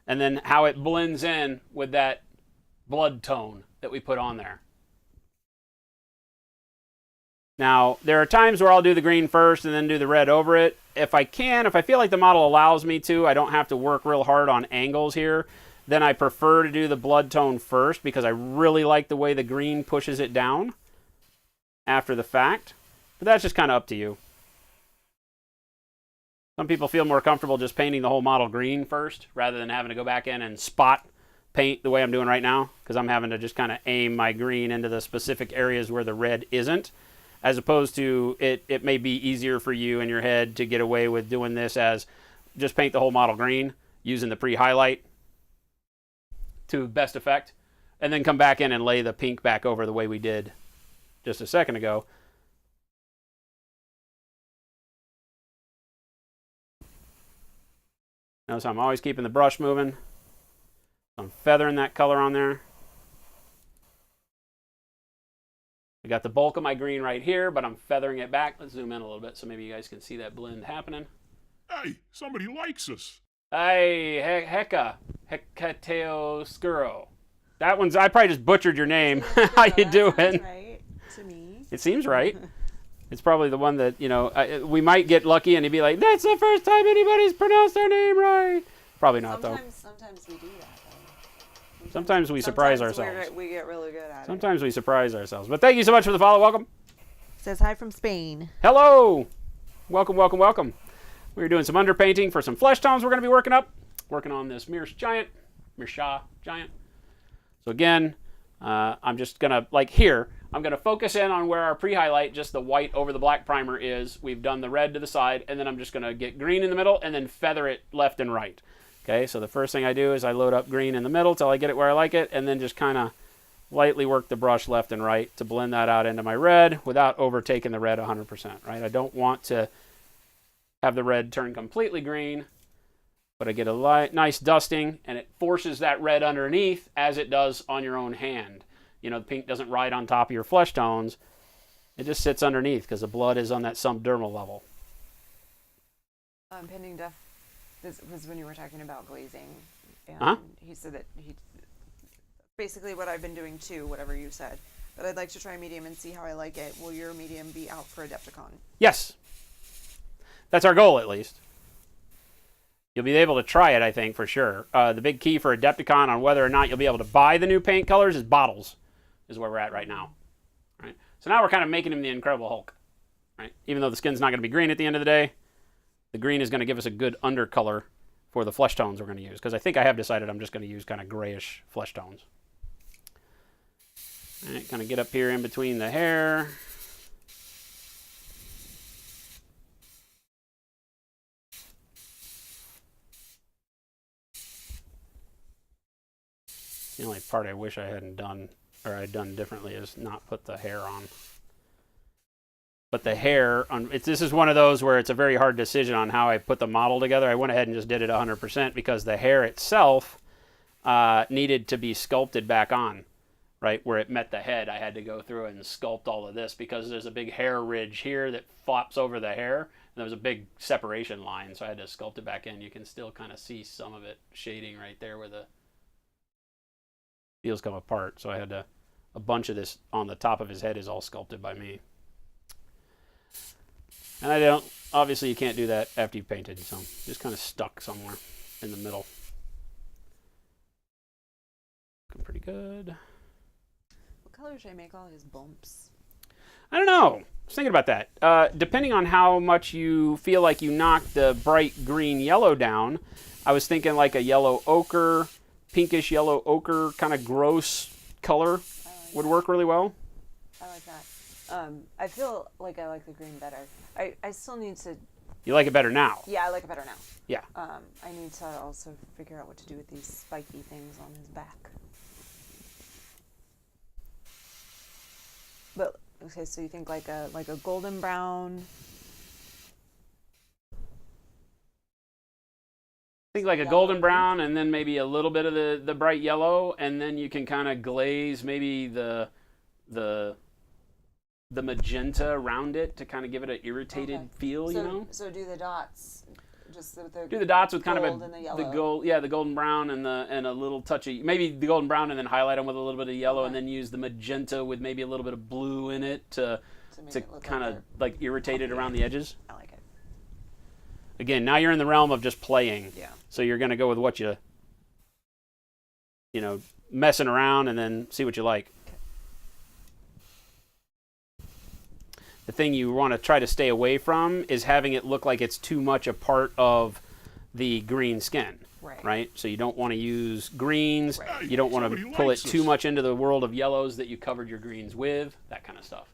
and then how it blends in with that blood tone that we put on there. Now, there are times where I'll do the green first and then do the red over it. If I can, if I feel like the model allows me to, I don't have to work real hard on angles here, then I prefer to do the blood tone first because I really like the way the green pushes it down after the fact. But that's just kind of up to you. Some people feel more comfortable just painting the whole model green first rather than having to go back in and spot paint the way I'm doing right now because I'm having to just kind of aim my green into the specific areas where the red isn't. As opposed to it may be easier for you in your head to get away with doing this as just paint the whole model green using the pre-highlight to best effect and then come back in and lay the pink back over the way we did just a second ago. Notice I'm always keeping the brush moving. I'm feathering that color on there. I got the bulk of my green right here, but I'm feathering it back. Let's zoom in a little bit so maybe you guys can see that blend happening. Hey, somebody likes us. Hey, Hecateo. That one's, I probably just butchered your name. How you doing? Right to me. It seems right. It's probably the one that, you know, we might get lucky and he'd be like, that's the first time anybody's pronounced our name right. Probably not, though. Sometimes we do that, though. Sometimes we surprise ourselves. We get really good at it. Sometimes we surprise ourselves. But thank you so much for the follow. Welcome. Says hi from Spain. Hello. Welcome, welcome, welcome. We're doing some underpainting for some flesh tones we're going to be working on this Mirsha Giant. So again, I'm just going to, like here, I'm going to focus in on where our pre-highlight, just the white over the black primer is. We've done the red to the side, and then I'm just going to get green in the middle and then feather it left and right. Okay, so the first thing I do is I load up green in the middle till I get it where I like it, and then just kind of lightly work the brush left and right to blend that out into my red without overtaking the red 100%, right? I don't want to have the red turn completely green, but I get a nice dusting, and it forces that red underneath as it does on your own hand. You know, the pink doesn't ride on top of your flesh tones. It just sits underneath because the blood is on that subdermal level. Pending death, this was when you were talking about glazing. And he said that basically what I've been doing too, whatever you said. But I'd like to try medium and see how I like it. Will your medium be out for Adepticon? Yes. That's our goal, at least. You'll be able to try it, I think, for sure. The big key for Adepticon on whether or not you'll be able to buy the new paint colors is bottles, is where we're at right now. Right? So now we're kind of making him the Incredible Hulk. Right? Even though the skin's not going to be green at the end of the day, the green is going to give us a good undercolor for the flesh tones we're going to use. Because I think I have decided I'm just going to use kind of grayish flesh tones. All right, kind of get up here in between the hair. The only part I wish I hadn't done, or I'd done differently, is not put the hair on. But the hair, this is one of those where it's a very hard decision on how I put the model together. I went ahead and just did it 100% because the hair itself needed to be sculpted back on, right? Where it met the head, I had to go through and sculpt all of this because there's a big hair ridge here that flops over the hair. And there was a big separation line, so I had to sculpt it back in. You can still kind of see some of it shading right there where the feels come apart. So I had to, a bunch of this on the top of his head is all sculpted by me. And I don't, obviously you can't do that after you've painted, so just kind of stuck somewhere in the middle. Looking pretty good. What color should I make all his bumps? I don't know. I was thinking about that. Depending on how much you feel like you knocked the bright green yellow down, I was thinking like a yellow ochre, pinkish yellow ochre, kind of gross color would work really well. I like that. I feel like I like the green better. I still need to... You like it better now? Yeah, I like it better now. Yeah. I need to also figure out what to do with these spiky things on his back. But, okay, so you think like a golden brown... I think like a golden brown and then maybe a little bit of the bright yellow, and then you can kind of glaze maybe the magenta around it to kind of give it an irritated feel, so, you know? So do the dots, just do the dots with kind of the gold, yeah, the golden brown and a little touch of maybe the golden brown, and then highlight them with a little bit of yellow, and then use the magenta with maybe a little bit of blue in it to kind of like irritate it around the edges. I like it. Again, now you're in the realm of just playing. Yeah. So you're going to go with what you know, messing around and then see what you like. The thing you want to try to stay away from is having it look like it's too much a part of the green skin. Right? So you don't want to use greens. Right. You don't want to Somebody pull it likes too us. much into the world of yellows that you covered your greens with, that kind of stuff.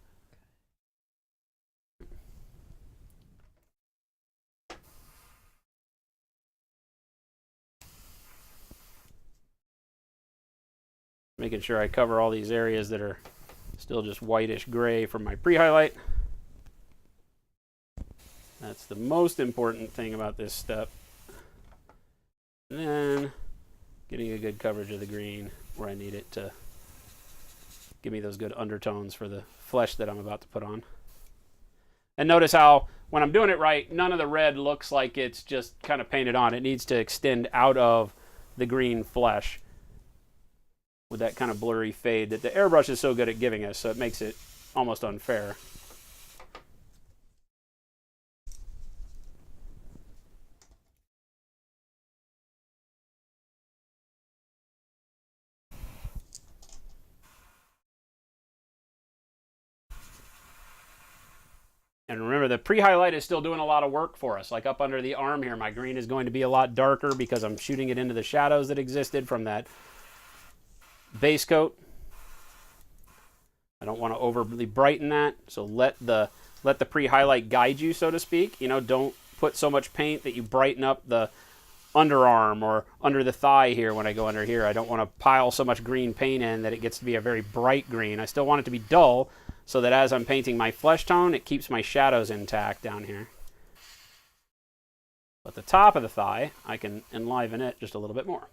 Making sure I cover all these areas that are still just whitish gray from my pre-highlight. That's the most important thing about this step. And then getting a good coverage of the green where I need it to give me those good undertones for the flesh that I'm about to put on. And notice how when I'm doing it right, none of the red looks like it's just kind of painted on. It needs to extend out of the green flesh with that kind of blurry fade that the airbrush is so good at giving us, so it makes it almost unfair. And remember, the pre-highlight is still doing a lot of work for us. Like up under the arm here, my green is going to be a lot darker because I'm shooting it into the shadows that existed from that base coat. I don't want to overly brighten that, so let the pre-highlight guide you, so to speak. You know, don't put so much paint that you brighten up the underarm or under the thigh here when I go under here. I don't want to pile so much green paint in that it gets to be a very bright green. I still want it to be dull so that as I'm painting my flesh tone, it keeps my shadows intact down here. But the top of the thigh, I can enliven it just a little bit more.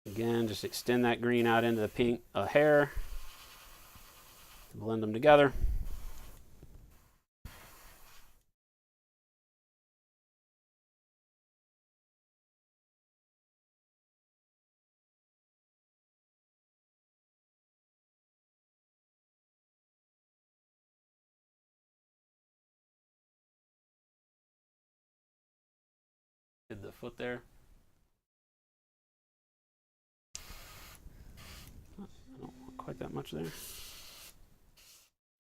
Again, just extend that green out into the pink hair. Blend them together. Did the foot there. I don't want quite that much there.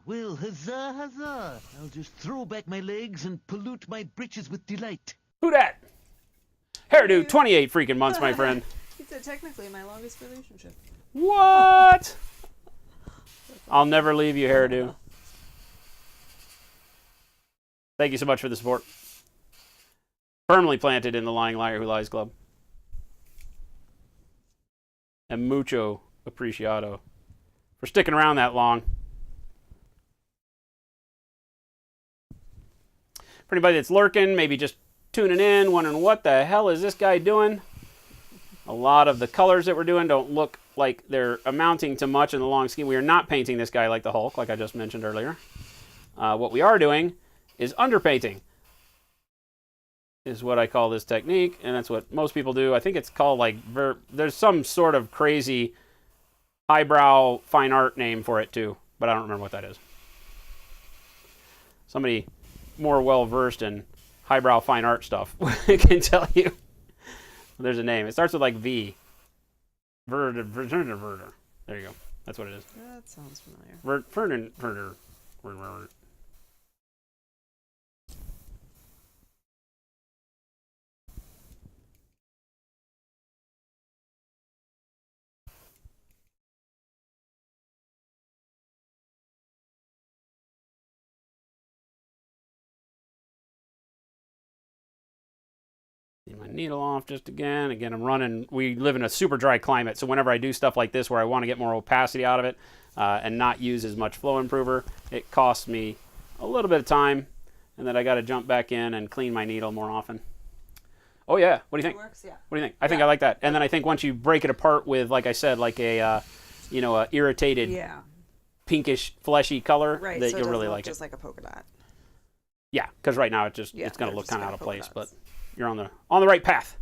Well, huzzah, huzzah! I'll just throw back my legs and pollute my breeches with delight. Who dat? Hairdo, 28 freaking months, my friend. He said technically my longest relationship. What? I'll never leave you, Hairdo. Thank you so much for the support. Firmly planted in the Lying Liar Who Lies Club. And mucho apreciado for sticking around that long. For anybody that's lurking, maybe just tuning in, wondering what the hell is this guy doing? A lot of the colors that we're doing don't look like they're amounting to much in the long scheme. We are not painting this guy like the Hulk, like I just mentioned earlier. What we are doing is underpainting, is what I call this technique, and that's what most people do. I think it's called like, there's some sort of crazy highbrow fine art name for it too, but I don't remember what that is. Somebody more well-versed in highbrow fine art stuff can tell you. There's a name. It starts with like V. Verder. There you go. That's what it is. That sounds familiar. Verder. My needle off just again. Again, I'm running. We live in a super dry climate, so whenever I do stuff like this where I want to get more opacity out of it and not use as much flow improver, it costs me a little bit of time, and then I got to jump back in and clean my needle more often. Oh yeah, what do you think? It works, yeah. What do you think? I think I like that. And then I think once you break it apart with, like I said, like a a irritated, pinkish, fleshy color, right, that so you'll really look like just it. like a polka dot. Yeah, because right now it's going to they're look just kind of like out of polka place, dots. but you're on the right path.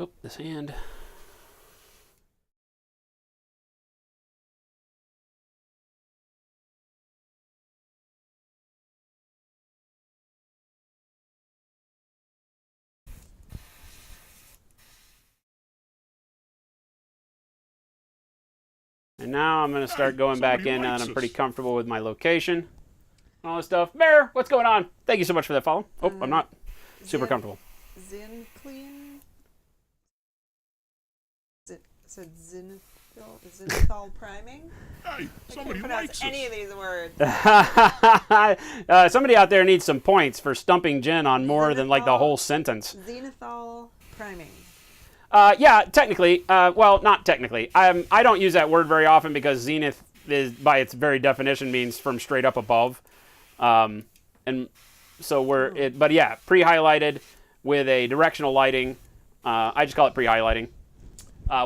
Oh, this hand. And now I'm going to start going back in now that I'm pretty comfortable with my location and all this stuff. Bear, what's going on? Thank you so much for that follow. Oh, I'm not super comfortable. Zin clean. Zinthal priming. Hey, somebody I can't likes pronounce any us. of these words. Somebody out there needs some points for stumping Jen on more than like the whole sentence. Zenithal priming. Yeah, technically. Well, not technically. I don't use that word very often because zenith is, by its very definition, means from straight up above. And so but yeah, pre-highlighted with a directional lighting. I just call it pre-highlighting.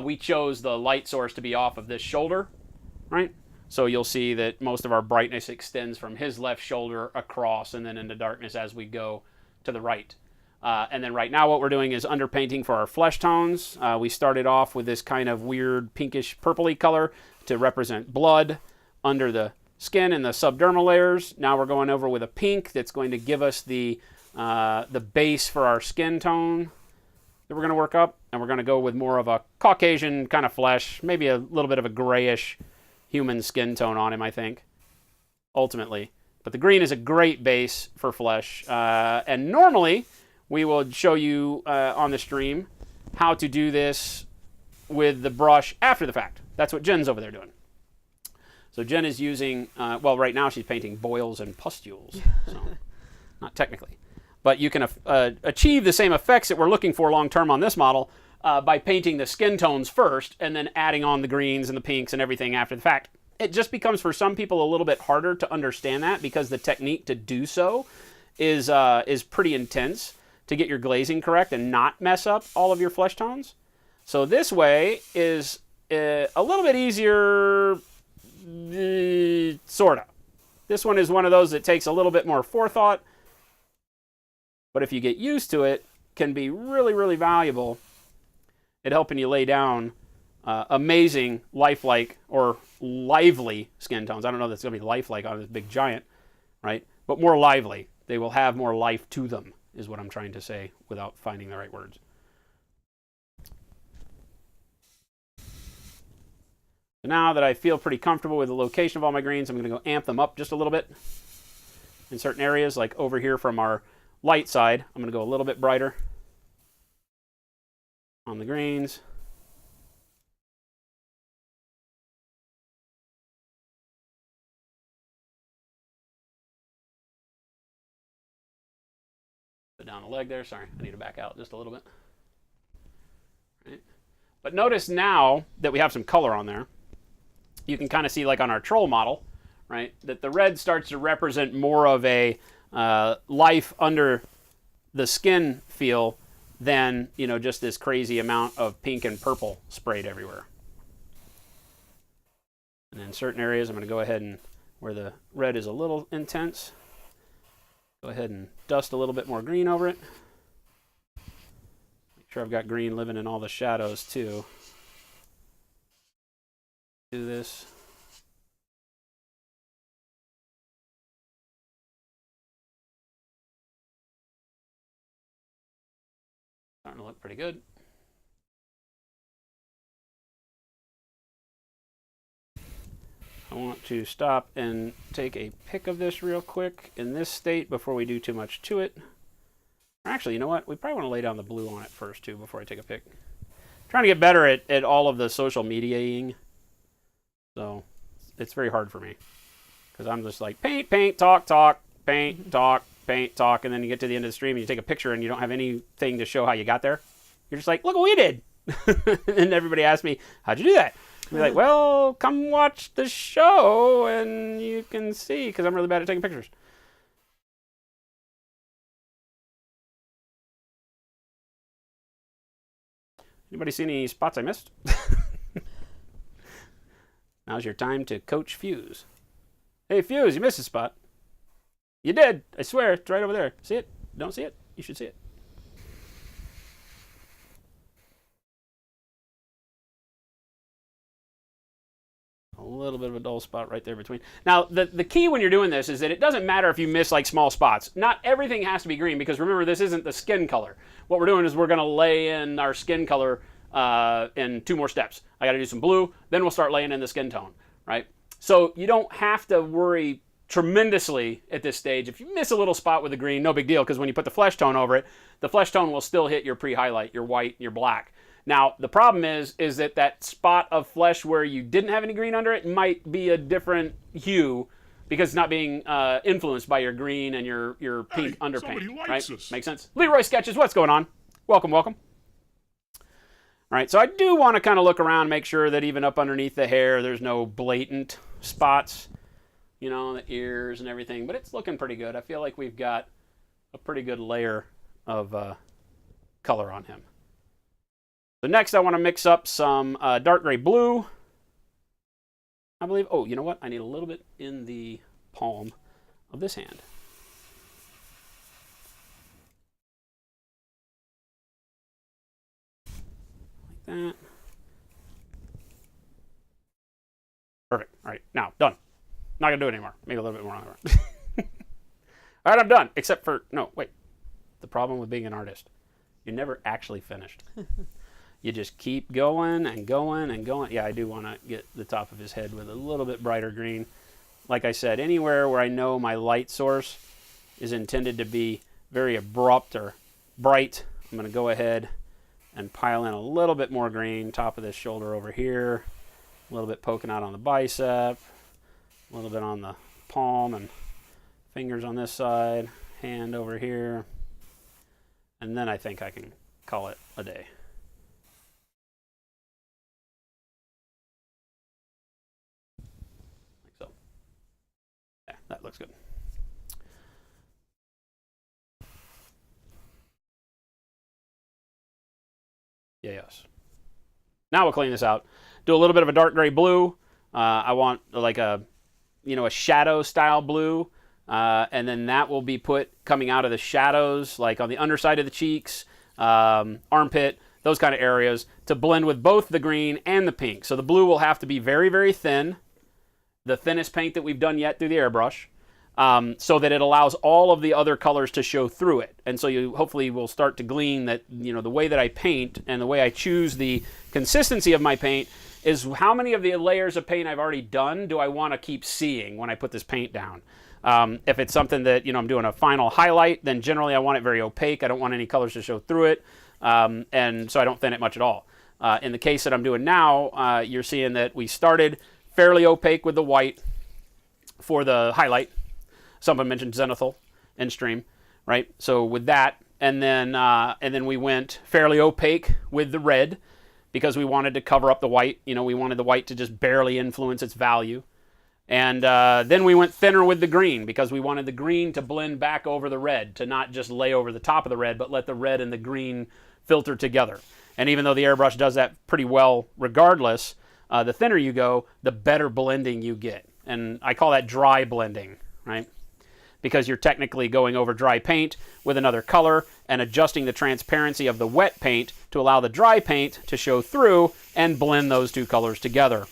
We chose the light source to be off of this shoulder, right? So you'll see that most of our brightness extends from his left shoulder across and then into darkness as we go to the right. And then right now what we're doing is underpainting for our flesh tones. We started off with this kind of weird pinkish purpley color to represent blood under the skin and the subdermal layers. Now we're going over with a pink that's going to give us the base for our skin tone that we're going to work up. And we're going to go with more of a Caucasian kind of flesh, maybe a little bit of a grayish human skin tone on him, I think, ultimately. But the green is a great base for flesh. And normally we will show you on the stream how to do this with the brush after the fact. That's what Jen's over there doing. So Jen is using, well, right now she's painting boils and pustules. So, not technically. But you can achieve the same effects that we're looking for long-term on this model by painting the skin tones first and then adding on the greens and the pinks and everything after the fact. It just becomes, for some people, a little bit harder to understand that because the technique to do so is pretty intense to get your glazing correct and not mess up all of your flesh tones. So this way is a little bit easier, sort of. This one is one of those that takes a little bit more forethought, but if you get used to it, can be really, really valuable at helping you lay down amazing, lifelike, or lively skin tones. I don't know if it's going to be lifelike on this big giant, right? But more lively. They will have more life to them, is what I'm trying to say without finding the right words. So now that I feel pretty comfortable with the location of all my greens, I'm going to go amp them up just a little bit in certain areas, like over here from our light side. I'm going to go a little bit brighter on the greens. Put down the leg there. Sorry, I need to back out just a little bit. Right. But notice now that we have some color on there, you can kind of see, like on our troll model, right, that the red starts to represent more of a life under the skin feel than, you know, just this crazy amount of pink and purple sprayed everywhere. And in certain areas, I'm going to go ahead and, where the red is a little intense, go ahead and dust a little bit more green over it. Make sure I've got green living in all the shadows too. Do this. Starting to look pretty good. I want to stop and take a pic of this real quick in this state before we do too much to it. Actually, you know what? We probably want to lay down the blue on it first too before I take a pic. I'm trying to get better at all of the social media-ing. So it's very hard for me because I'm just like paint, paint, talk, talk, paint, talk, paint, talk, and then you get to the end of the stream and you take a picture and you don't have anything to show how you got there. You're just like, look what we did. And everybody asks me, how'd you do that? Be like, well, come watch the show and you can see, because I'm really bad at taking pictures. Anybody see any spots I missed? Now's your time to coach Fuse. Hey, Fuse, you missed a spot. You did. I swear. It's right over there. See it? Don't see it? You should see it. A little bit of a dull spot right there between. Now, the key when you're doing this is that it doesn't matter if you miss like small spots. Not everything has to be green because remember, this isn't the skin color. What we're doing is we're going to lay in our skin color in 2 more steps. I got to do some blue, then we'll start laying in the skin tone, right? So you don't have to worry tremendously at this stage. If you miss a little spot with the green, no big deal, because when you put the flesh tone over it, the flesh tone will still hit your pre-highlight, your white, your black. Now, the problem is that spot of flesh where you didn't have any green under it might be a different hue because it's not being influenced by your green and your pink underpaint. Right? Us. Makes sense? Leroy Sketches, what's going on? Welcome, welcome. All right, so I do want to kind of look around, make sure that even up underneath the hair, there's no blatant spots, you know, the ears and everything, but it's looking pretty good. I feel like we've got a pretty good layer of color on him. So next I want to mix up some dark gray blue, I believe. Oh, you know what? I need a little bit in the palm of this hand. Like that. Perfect. All right, now, done. Not going to do it anymore. Maybe a little bit more on the All right, I'm done. Except for, no, wait. The problem with being an artist, you're never actually finished. You just keep going and going and going. Yeah, I do want to get the top of his head with a little bit brighter green. Like I said, anywhere where I know my light source is intended to be very abrupt or bright, I'm going to go ahead and pile in a little bit more green, top of this shoulder over here, a little bit poking out on the bicep, a little bit on the palm and fingers on this side, hand over here, and then I think I can call it a day. Like so. Yeah, that looks good. Yes. Now we'll clean this out. Do a little bit of a dark gray blue. I want like a shadow style blue. And then that will be put coming out of the shadows, like on the underside of the cheeks, armpit, those kind of areas, to blend with both the green and the pink. So the blue will have to be very, very thin, the thinnest paint that we've done yet through the airbrush, so that it allows all of the other colors to show through it. And so you hopefully will start to glean that, the way that I paint and the way I choose the consistency of my paint is how many of the layers of paint I've already done do I want to keep seeing when I put this paint down. If it's something that, I'm doing a final highlight, then generally I want it very opaque. I don't want any colors to show through it. And so I don't thin it much at all. In the case that I'm doing now, you're seeing that we started fairly opaque with the white for the highlight. Someone mentioned zenithal in stream, right? So with that, and then we went fairly opaque with the red because we wanted to cover up the white. We wanted the white to just barely influence its value. And then we went thinner with the green because we wanted the green to blend back over the red, to not just lay over the top of the red, but let the red and the green filter together. And even though the airbrush does that pretty well regardless, the thinner you go, the better blending you get. And I call that dry blending, right? Because you're technically going over dry paint with another color and adjusting the transparency of the wet paint to allow the dry paint to show through and blend those two colors together.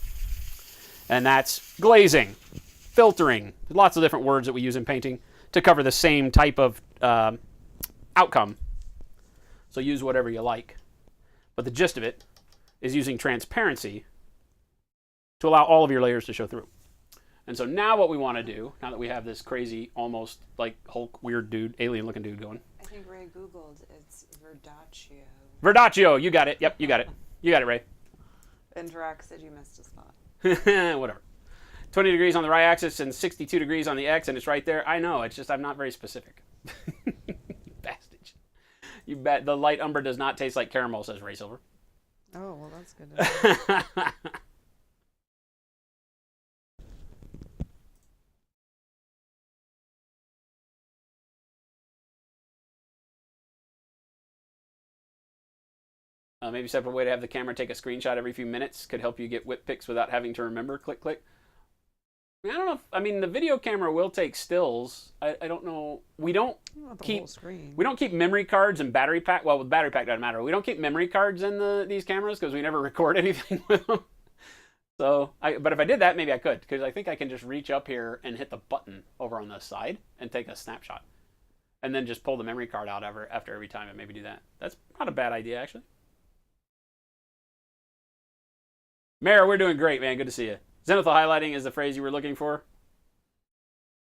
And that's glazing, filtering, lots of different words that we use in painting to cover the same type of outcome. So use whatever you like. But the gist of it is using transparency to allow all of your layers to show through. And so now what we want to do, now that we have this crazy, almost like Hulk, weird dude, alien-looking dude going. I think Ray Googled, it's Verdaccio. Verdaccio, you got it. Yep, you got it. You got it, Ray. Interact said you missed a spot. Whatever. 20 degrees on the y-axis and 62 degrees on the x, and it's right there. I know, it's just I'm not very specific. Bastard. You bet the light umber does not taste like caramel, says Ray Silver. Oh, well, that's good to know. Maybe a separate way to have the camera take a screenshot every few minutes could help you get whip pics without having to remember. Click, click. I don't know. The video camera will take stills. I don't know. We don't keep memory cards and battery pack. Well, with battery pack doesn't matter. We don't keep memory cards in these cameras because we never record anything with them. So, but if I did that, maybe I could, because I think I can just reach up here and hit the button over on the side and take a snapshot, and then just pull the memory card out after every time and maybe do that. That's not a bad idea, actually. Mara, we're doing great, man. Good to see you. Zenithal highlighting is the phrase you were looking for.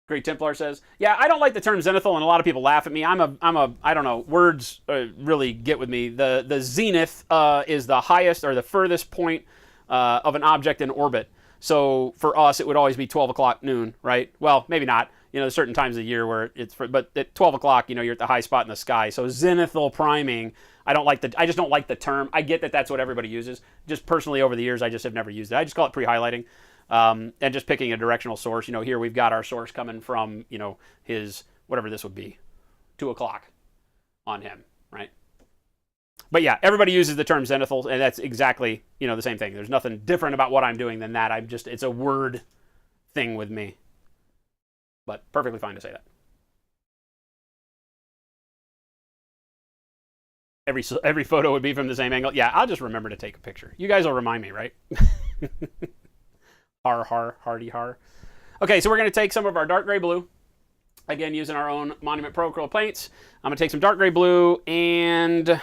Great Templar says, yeah, I don't like the term zenithal, and a lot of people laugh at me. I don't know, words really get with me. The zenith is the highest or the furthest point of an object in orbit. So for us, it would always be 12 o'clock noon, right? Well, maybe not. There's certain times of the year where but at 12 o'clock, you're at the high spot in the sky. So zenithal priming, I just don't like the term. I get that that's what everybody uses. Just personally over the years, I just have never used it. I just call it pre-highlighting, and just picking a directional source. Here we've got our source coming from, his, whatever this would be, 2 o'clock on him, right? But yeah, everybody uses the term zenithal, and that's exactly, the same thing. There's nothing different about what I'm doing than that. It's a word thing with me. But perfectly fine to say that. Every photo would be from the same angle. Yeah, I'll just remember to take a picture. You guys will remind me, right? Har, har, hardy, har. Okay, so we're going to take some of our dark gray blue. Again, using our own Monument Pro Acrylic paints. I'm going to take some dark gray blue and I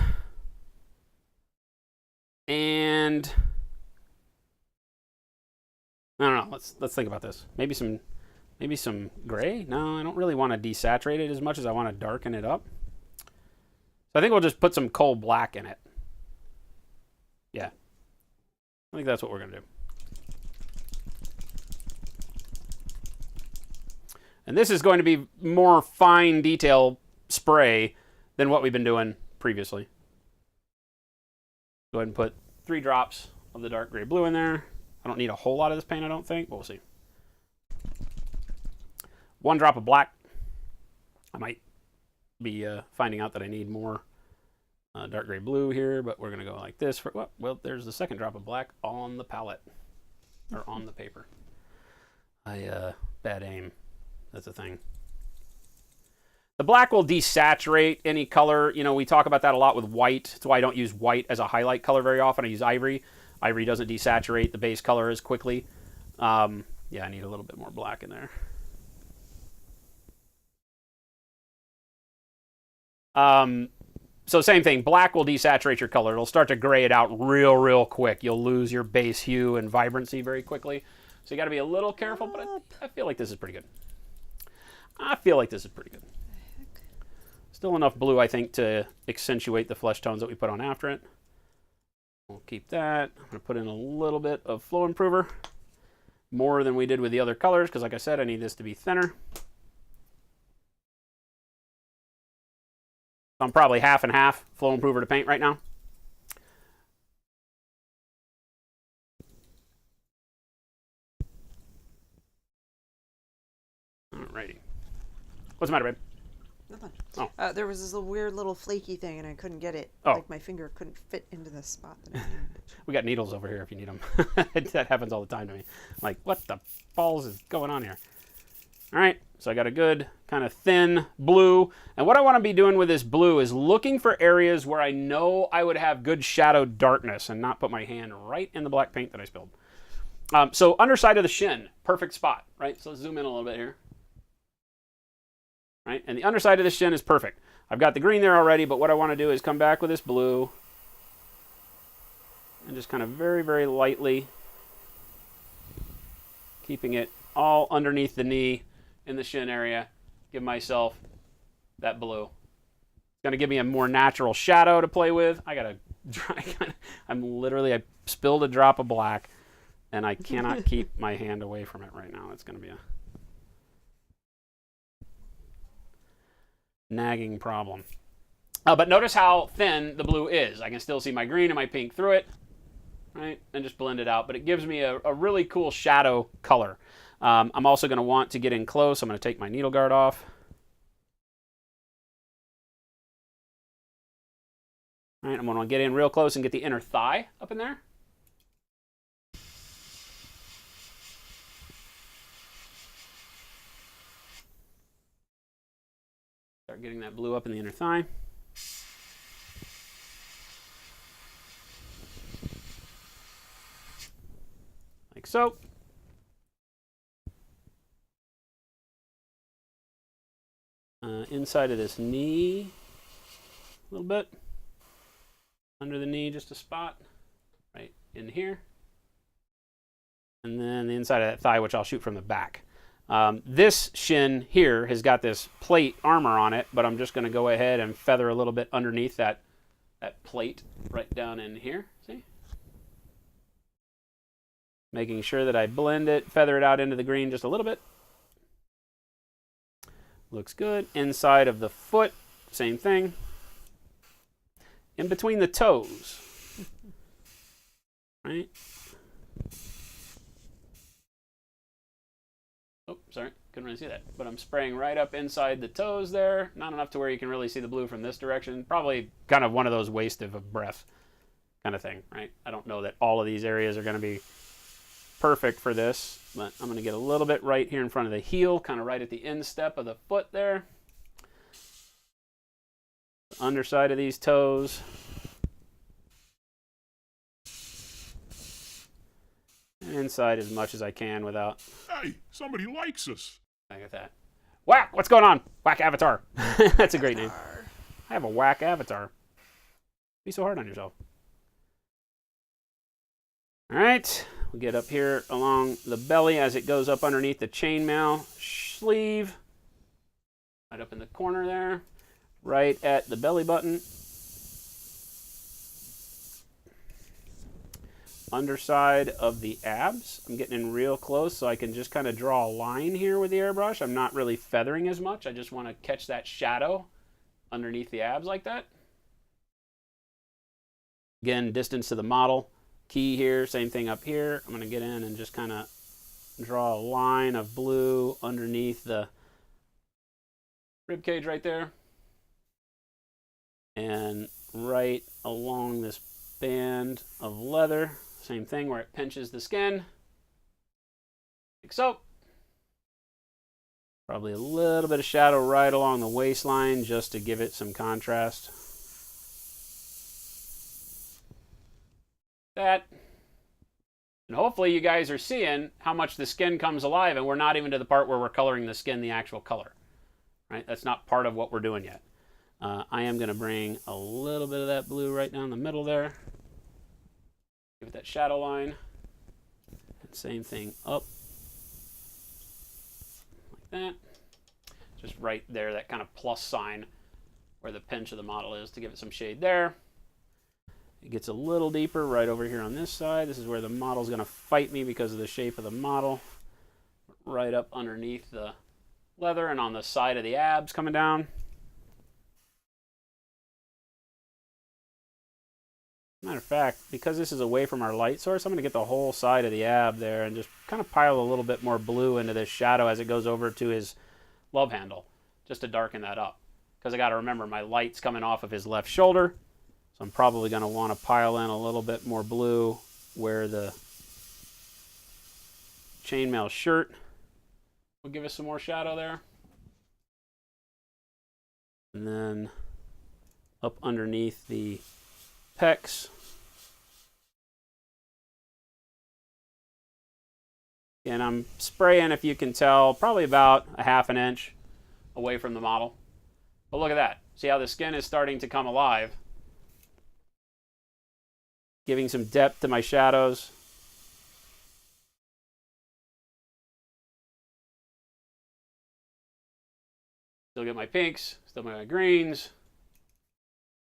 don't know. Let's think about this. Maybe some gray? No, I don't really want to desaturate it as much as I want to darken it up. So I think we'll just put some coal black in it. Yeah. I think that's what we're going to do. And this is going to be more fine detail spray than what we've been doing previously. Go ahead and put 3 drops of the dark gray blue in there. I don't need a whole lot of this paint, I don't think, but we'll see. 1 drop of black. I might be finding out that I need more dark gray blue here, but we're going to go like this. Well, there's the 2nd drop of black on the palette, or on the paper. Bad aim. That's a thing. The black will desaturate any color. You know, we talk about that a lot with white. That's why I don't use white as a highlight color very often. I use ivory. Ivory doesn't desaturate the base color as quickly. Yeah, I need a little bit more black in there. So same thing. Black will desaturate your color. It'll start to gray it out real quick. You'll lose your base hue and vibrancy very quickly. So you got to be a little careful, but I feel like this is pretty good. Still enough blue, I think, to accentuate the flesh tones that we put on after it. We'll keep that. I'm going to put in a little bit of flow improver. More than we did with the other colors, because like I said, I need this to be thinner. I'm probably half and half flow improver to paint right now. Alrighty. What's the matter, babe? Nothing. Oh. There was this little weird little flaky thing, and I couldn't get it. Oh. Like my finger couldn't fit into the spot that I needed. We got needles over here if you need them. That happens all the time to me. I'm like, what the balls is going on here? All right, so I got a good kind of thin blue. And what I want to be doing with this blue is looking for areas where I know I would have good shadow darkness and not put my hand right in the black paint that I spilled. So underside of the shin, perfect spot, right? So let's zoom in a little bit here. Right, and the underside of the shin is perfect. I've got the green there already, but what I want to do is come back with this blue and just kind of very lightly, keeping it all underneath the knee in the shin area, give myself that blue. It's going to give me a more natural shadow to play with. I got to dry. I spilled a drop of black, and I cannot keep my hand away from it right now. It's going to be a nagging problem. But notice how thin the blue is. I can still see my green and my pink through it, right? And just blend it out. But it gives me a really cool shadow color. I'm also going to want to get in close. I'm going to take my needle guard off. All right, I'm going to get in real close and get the inner thigh up in there. Start getting that blue up in the inner thigh. Like so. Inside of this knee, a little bit. Under the knee, just a spot. Right in here. And then the inside of that thigh, which I'll shoot from the back. This shin here has got this plate armor on it, but I'm just going to go ahead and feather a little bit underneath that plate right down in here. See? Making sure that I blend it, feather it out into the green just a little bit. Looks good. Inside of the foot, same thing. In between the toes. Right? Oh, sorry. Couldn't really see that. But I'm spraying right up inside the toes there. Not enough to where you can really see the blue from this direction. Probably kind of one of those waste of breath kind of thing, right? I don't know that all of these areas are going to be perfect for this, but I'm going to get a little bit right here in front of the heel, kind of right at the instep of the foot there. Underside of these toes. Inside as much as I can without... Hey, somebody likes us. I got that. Whack! What's going on? Whack Avatar. That's a great name. I have a whack Avatar. Be so hard on yourself. All right. We'll get up here along the belly as it goes up underneath the chainmail sleeve. Right up in the corner there. Right at the belly button. underside of the abs. I'm getting in real close so I can just kind of draw a line here with the airbrush. I'm not really feathering as much. I just want to catch that shadow underneath the abs like that. Again, distance to the model. Key here, same thing up here. I'm going to get in and just kind of draw a line of blue underneath the rib cage right there. And right along this band of leather, same thing where it pinches the skin, like so. Probably a little bit of shadow right along the waistline just to give it some contrast. That. And hopefully you guys are seeing how much the skin comes alive, and we're not even to the part where we're coloring the skin the actual color. Right? That's not part of what we're doing yet. I am going to bring a little bit of that blue right down the middle there. Give it that shadow line. And same thing up. Like that. Just right there, that kind of plus sign where the pinch of the model is to give it some shade there. It gets a little deeper right over here on this side. This is where the model's going to fight me because of the shape of the model. Right up underneath the leather and on the side of the abs coming down. Matter of fact, because this is away from our light source, I'm going to get the whole side of the ab there and just kind of pile a little bit more blue into this shadow as it goes over to his love handle, just to darken that up. Because I got to remember, my light's coming off of his left shoulder, so I'm probably going to want to pile in a little bit more blue where the chainmail shirt will give us some more shadow there. And then up underneath the pecs. And I'm spraying, if you can tell, probably about a ½ inch away from the model. But look at that. See how the skin is starting to come alive. Giving some depth to my shadows. Still get my pinks, still get my greens.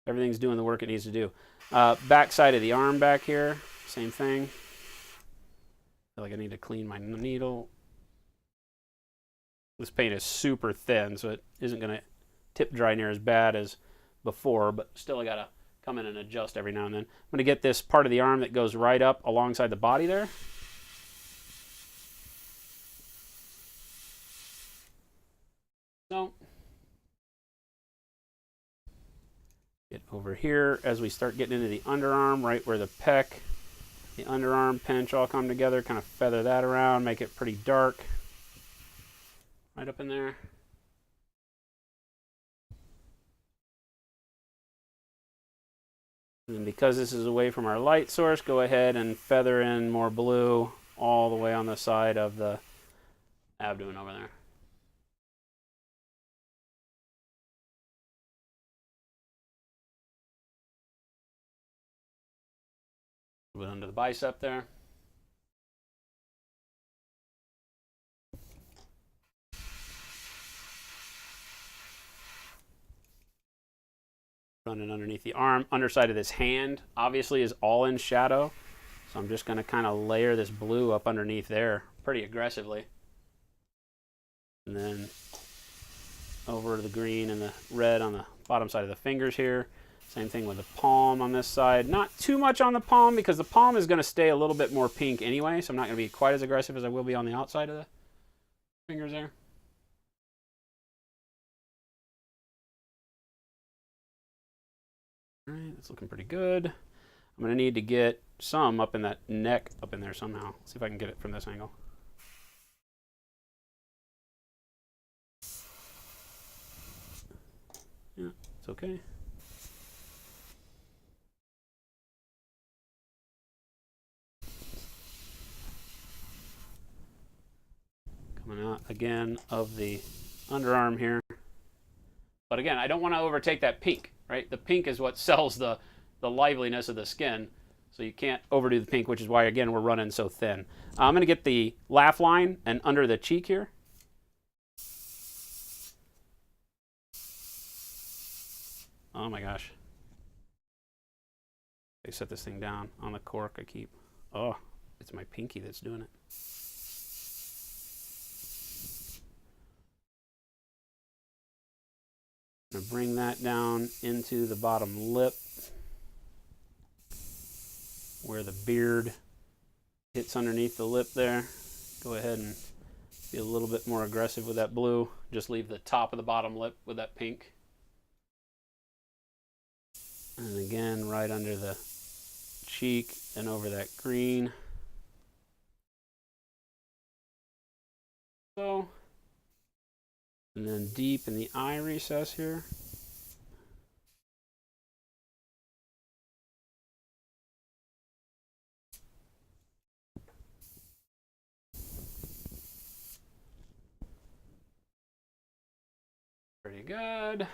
Everything's doing the work it needs to do. Back side of the arm back here, same thing. I feel like I need to clean my needle. This paint is super thin, so it isn't going to tip dry near as bad as before, but still I got to come in and adjust every now and then. I'm going to get this part of the arm that goes right up alongside the body there. So, get over here as we start getting into the underarm, right where the pec, the underarm pinch all come together, kind of feather that around, make it pretty dark. Right up in there. And because this is away from our light source, go ahead and feather in more blue all the way on the side of the abdomen over there. A little bit under the bicep there. Running underneath the arm. Underside of this hand obviously is all in shadow. So I'm just going to kind of layer this blue up underneath there pretty aggressively. And then over to the green and the red on the bottom side of the fingers here. Same thing with the palm on this side. Not too much on the palm because the palm is going to stay a little bit more pink anyway, so I'm not going to be quite as aggressive as I will be on the outside of the fingers there. All right, that's looking pretty good. I'm going to need to get some up in that neck up in there somehow. Let's see if I can get it from this angle. Yeah, it's okay. Coming out again of the underarm here. But again, I don't want to overtake that pink, right? The pink is what sells the liveliness of the skin. So you can't overdo the pink, which is why, again, we're running so thin. I'm going to get the laugh line and under the cheek here. Oh my gosh. They set this thing down on the cork I keep Oh, it's my pinky that's doing it. I'm going to bring that down into the bottom lip where the beard hits underneath the lip there. Go ahead and be a little bit more aggressive with that blue. Just leave the top of the bottom lip with that pink. And again, right under the cheek and over that green. So, and then deep in the eye recess here. Pretty good.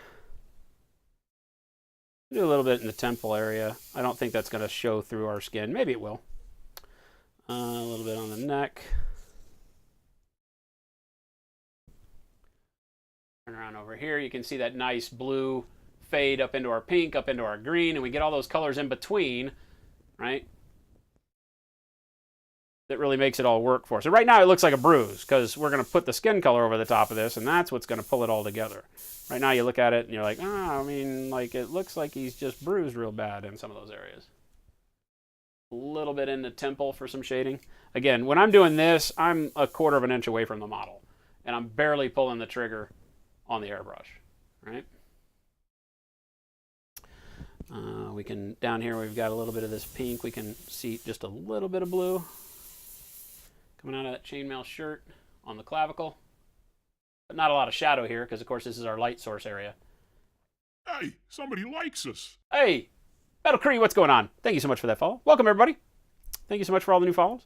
Do a little bit in the temple area. I don't think that's going to show through our skin. Maybe it will. A little bit on the neck. Turn around over here. You can see that nice blue fade up into our pink, up into our green, and we get all those colors in between, right? That really makes it all work for us. So right now it looks like a bruise because we're going to put the skin color over the top of this, and that's what's going to pull it all together. Right now you look at it and you're like, I mean, like it looks like he's just bruised real bad in some of those areas. A little bit in the temple for some shading. Again, when I'm doing this, I'm a 1/4 of an inch away from the model, and I'm barely pulling the trigger on the airbrush, right? We can, down here we've got a little bit of this pink. We can see just a little bit of blue coming out of that chainmail shirt on the clavicle. But not a lot of shadow here because, of course, this is our light source area. Hey, somebody likes us. Hey, Battle Cree, what's going on? Thank you so much for that follow. Welcome, everybody. Thank you so much for all the new follows.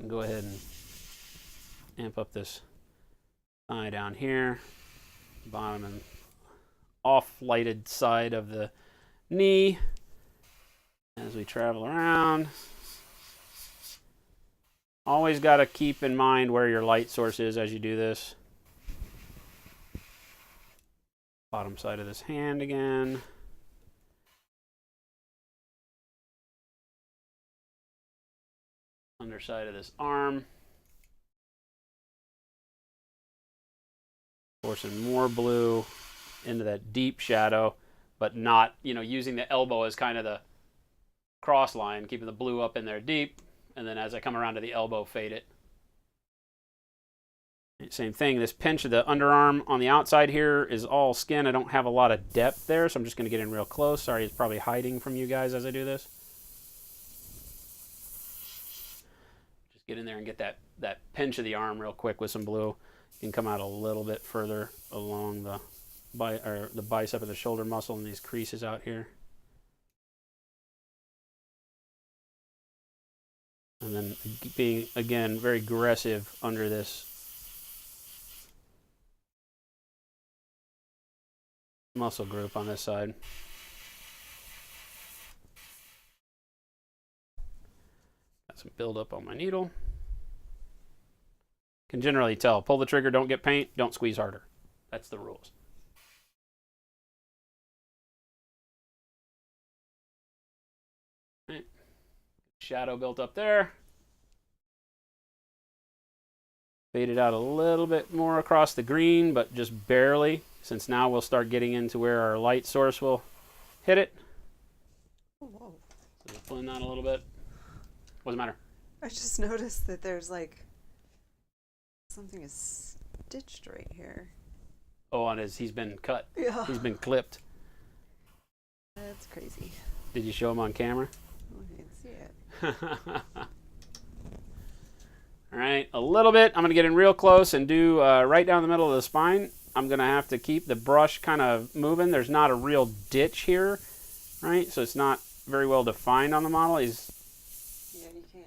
And go ahead and amp up this eye down here, bottom and off-lighted side of the knee as we travel around. Always got to keep in mind where your light source is as you do this. Bottom side of this hand again. Underside of this arm. Forcing more blue into that deep shadow, but not, using the elbow as kind of the cross line, keeping the blue up in there deep, and then as I come around to the elbow, fade it. Same thing, this pinch of the underarm on the outside here is all skin. I don't have a lot of depth there, so I'm just going to get in real close. Sorry, it's probably hiding from you guys as I do this. Just get in there and get that pinch of the arm real quick with some blue. You can come out a little bit further along the bicep of the shoulder muscle and these creases out here. And then being, again, very aggressive under this muscle group on this side. Got some buildup on my needle. Can generally tell. Pull the trigger, don't get paint, don't squeeze harder. That's the rules. Right. Shadow built up there. Fade it out a little bit more across the green, but just barely, since now we'll start getting into where our light source will hit it. Oh, whoa. So just pulling that a little bit. What's the matter? I just noticed that there's like something is stitched right here. Oh, on his, he's been cut. Yeah. He's been clipped. That's crazy. Did you show him on camera? Oh, I can see it. All right, a little bit. I'm going to get in real close and do right down the middle of the spine. I'm going to have to keep the brush kind of moving. There's not a real ditch here, right? So it's not very well defined on the model. Yeah, you can't.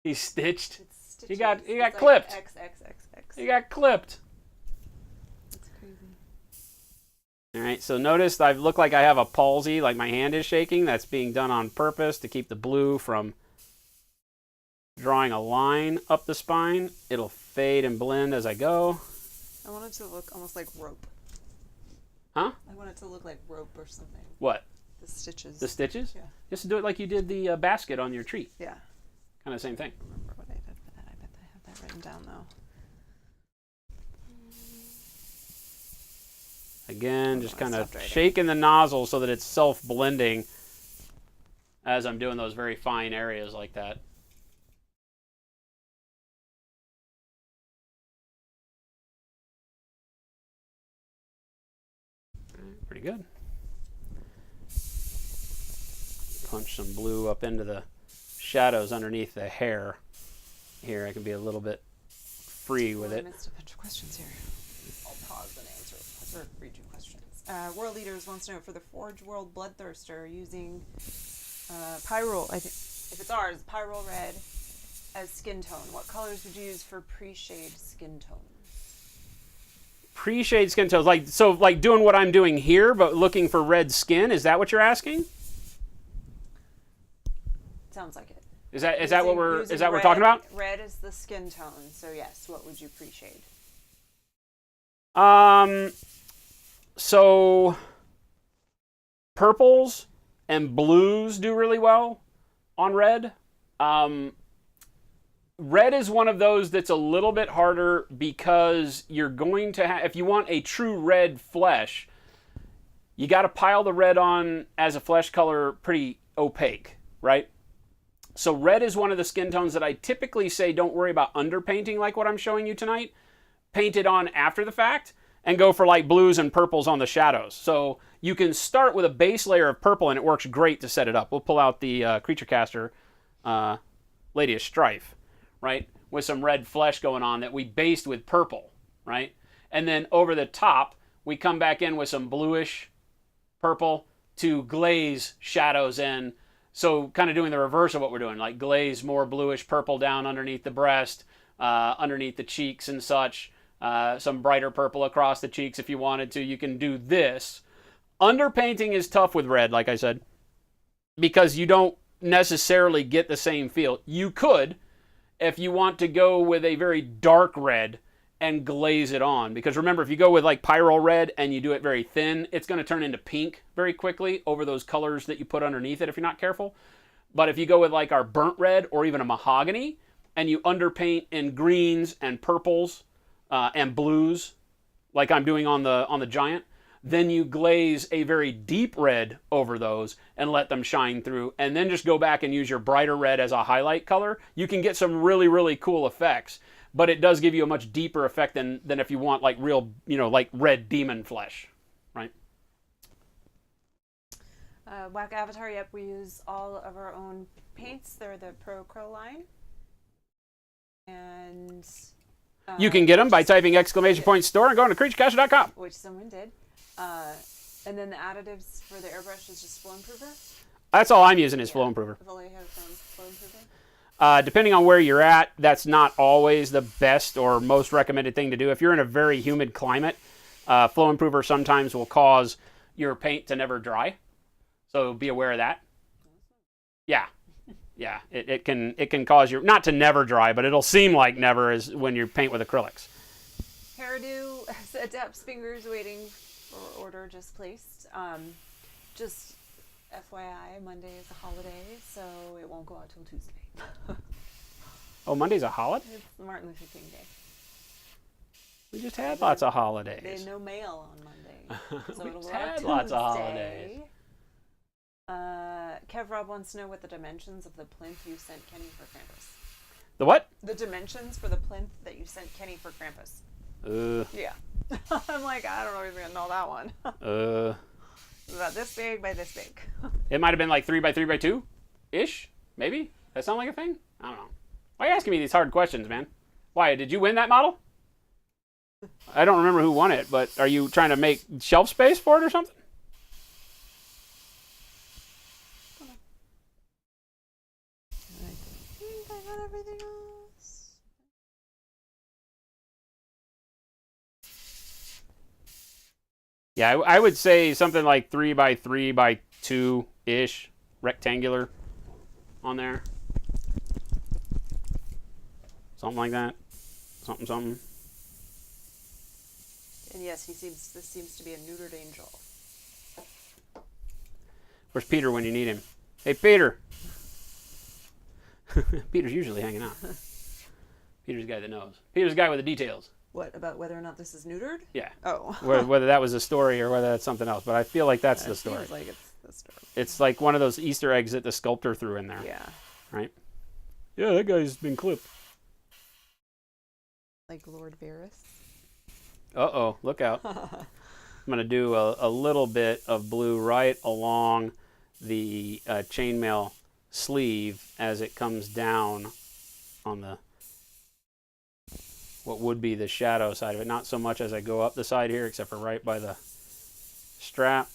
He's stitched. It's stitches. He got It's clipped. Like X, X, X, X. He got clipped. That's crazy. All right, so notice I look like I have a palsy, like my hand is shaking. That's being done on purpose to keep the blue from drawing a line up the spine. It'll fade and blend as I go. I want it to look almost like rope. Huh? I want it to look like rope or something. What? The stitches. The stitches? Yeah. Just do it like you did the basket on your tree. Yeah. Kind of the same thing. I don't remember what I did for that. I bet I have that written down though. Again, just I kind of stopped writing. shaking the nozzle so that it's self-blending as I'm doing those very fine areas like that. Pretty good. Punch some blue up into the shadows underneath the hair. Here, I can be a little bit free with I it. missed a bunch of questions here. I'll pause and answer or read you questions. World Leaders wants to know for the Forge World Bloodthirster using Pyrrole. I think if it's ours, Pyrrole Red as skin tone. What colors would you use for pre-shade skin tone? Pre-shade skin tones, like doing what I'm doing here, but looking for red skin. Is that what you're asking? Sounds like it. Is that what we're red, talking about? Red is the skin tone, so yes. What would you pre-shade? So purples and blues do really well on red. Red is one of those that's a little bit harder because you're going to have, if you want a true red flesh, you got to pile the red on as a flesh color pretty opaque, right? So red is one of the skin tones that I typically say don't worry about underpainting like what I'm showing you tonight. Paint it on after the fact and go for like blues and purples on the shadows. So you can start with a base layer of purple and it works great to set it up. We'll pull out the Creature Caster Lady of Strife, right? With some red flesh going on that we based with purple, right? And then over the top, we come back in with some bluish purple to glaze shadows in. So kind of doing the reverse of what we're doing, like glaze more bluish purple down underneath the breast, underneath the cheeks and such. Some brighter purple across the cheeks if you wanted to. You can do this. Underpainting is tough with red, like I said, because you don't necessarily get the same feel. You could, if you want to go with a very dark red and glaze it on. Because remember, if you go with like Pyrrole Red and you do it very thin, it's going to turn into pink very quickly over those colors that you put underneath it if you're not careful. But if you go with like our burnt red or even a mahogany and you underpaint in greens and purples and blues, like I'm doing on the giant, then you glaze a very deep red over those and let them shine through, and then just go back and use your brighter red as a highlight color. You can get some really, really cool effects, but it does give you a much deeper effect than if you want like real, like red demon flesh, right? Whack Avatar, yep, we use all of our own paints. They're the Pro Crow line. And you can get them by typing !store and going to creaturecaster.com. which someone did. And then the additives for the airbrush is just Flow Improver. That's all I'm using is Flow Improver. Vallejo from Flow Improver. Depending on where you're at, that's not always the best or most recommended thing to do. If you're in a very humid climate, Flow Improver sometimes will cause your paint to never dry. So be aware of that. Yeah. Yeah, it can cause your, not to never dry, but it'll seem like never is when you paint with acrylics. Hairdo set Dep's fingers waiting for order just placed. Just FYI, Monday is a holiday, so it won't go out till Tuesday. Oh, Monday's a holiday? It's Martin Luther King Day. We just had lots of holidays. There's no mail on Monday. So We it'll just go out had lots of Tuesday. holidays. Kev Rob wants to know what the dimensions of the plinth you sent Kenny for Krampus. The what? The dimensions for the plinth that you sent Kenny for Krampus. Yeah. I'm like, I don't know if he's going to know that one. It's about this big by this big. It might have been like 3 by 3 by 2-ish, maybe? That sound like a thing? I don't know. Why are you asking me these hard questions, man? Why, did you win that model? I don't remember who won it, but are you trying to make shelf space for it or something? I think I got everything else. Yeah, I would say something like 3 by 3 by 2-ish, rectangular on there. Something like that. Something. And yes, this seems to be a neutered angel. Where's Peter when you need him? Hey, Peter. Peter's usually hanging out. Peter's the guy that knows. Peter's the guy with the details. What about whether or not this is neutered? Yeah. Oh. Whether that was a story or whether that's something else. But I feel like that's the story. Seems like it's the story. It's like one of those Easter eggs that the sculptor threw in there. Yeah. Right? Yeah, that guy's been clipped. Like Lord Varys. Uh-oh, look out. I'm going to do a little bit of blue right along the chainmail sleeve as it comes down on the what would be the shadow side of it. Not so much as I go up the side here, except for right by the strap,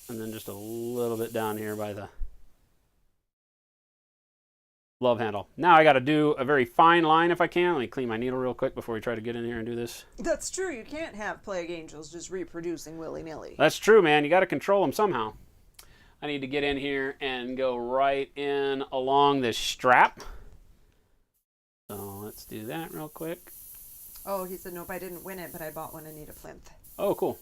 and then just a little bit down here by the love handle. Now I got to do a very fine line if I can. Let me clean my needle real quick before we try to get in here and do this. That's true. You can't have plague angels just reproducing willy-nilly. That's true, man. You got to control them somehow. I need to get in here and go right in along this strap. So let's do that real quick. Oh, he said, nope, I didn't win it, but I bought one and need a plinth. Oh, cool.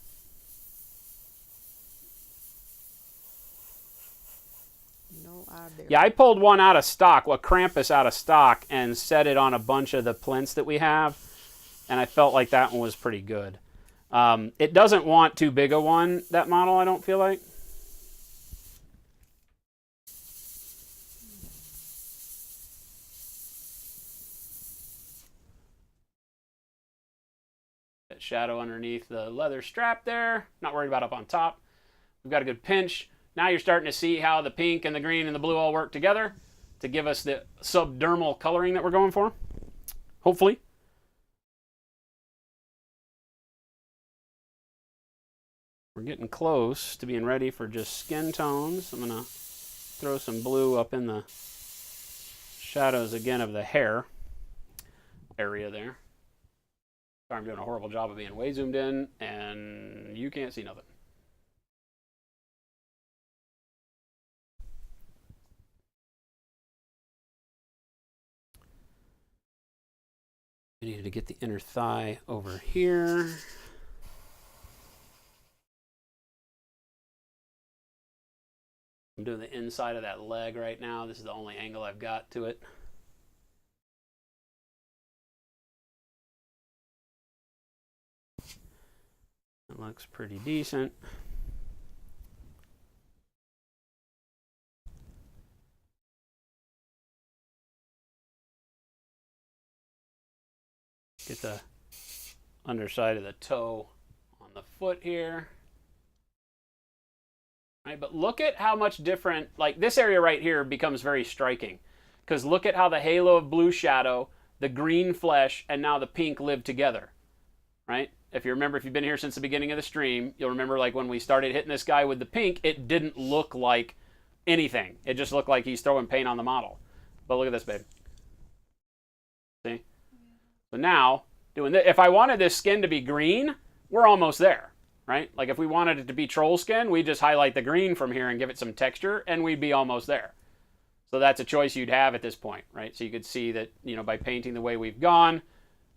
No idea. Yeah, I pulled one out of stock, a Krampus out of stock, and set it on a bunch of the plinths that we have, and I felt like that one was pretty good. It doesn't want too big a one, that model, I don't feel like. That shadow underneath the leather strap there. Not worried about up on top. We've got a good pinch. Now you're starting to see how the pink and the green and the blue all work together to give us the subdermal coloring that we're going for. Hopefully. We're getting close to being ready for just skin tones. I'm going to throw some blue up in the shadows again of the hair area there. Sorry, I'm doing a horrible job of being way zoomed in, and you can't see nothing. I needed to get the inner thigh over here. I'm doing the inside of that leg right now. This is the only angle I've got to it. It looks pretty decent. Get the underside of the toe on the foot here. Right, but look at how much different, like this area right here becomes very striking. Because look at how the halo of blue shadow, the green flesh, and now the pink live together. Right? If you remember, if you've been here since the beginning of the stream, you'll remember like when we started hitting this guy with the pink, it didn't look like anything. It just looked like he's throwing paint on the model. But look at this, babe. See? So now, doing this, if I wanted this skin to be green, we're almost there, right? Like if we wanted it to be troll skin, we just highlight the green from here and give it some texture, and we'd be almost there. So that's a choice you'd have at this point, right? So you could see that, you know, by painting the way we've gone,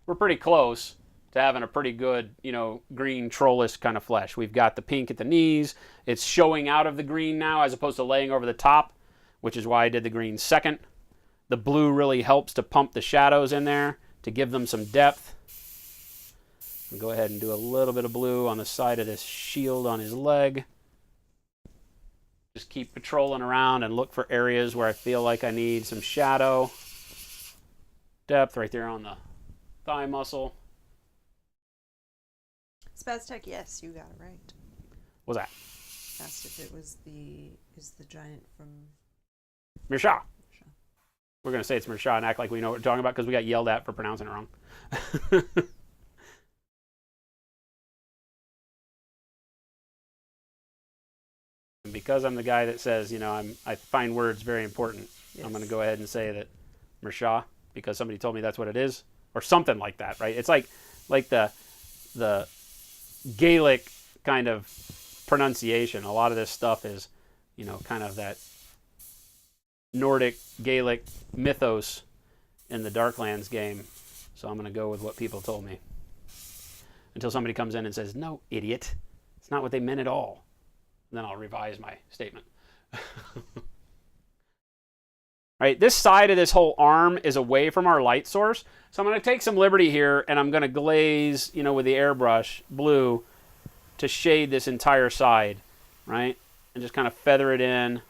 we're pretty close to having a pretty good, you know, green trollish kind of flesh. We've got the pink at the knees. It's showing out of the green now as opposed to laying over the top, which is why I did the green second. The blue really helps to pump the shadows in there to give them some depth. I'll go ahead and do a little bit of blue on the side of this shield on his leg. Just keep patrolling around and look for areas where I feel like I need some shadow. Depth right there on the thigh muscle. Spaztech, yes, you got it right. What's that? Asked if it was the giant from Mirsha. We're going to say it's Mirsha and act like we know what we're talking about because we got yelled at for pronouncing it wrong. And because I'm the guy that says, you know, I find words very important, yes. I'm going to go ahead and say that Mirsha because somebody told me that's what it is or something like that, right? It's like the Gaelic kind of pronunciation. A lot of this stuff is, you know, kind of that Nordic Gaelic mythos in the Darklands game. So I'm going to go with what people told me. until somebody comes in and says, no, idiot, it's not what they meant at all. And then I'll revise my statement. Right, this side of this whole arm is away from our light source. So I'm going to take some liberty here, and I'm going to glaze, with the airbrush blue to shade this entire side, right? And just kind of feather it in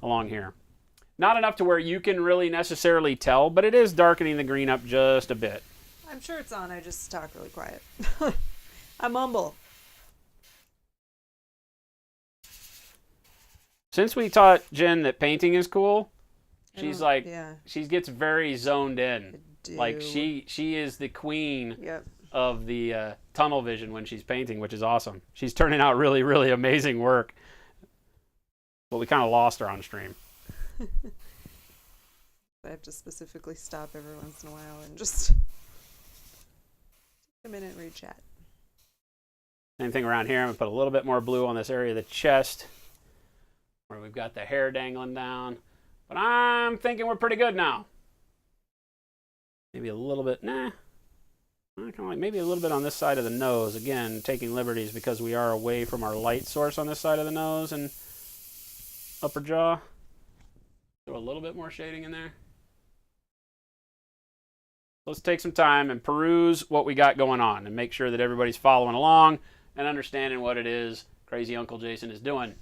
along here. Not enough to where you can really necessarily tell, but it is darkening the green up just a bit. I'm sure it's on. I just talk really quiet. I mumble. Since we taught Jen that painting is cool, she's like, yeah. she gets very zoned in. Like she is the queen Yep. of the tunnel vision when she's painting, which is awesome. She's turning out really, really amazing work. But we kind of lost her on stream. I have to specifically stop every once in a while and just take a minute and read chat. Same thing around here. I'm going to put a little bit more blue on this area of the chest where we've got the hair dangling down. But I'm thinking we're pretty good now. Maybe a little bit, kind of like maybe a little bit on this side of the nose. Again, taking liberties because we are away from our light source on this side of the nose and upper jaw. Throw a little bit more shading in there. Let's take some time and peruse what we got going on and make sure that everybody's following along and understanding what it is crazy Uncle Jason is doing.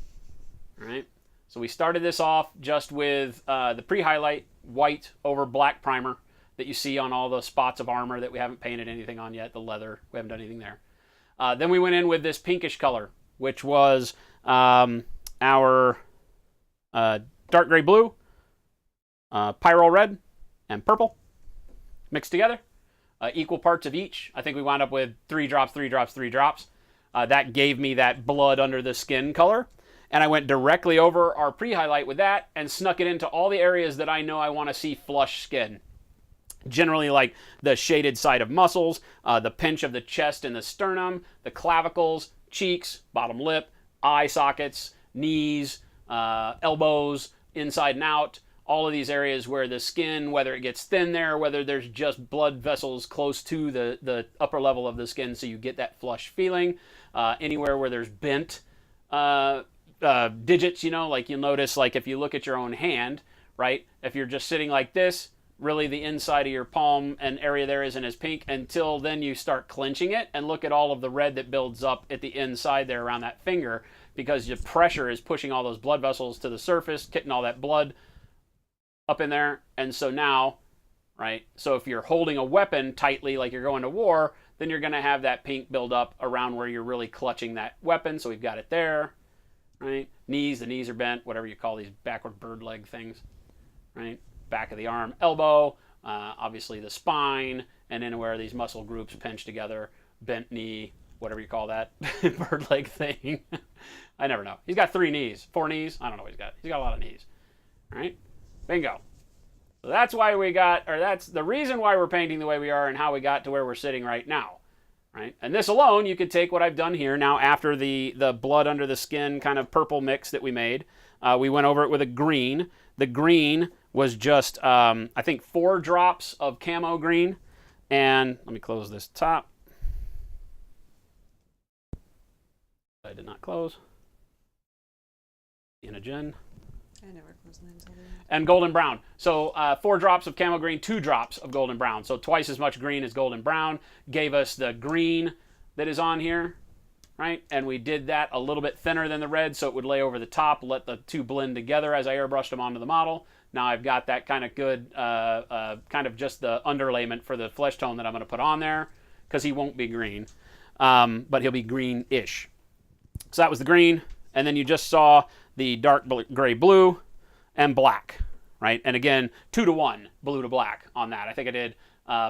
All right. So we started this off just with the pre-highlight white over black primer that you see on all the spots of armor that we haven't painted anything on yet, the leather, we haven't done anything there. Then we went in with this pinkish color, which was our dark gray blue, pyrrole red, and purple mixed together. Equal parts of each. I think we wound up with 3 drops, 3 drops, 3 drops. That gave me that blood under the skin color. And I went directly over our pre-highlight with that and snuck it into all the areas that I know I want to see flush skin. Generally like the shaded side of muscles, the pinch of the chest and the sternum, the clavicles, cheeks, bottom lip, eye sockets, knees, elbows, inside and out. All of these areas where the skin, whether it gets thin there, whether there's just blood vessels close to the upper level of the skin so you get that flush feeling. Anywhere where there's bent digits, like you'll notice, like if you look at your own hand, right? If you're just sitting like this, really the inside of your palm and area there isn't as pink until then you start clenching it and look at all of the red that builds up at the inside there around that finger because the pressure is pushing all those blood vessels to the surface, getting all that blood up in there. And so now, right, so if you're holding a weapon tightly like you're going to war, then you're going to have that pink build up around where you're really clutching that weapon. So we've got it there, right? Knees, the knees are bent, whatever you call these backward bird leg things, right? Back of the arm, elbow, obviously the spine, and anywhere these muscle groups pinch together, bent knee, whatever you call that bird leg thing. I never know. He's got 3 knees, 4 knees. I don't know what he's got. He's got a lot of knees. All right, bingo. So that's why that's the reason why we're painting the way we are and how we got to where we're sitting right now. Right? And this alone, you could take what I've done here now after the blood under the skin kind of purple mix that we made. We went over it with a green. The green was just, I think, 4 drops of camo green. And let me close this top. I did not close. In a gin. I never close mine until the end. And golden brown. So 4 drops of camo green, 2 drops of golden brown. So twice as much green as golden brown gave us the green that is on here, right? And we did that a little bit thinner than the red so it would lay over the top, let the 2 blend together as I airbrushed them onto the model. Now I've got that kind of good, kind of just the underlayment for the flesh tone that I'm going to put on there because he won't be green, but he'll be greenish. So that was the green. And then you just saw the dark gray blue and black, right? And again, 2 to 1 blue to black on that. I think I did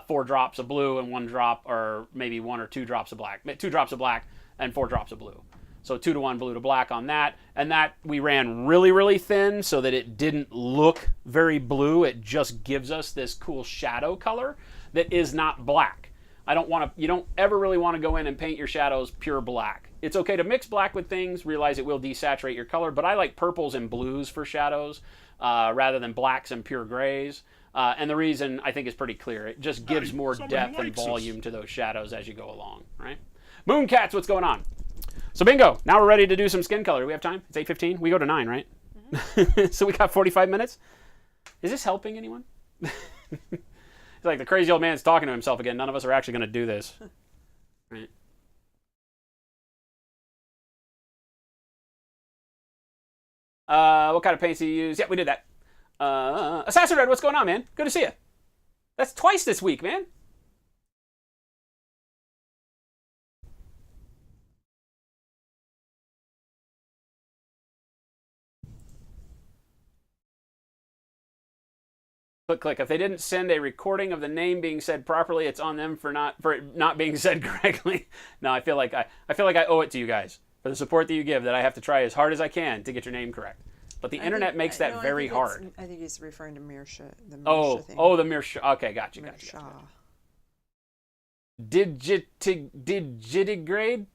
4 drops of blue and 1 drop, or maybe 1 or 2 drops of black. 2 drops of black and 4 drops of blue. So 2 to 1 blue to black on that. And that we ran really, really thin so that it didn't look very blue. It just gives us this cool shadow color that is not black. You don't ever really want to go in and paint your shadows pure black. It's okay to mix black with things, realize it will desaturate your color, but I like purples and blues for shadows rather than blacks and pure grays. And the reason, I think, is pretty clear. It just gives more somebody depth and likes us. volume to those shadows as you go along, right? Mooncats, what's going on? So bingo, now we're ready to do some skin color. Do we have time? It's 8:15. We go to 9, right? So we got 45 minutes. Is this helping anyone? It's like the crazy old man's talking to himself again. None of us are actually going to do this. Right? What kind of paints do you use? Yeah, we did that. Assassin Red, what's going on, man? Good to see you. That's twice this week, man. Click. If they didn't send a recording of the name being said properly, it's on them for it not being said correctly. No, I feel like I owe it to you guys for the support that you give. That I have to try as hard as I can to get your name correct. But the internet makes that very hard. I think he's referring to Mirsha. The Oh, Mirsha thing. the Mirsha. Okay, gotcha. Mirsha. Digitigrade?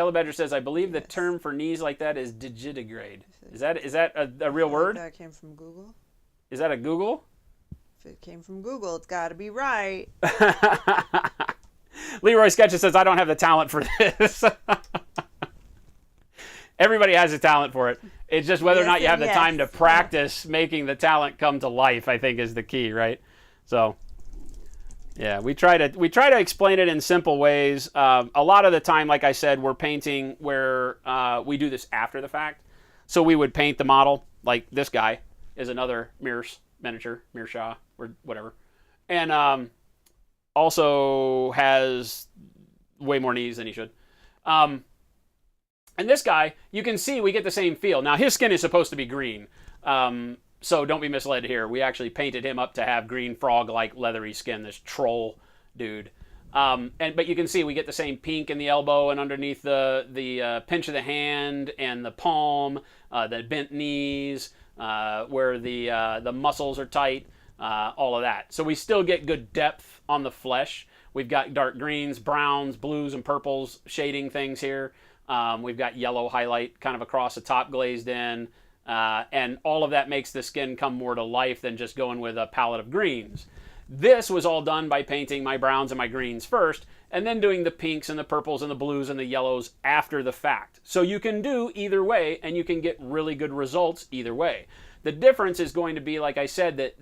Telebadger says, I believe the term for knees like that is digitigrade. Is that a real word? That came from Google. Is that a Google? If it came from Google, it's got to be right. Leroy Sketches says, I don't have the talent for this. Everybody has a talent for it. It's just whether or not you have the time to practice making the talent come to life, I think, is the key, right? So, yeah, we try to explain it in simple ways. A lot of the time, like I said, we're painting where we do this after the fact. So we would paint the model, like this guy is another Mirsha, or whatever. And also has way more knees than he should. And this guy, you can see we get the same feel. Now, his skin is supposed to be green, so don't be misled here. We actually painted him up to have green frog-like leathery skin, this troll dude. But you can see we get the same pink in the elbow and underneath the pinch of the hand and the palm, the bent knees, where the muscles are tight, all of that. So we still get good depth on the flesh. We've got dark greens, browns, blues, and purples shading things here. We've got yellow highlight kind of across the top glazed in. And all of that makes the skin come more to life than just going with a palette of greens. This was all done by painting my browns and my greens first, and then doing the pinks and the purples and the blues and the yellows after the fact. So you can do either way, and you can get really good results either way. The difference is going to be, like I said, that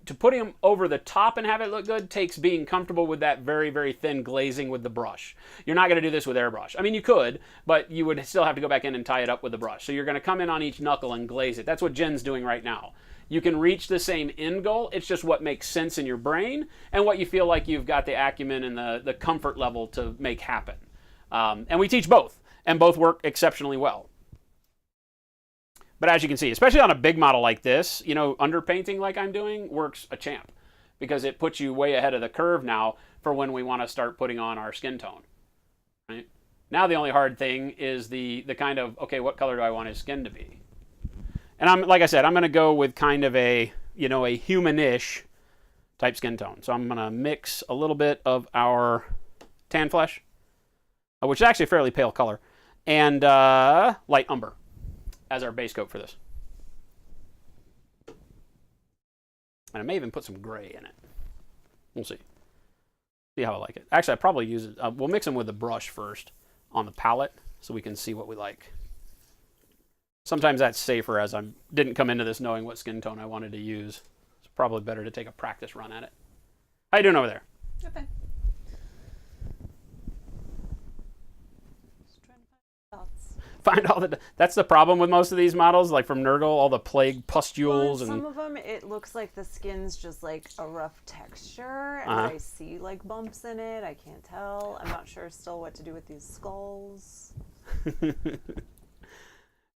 to put him over the top and have it look good takes being comfortable with that very, very thin glazing with the brush. You're not going to do this with airbrush. I mean, you could, but you would still have to go back in and tie it up with the brush. So you're going to come in on each knuckle and glaze it. That's what Jen's doing right now. You can reach the same end goal. It's just what makes sense in your brain and what you feel like you've got the acumen and the comfort level to make happen. And we teach both, and both work exceptionally well. But as you can see, especially on a big model like this, underpainting like I'm doing works a champ because it puts you way ahead of the curve now for when we want to start putting on our skin tone. Right? Now the only hard thing is the kind of, okay, what color do I want his skin to be? And like I said, I'm going to go with kind of a humanish type skin tone. So I'm going to mix a little bit of our tan flesh, which is actually a fairly pale color, and light umber as our base coat for this. And I may even put some gray in it. We'll see. See how I like it. Actually, I probably use it. We'll mix them with the brush first on the palette so we can see what we like. Sometimes that's safer, as I didn't come into this knowing what skin tone I wanted to use. It's probably better to take a practice run at it. How you doing over there? Okay. Just trying to find dots. Find all that's the problem with most of these models, like from Nurgle, all the plague pustules. Some of them, it looks like the skin's just like a rough texture, and I see like bumps in it. I can't tell. I'm not sure still what to do with these skulls.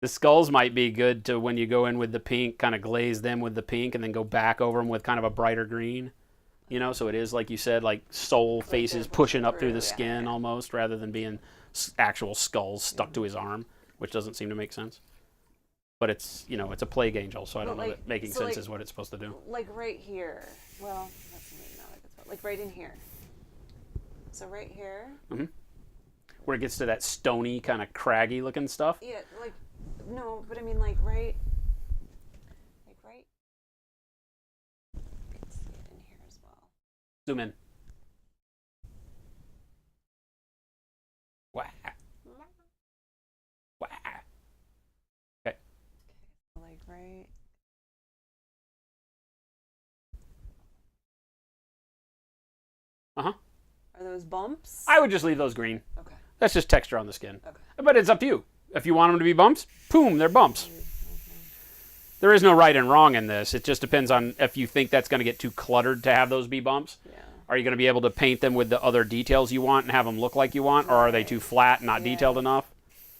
The skulls might be good to, when you go in with the pink, kind of glaze them with the pink and then go back over them with kind of a brighter green. So it is, like you said, like soul faces pushing up through the skin almost, rather than being actual skulls stuck to his arm, which doesn't seem to make sense. But it's, it's a plague angel, so I don't know that making sense is what it's supposed to do. Like right here. Well, that's maybe not a good spot. Like right in here. So right here. Mm-hmm. Where it gets to that stony, kind of craggy looking stuff. Yeah, like, no, but I mean like right. Zoom in. Wow. Wow. Okay. Like right. Uh-huh. Are those bumps? I would just leave those green. Okay. That's just texture on the skin. Okay. But it's up to you. If you want them to be bumps, boom, they're bumps. There is no right and wrong in this. It just depends on if you think that's going to get too cluttered to have those be bumps. Yeah. Are you going to be able to paint them with the other details you want and have them look like you want, or are they too flat and not detailed enough?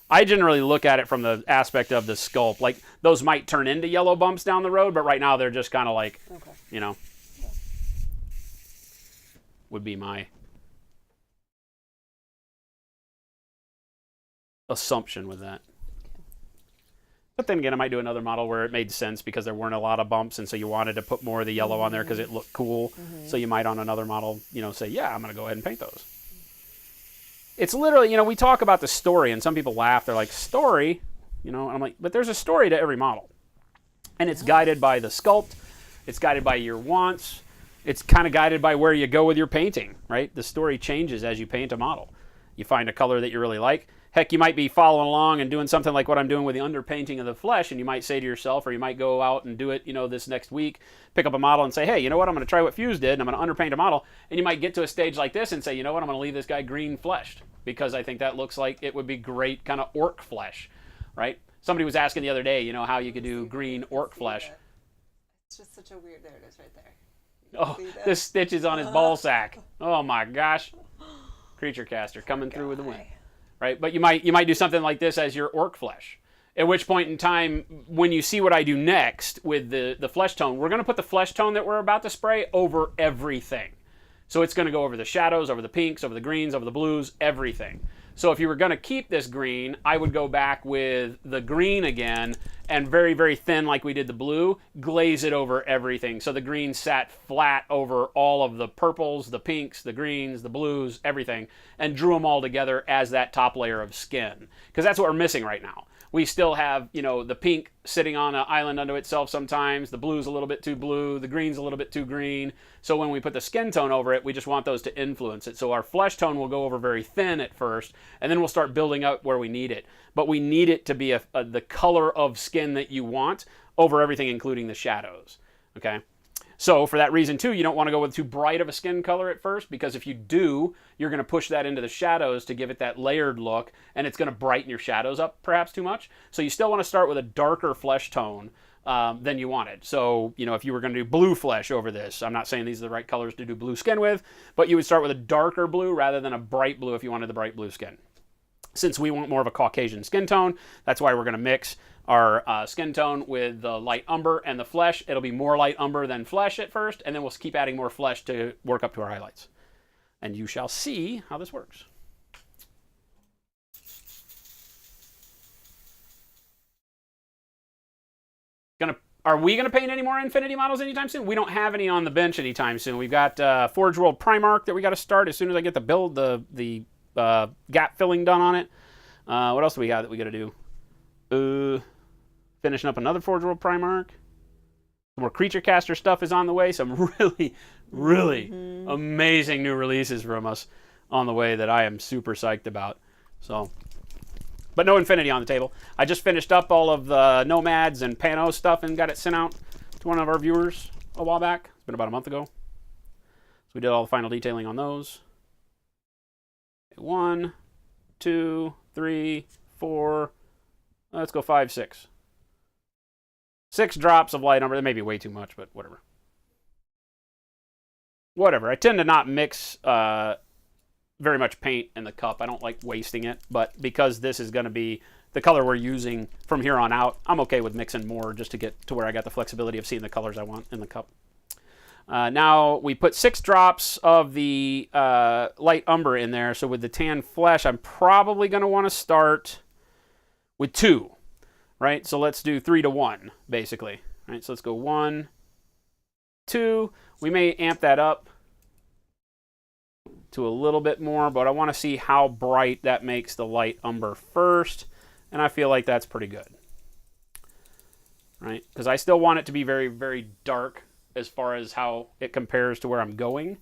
I generally look at it from the aspect of the sculpt. Like, those might turn into yellow bumps down the road, but right now they're just kind of like, you know, would be my assumption with that. But then again, I might do another model where it made sense because there weren't a lot of bumps, and so you wanted to put more of the yellow on there because it looked cool. So you might on another model, you know, say, yeah, I'm going to go ahead and paint those. It's literally, you know, we talk about the story, and some people laugh. They're like, story? You know, and I'm like, but there's a story to every model. And it's guided by the sculpt. It's guided by your wants. It's kind of guided by where you go with your painting, right? The story changes as you paint a model. You find a color that you really like. Heck, you might be following along and doing something like what I'm doing with the underpainting of the flesh, and you might say to yourself, or you might go out and do it, you know, this next week, pick up a model and say, hey, you know what, I'm going to try what Fuse did, and I'm going to underpaint a model, and you might get to a stage like this and say, you know what, I'm going to leave this guy green fleshed, because I think that looks like it would be great kind of orc flesh, right? Somebody was asking the other day, you know, how you could do green orc flesh. It's just such a weird, there it is right there. Oh, the stitches on his ball sack. Oh my gosh. Creature caster coming through with the wind. Right? But you might do something like this as your orc flesh. At which point in time, when you see what I do next with the flesh tone, we're going to put the flesh tone that we're about to spray over everything. So it's going to go over the shadows, over the pinks, over the greens, over the blues, everything. So if you were going to keep this green, I would go back with the green again and very, very thin like we did the blue, glaze it over everything. So the green sat flat over all of the purples, the pinks, the greens, the blues, everything, and drew them all together as that top layer of skin. Because that's what we're missing right now. We still have, you know, the pink sitting on an island unto itself sometimes, the blue's a little bit too blue, the green's a little bit too green. So when we put the skin tone over it, we just want those to influence it. So our flesh tone will go over very thin at first, and then we'll start building up where we need it. But we need it to be the color of skin that you want over everything, including the shadows, okay? So for that reason, too, you don't want to go with too bright of a skin color at first, because if you do, you're going to push that into the shadows to give it that layered look, and it's going to brighten your shadows up perhaps too much. So you still want to start with a darker flesh tone than you wanted. So, you know, if you were going to do blue flesh over this, I'm not saying these are the right colors to do blue skin with, but you would start with a darker blue rather than a bright blue if you wanted the bright blue skin. Since we want more of a Caucasian skin tone, that's why we're going to mix our skin tone with the light umber and the flesh. It'll be more light umber than flesh at first, and then we'll keep adding more flesh to work up to our highlights. And you shall see how this works. Are we going to paint any more Infinity models anytime soon? We don't have any on the bench anytime soon. We've got Forge World Primarch that we got to start as soon as I get the build, the gap filling done on it. What else do we have that we got to do? Finishing up another Forge World Primarch. Some more Creature Caster stuff is on the way. Some really, really amazing new releases from us on the way that I am super psyched about. So, but no Infinity on the table. I just finished up all of the Nomads and Panos stuff and got it sent out to one of our viewers a while back. It's been about a month ago. So we did all the final detailing on those. 1, 2, 3, 4. Let's go 5, 6. 6 drops of light umber. That may be way too much, but whatever. Whatever. I tend to not mix very much paint in the cup. I don't like wasting it, but because this is going to be the color we're using from here on out, I'm okay with mixing more just to get to where I got the flexibility of seeing the colors I want in the cup. Now we put 6 drops of the light umber in there. So with the tan flesh, I'm probably going to want to start with 2, right? So let's do 3 to 1, basically. Right? So let's go 1, 2. We may amp that up to a little bit more, but I want to see how bright that makes the light umber first. And I feel like that's pretty good, right? Because I still want it to be very, very dark as far as how it compares to where I'm going.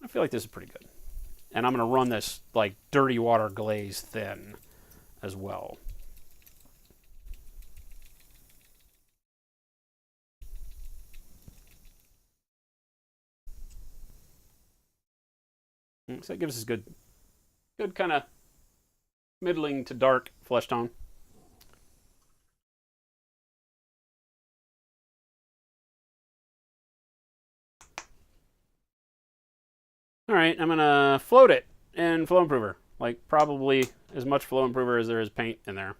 I feel like this is pretty good. And I'm going to run this like dirty water glaze thin as well. So that gives us good kind of middling to dark flesh tone. All right, I'm gonna float it in flow improver, like probably as much flow improver as there is paint in there,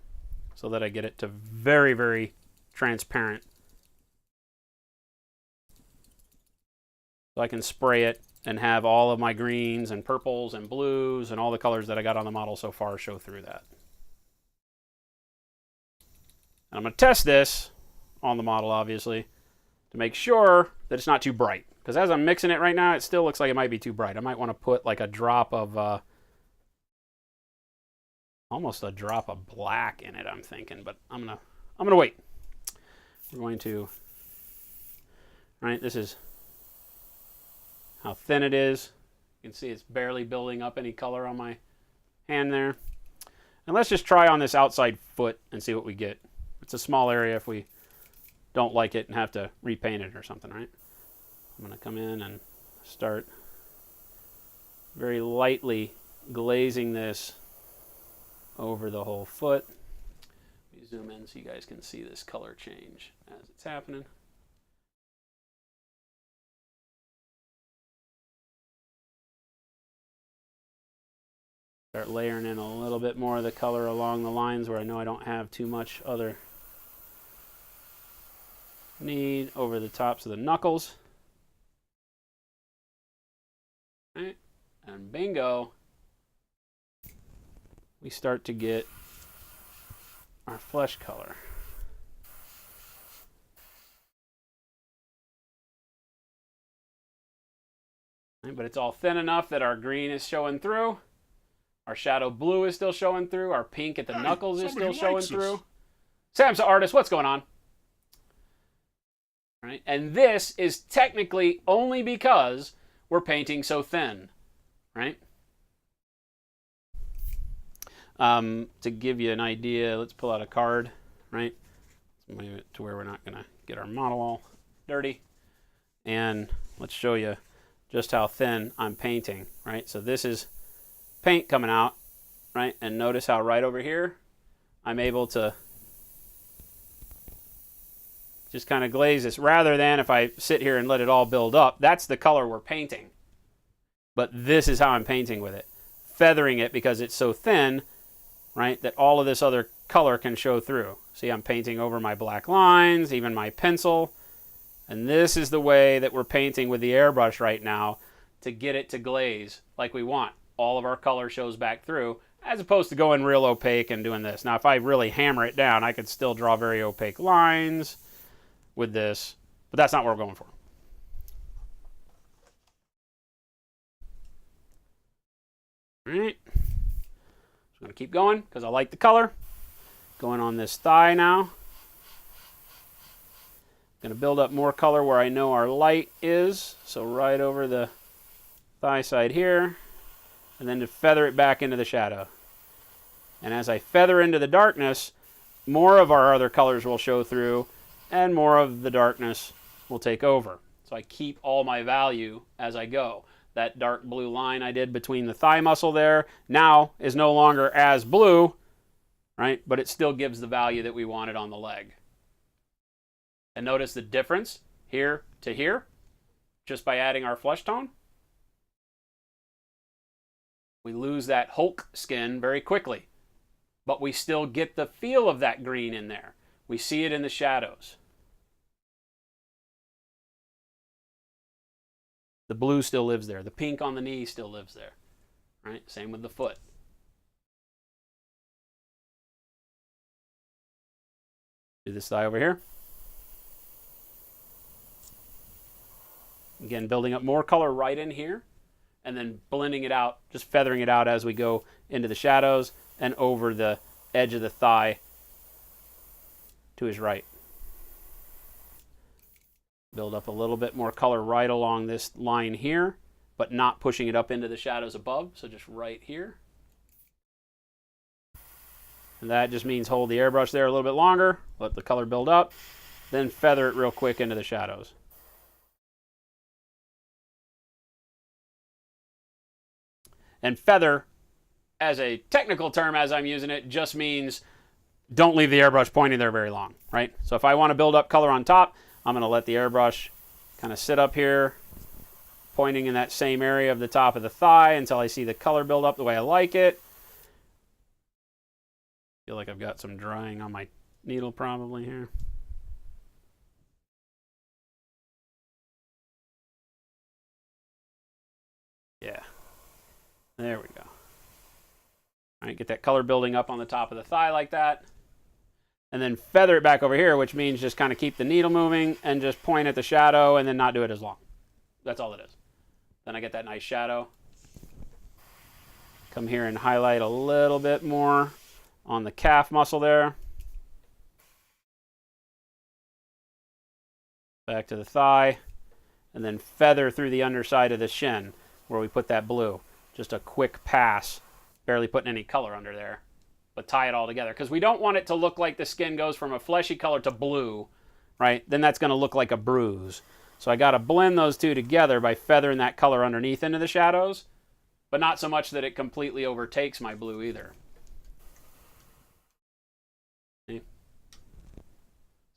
so that I get it to very, very transparent. So I can spray it and have all of my greens and purples and blues and all the colors that I got on the model so far show through that. And I'm going to test this on the model, obviously, to make sure that it's not too bright. Because as I'm mixing it right now, it still looks like it might be too bright. I might want to put like a drop of, almost a drop of black in it, I'm thinking. But I'm gonna wait. We're going to, right, this is how thin it is. You can see it's barely building up any color on my hand there. And let's just try on this outside foot and see what we get. It's a small area if we don't like it and have to repaint it or something, right? I'm going to come in and start very lightly glazing this over the whole foot. Let me zoom in so you guys can see this color change as it's happening. Start layering in a little bit more of the color along the lines where I know I don't have too much other need over the tops of the knuckles. Right. And bingo, we start to get our flesh color. Right, but it's all thin enough that our green is showing through. Our shadow blue is still showing through. Our pink at the knuckles is still showing through. Sam's the artist. What's going on? Right? And this is technically only because we're painting so thin, right? To give you an idea, let's pull out a card, right? Let's move it to where we're not going to get our model all dirty. And let's show you just how thin I'm painting, right? So this is paint coming out, right? And notice how right over here, I'm able to just kind of glaze this rather than if I sit here and let it all build up. That's the color we're painting. But this is how I'm painting with it. Feathering it because it's so thin, right, that all of this other color can show through. See, I'm painting over my black lines, even my pencil. And this is the way that we're painting with the airbrush right now to get it to glaze like we want. All of our color shows back through, as opposed to going real opaque and doing this. Now, if I really hammer it down, I could still draw very opaque lines with this, but that's not what we're going for. All right. So I'm going to keep going because I like the color. Going on this thigh now. Going to build up more color where I know our light is. So right over the thigh side here. And then to feather it back into the shadow. And as I feather into the darkness, more of our other colors will show through and more of the darkness will take over. So I keep all my value as I go. That dark blue line I did between the thigh muscle there now is no longer as blue, right? But it still gives the value that we wanted on the leg. And notice the difference here to here just by adding our flesh tone. We lose that Hulk skin very quickly, but we still get the feel of that green in there. We see it in the shadows. The blue still lives there. The pink on the knee still lives there. Right? Same with the foot. Do this thigh over here. Again, building up more color right in here. And then blending it out, just feathering it out as we go into the shadows and over the edge of the thigh to his right. Build up a little bit more color right along this line here but not pushing it up into the shadows above. So just right here. And that just means hold the airbrush there a little bit longer, let the color build up, then feather it real quick into the shadows. And feather, as a technical term as I'm using it, just means don't leave the airbrush pointing there very long, right? So if I want to build up color on top, I'm going to let the airbrush kind of sit up here, pointing in that same area of the top of the thigh until I see the color build up the way I like it. Feel like I've got some drying on my needle probably here. Yeah. There we go. All right, get that color building up on the top of the thigh like that. And then feather it back over here, which means just kind of keep the needle moving and just point at the shadow and then not do it as long. That's all it is. Then I get that nice shadow. Come here and highlight a little bit more on the calf muscle there. Back to the thigh. And then feather through the underside of the shin where we put that blue. Just a quick pass, barely putting any color under there, but tie it all together. Because we don't want it to look like the skin goes from a fleshy color to blue, right? Then that's going to look like a bruise. So I got to blend those two together by feathering that color underneath into the shadows, but not so much that it completely overtakes my blue either. See?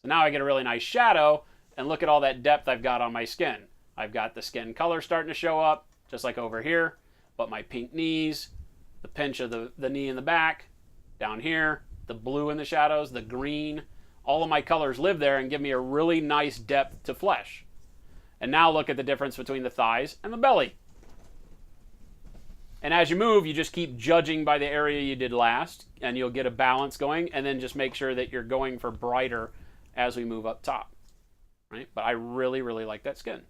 So now I get a really nice shadow, and look at all that depth I've got on my skin. I've got the skin color starting to show up, just like over here, but my pink knees, the pinch of the knee in the back, down here, the blue in the shadows, the green, all of my colors live there and give me a really nice depth to flesh. And now look at the difference between the thighs and the belly. And as you move, you just keep judging by the area you did last, and you'll get a balance going, and then just make sure that you're going for brighter as we move up top. Right? But I really, really like that skin.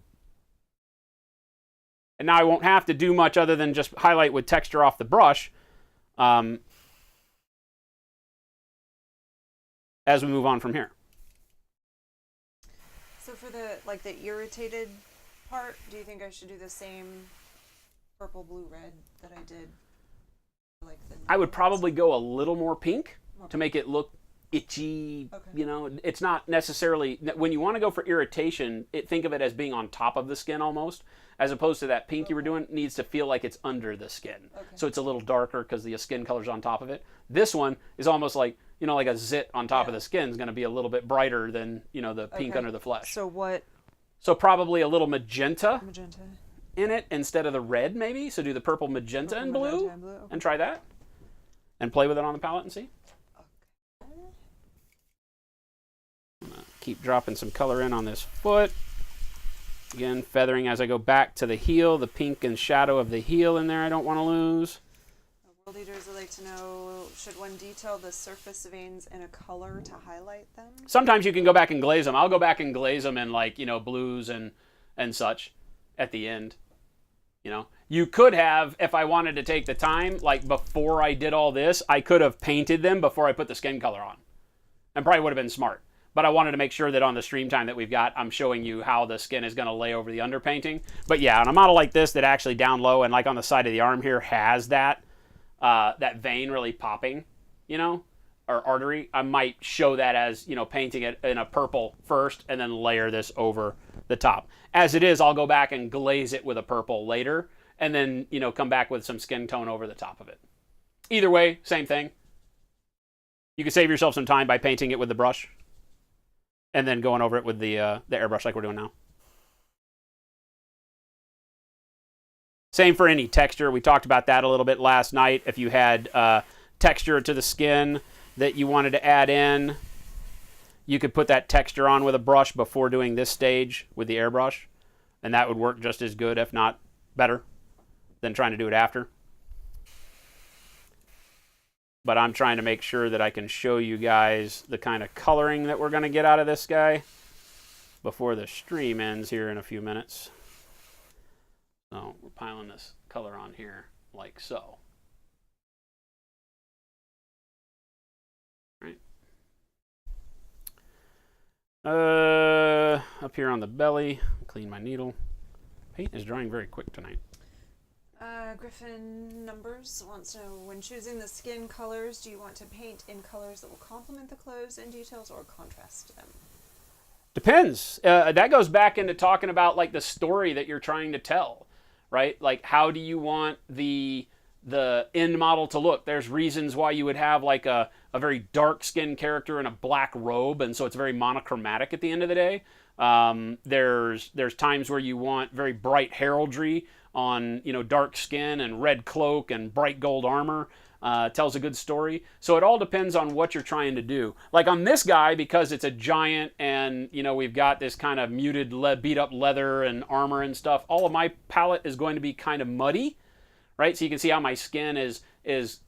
And now I won't have to do much other than just highlight with texture off the brush as we move on from here. So for the irritated part, do you think I should do the same purple, blue, red that I did? I would probably go a little more pink to make it look itchy. Okay. You know, it's not necessarily, when you want to go for irritation, think of it as being on top of the skin almost, as opposed to that pink you were doing needs to feel like it's under the skin. Okay. So it's a little darker because the skin color's on top of it. This one is almost like, like a zit on top of the skin is going to be a little bit brighter than, the pink under the flesh. So what? So probably a little magenta in it instead of the red maybe. So do the purple, magenta, and blue, okay. And try that. And play with it on the palette and see. Keep dropping some color in on this foot. Again, feathering as I go back to the heel, the pink and shadow of the heel in there I don't want to lose. World eaters would like to know, should one detail the surface veins in a color to highlight them? Sometimes you can go back and glaze them. I'll go back and glaze them in blues and such at the end. You could have, if I wanted to take the time, before I did all this, I could have painted them before I put the skin color on. And probably would have been smart. But I wanted to make sure that on the stream time that we've got, I'm showing you how the skin is going to lay over the underpainting. But yeah, on a model like this that actually down low and on the side of the arm here has that vein really popping, or artery, I might show that as, painting it in a purple first and then layer this over the top. As it is, I'll go back and glaze it with a purple later and then, come back with some skin tone over the top of it. Either way, same thing. You can save yourself some time by painting it with the brush and then going over it with the airbrush like we're doing now. Same for any texture. We talked about that a little bit last night. If you had texture to the skin that you wanted to add in, you could put that texture on with a brush before doing this stage with the airbrush, and that would work just as good, if not better, than trying to do it after. But I'm trying to make sure that I can show you guys the kind of coloring that we're going to get out of this guy before the stream ends here in a few minutes. So we're piling this color on here like so. Right. Up here on the belly, clean my needle. Paint is drying very quick tonight. Griffin Numbers wants to know, when choosing the skin colors, do you want to paint in colors that will complement the clothes and details or contrast them? Depends. That goes back into talking about like the story that you're trying to tell, right? Like how do you want the end model to look? There's reasons why you would have like a very dark skinned character in a black robe, and so it's very monochromatic at the end of the day. There's times where you want very bright heraldry on, you know, dark skin and red cloak and bright gold armor. Tells a good story. So it all depends on what you're trying to do. Like on this guy, because it's a giant and, you know, we've got this kind of muted, beat up leather and armor and stuff, all of my palette is going to be kind of muddy, right? So you can see how my skin is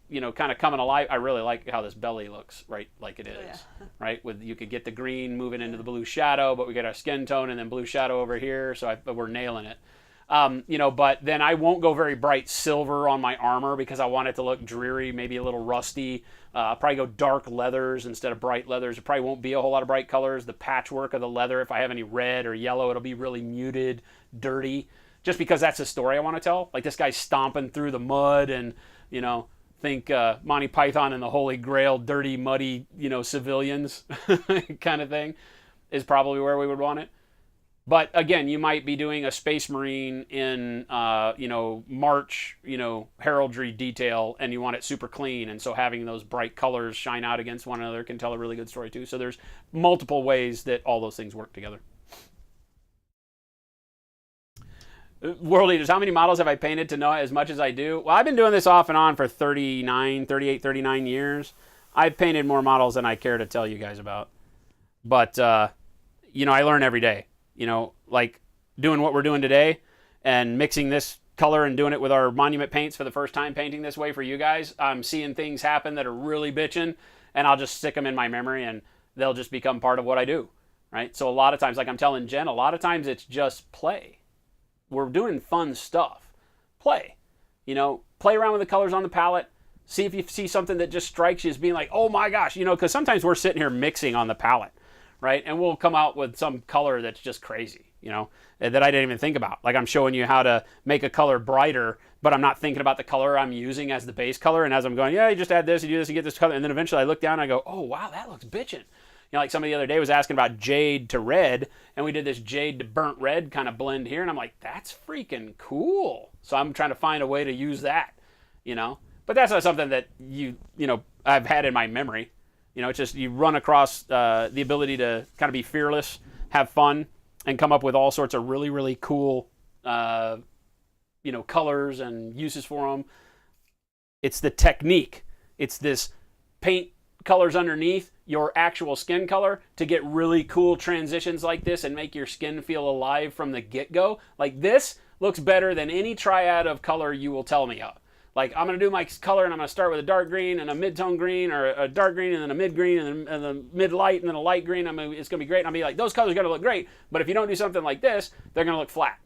you know, kind of coming alive. I really like how this belly looks, right, like it is, right? With you could get the green moving into the blue shadow, but we get our skin tone and then blue shadow over here, so we're nailing it. You know, but then I won't go very bright silver on my armor because I want it to look dreary, maybe a little rusty. I'll probably go dark leathers instead of bright leathers. It probably won't be a whole lot of bright colors. The patchwork of the leather, if I have any red or yellow, it'll be really muted, dirty, just because that's the story I want to tell. Like this guy's stomping through the mud and, you know, think Monty Python and the Holy Grail, dirty, muddy, you know, civilians kind of thing is probably where we would want it. But again, you might be doing a Space Marine in, you know, March, you know, heraldry detail, and you want it super clean. And so having those bright colors shine out against one another can tell a really good story too. So there's multiple ways that all those things work together. World Eaters, how many models have I painted to know as much as I do? Well, I've been doing this off and on for 39 years. I've painted more models than I care to tell you guys about. But, you know, I learn every day. You know, like doing what we're doing today and mixing this color and doing it with our monument paints for the first time, painting this way for you guys. I'm seeing things happen that are really bitching, and I'll just stick them in my memory and they'll just become part of what I do, right? So a lot of times, like I'm telling Jen, a lot of times it's just play. We're doing fun stuff. Play. You know, play around with the colors on the palette. See if you see something that just strikes you as being like, oh my gosh, you know, because sometimes we're sitting here mixing on the palette. Right? And we'll come out with some color that's just crazy, you know, that I didn't even think about. Like I'm showing you how to make a color brighter, but I'm not thinking about the color I'm using as the base color. And as I'm going, yeah, you just add this, you do this, you get this color. And then eventually I look down and I go, oh, wow, that looks bitchin'. You know, like somebody the other day was asking about jade to red, and we did this jade to burnt red kind of blend here. And I'm like, that's freaking cool. So I'm trying to find a way to use that, you know. But that's not something that you know, I've had in my memory. You know, it's just you run across the ability to kind of be fearless, have fun, and come up with all sorts of really, really cool, you know, colors and uses for them. It's the technique. It's this paint colors underneath your actual skin color to get really cool transitions like this and make your skin feel alive from the get-go. Like this looks better than any triad of color you will tell me of. Like, I'm going to do my color, and I'm going to start with a dark green and a mid-tone green, or a dark green and then a mid-green and then a mid-light and then a light green. It's going to be great. And I'll be like, those colors are going to look great. But if you don't do something like this, they're going to look flat,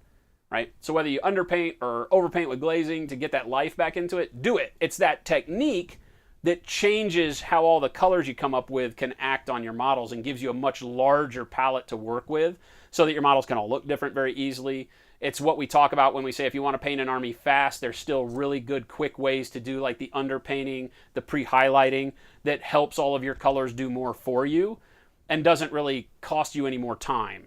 right? So whether you underpaint or overpaint with glazing to get that life back into it, do it. It's that technique that changes how all the colors you come up with can act on your models and gives you a much larger palette to work with so that your models can all look different very easily. It's what we talk about when we say if you want to paint an army fast, there's still really good quick ways to do like the underpainting, the pre-highlighting that helps all of your colors do more for you and doesn't really cost you any more time,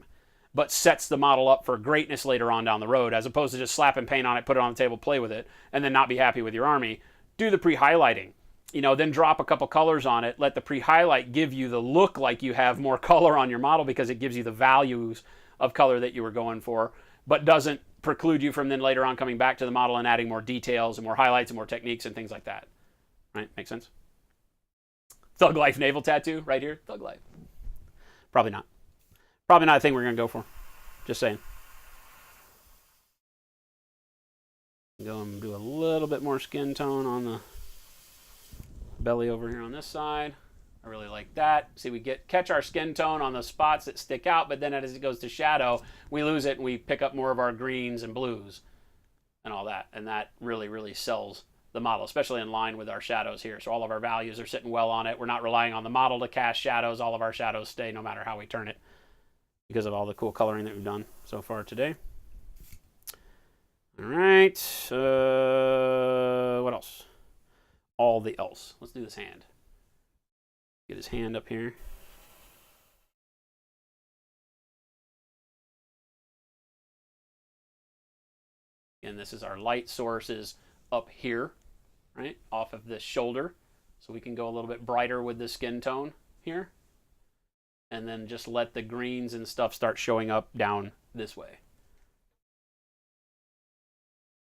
but sets the model up for greatness later on down the road, as opposed to just slapping paint on it, put it on the table, play with it, and then not be happy with your army. Do the pre-highlighting. You know, then drop a couple colors on it. Let the pre-highlight give you the look like you have more color on your model because it gives you the values of color that you were going for, but doesn't preclude you from then later on coming back to the model and adding more details and more highlights and more techniques and things like that. Right? Make sense? Thug Life navel tattoo right here. Thug Life. Probably not. Probably not a thing we're going to go for. Just saying. Go and do a little bit more skin tone on the belly over here on this side. I really like that. See, we catch our skin tone on the spots that stick out, but then as it goes to shadow, we lose it and we pick up more of our greens and blues and all that. And that really, really sells the model, especially in line with our shadows here. So all of our values are sitting well on it. We're not relying on the model to cast shadows. All of our shadows stay no matter how we turn it because of all the cool coloring that we've done so far today. All right. What else? All the else. Let's do this hand. Get his hand up here. And this is our light sources up here, right? Off of this shoulder. So we can go a little bit brighter with the skin tone here. And then just let the greens and stuff start showing up down this way.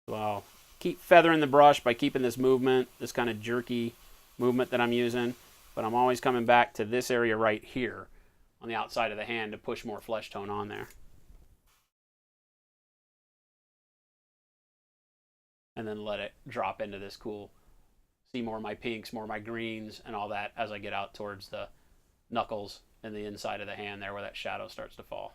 So I'll keep feathering the brush by keeping this movement, this kind of jerky movement that I'm using. But I'm always coming back to this area right here on the outside of the hand to push more flesh tone on there. And then let it drop into this cool, see more of my pinks, more of my greens, and all that as I get out towards the knuckles and the inside of the hand there where that shadow starts to fall.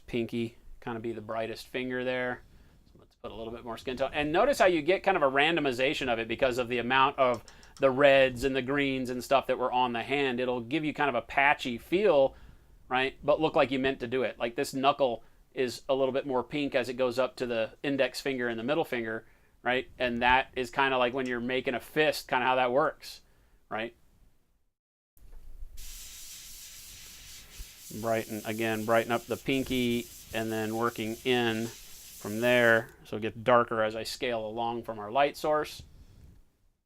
Pinky kind of be the brightest finger there. So let's put a little bit more skin tone. And notice how you get kind of a randomization of it because of the amount of the reds and the greens and stuff that were on the hand. It'll give you kind of a patchy feel, right? But look like you meant to do it. Like this knuckle is a little bit more pink as it goes up to the index finger and the middle finger, right? And that is kind of like when you're making a fist, kind of how that works, right? Brighten up the pinky and then working in from there so it gets darker as I scale along from our light source.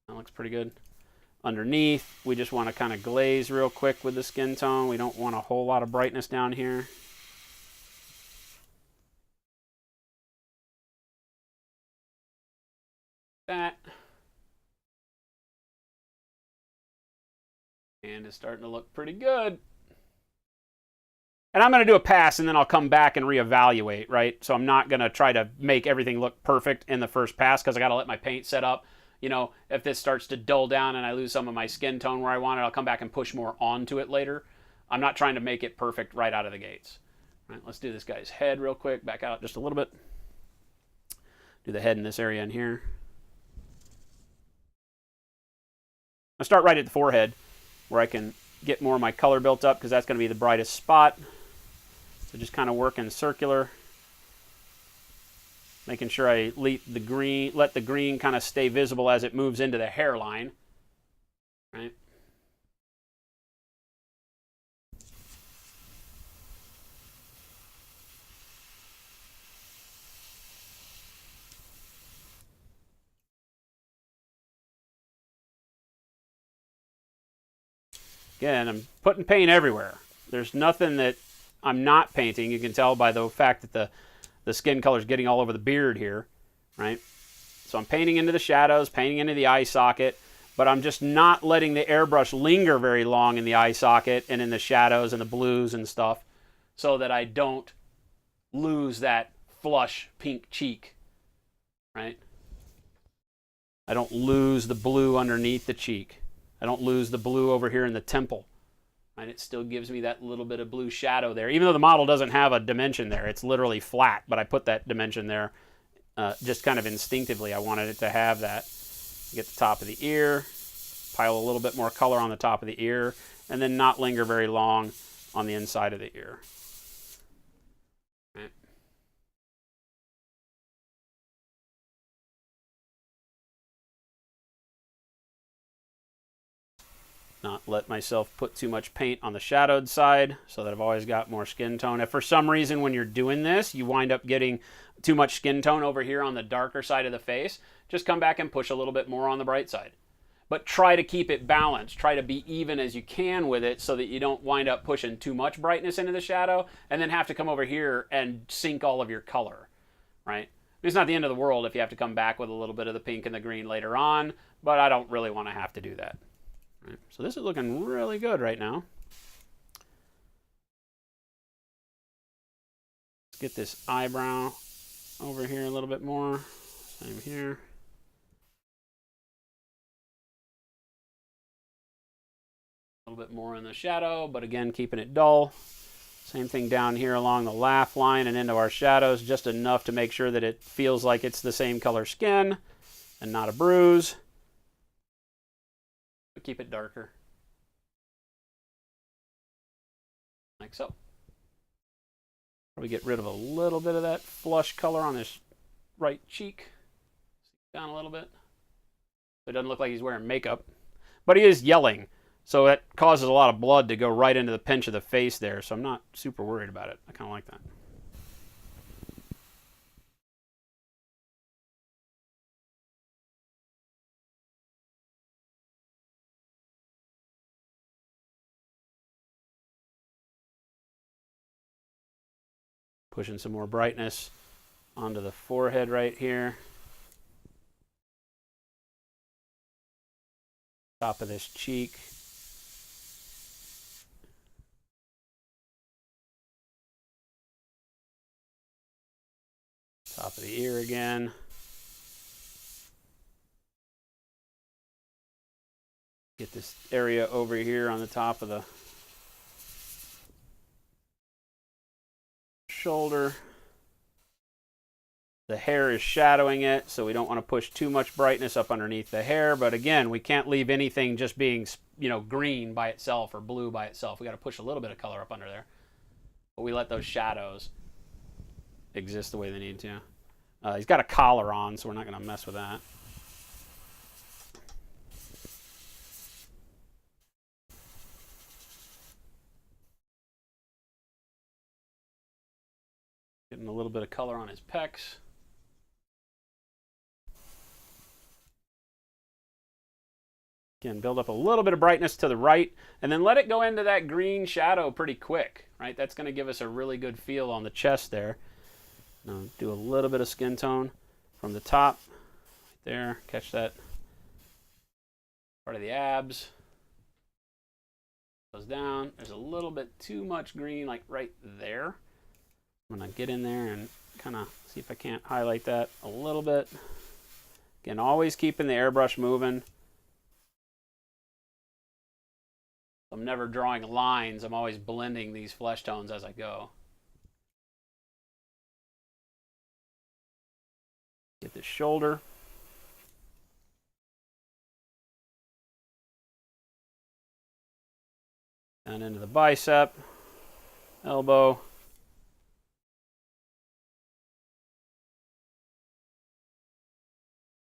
That looks pretty good. Underneath, we just want to kind of glaze real quick with the skin tone. We don't want a whole lot of brightness down here. That. And it's starting to look pretty good. And I'm going to do a pass and then I'll come back and reevaluate, right? So I'm not going to try to make everything look perfect in the first pass because I got to let my paint set up. You know, if this starts to dull down and I lose some of my skin tone where I want it, I'll come back and push more onto it later. I'm not trying to make it perfect right out of the gates. All right, let's do this guy's head real quick. Back out just a little bit. Do the head in this area in here. I'll start right at the forehead where I can get more of my color built up because that's going to be the brightest spot. So just kind of working circular, making sure I let the green kind of stay visible as it moves into the hairline, right? Again, I'm putting paint everywhere. There's nothing that I'm not painting. You can tell by the fact that the skin color is getting all over the beard here, right? So I'm painting into the shadows, painting into the eye socket, but I'm just not letting the airbrush linger very long in the eye socket and in the shadows and the blues and stuff so that I don't lose that flush pink cheek, right? I don't lose the blue underneath the cheek. I don't lose the blue over here in the temple. And it still gives me that little bit of blue shadow there. Even though the model doesn't have a dimension there. It's literally flat, but I put that dimension there just kind of instinctively. I wanted it to have that. Get the top of the ear, pile a little bit more color on the top of the ear, and then not linger very long on the inside of the ear. Right. Not let myself put too much paint on the shadowed side so that I've always got more skin tone. If for some reason when you're doing this you wind up getting too much skin tone over here on the darker side of the face, just come back and push a little bit more on the bright side. But try to keep it balanced. Try to be even as you can with it so that you don't wind up pushing too much brightness into the shadow and then have to come over here and sink all of your color, right? It's not the end of the world if you have to come back with a little bit of the pink and the green later on, but I don't really want to have to do that. Right. So this is looking really good right now. Let's get this eyebrow over here a little bit more. Same here. A little bit more in the shadow, but again, keeping it dull. Same thing down here along the laugh line and into our shadows, just enough to make sure that it feels like it's the same color skin and not a bruise. but keep it darker. Like so. Probably get rid of a little bit of that flush color on his right cheek. Down a little bit. So it doesn't look like he's wearing makeup. But he is yelling. So it causes a lot of blood to go right into the pinch of the face there. So I'm not super worried about it. I kind of like that. Pushing some more brightness onto the forehead right here. Top of this cheek. Top of the ear again. Get this area over here on the top of the shoulder. The hair is shadowing it, so we don't want to push too much brightness up underneath the hair. But again, we can't leave anything just being, green by itself or blue by itself. We got to push a little bit of color up under there. But we let those shadows exist the way they need to. He's got a collar on, so we're not going to mess with that. Getting a little bit of color on his pecs. Again, build up a little bit of brightness to the right, and then let it go into that green shadow pretty quick, right? That's going to give us a really good feel on the chest there. Now do a little bit of skin tone from the top, right there. Catch that part of the abs. Goes down. There's a little bit too much green, like right there. I'm going to get in there and kind of see if I can't highlight that a little bit. Again, always keeping the airbrush moving. I'm never drawing lines. I'm always blending these flesh tones as I go. Get the shoulder. Down into the bicep, elbow.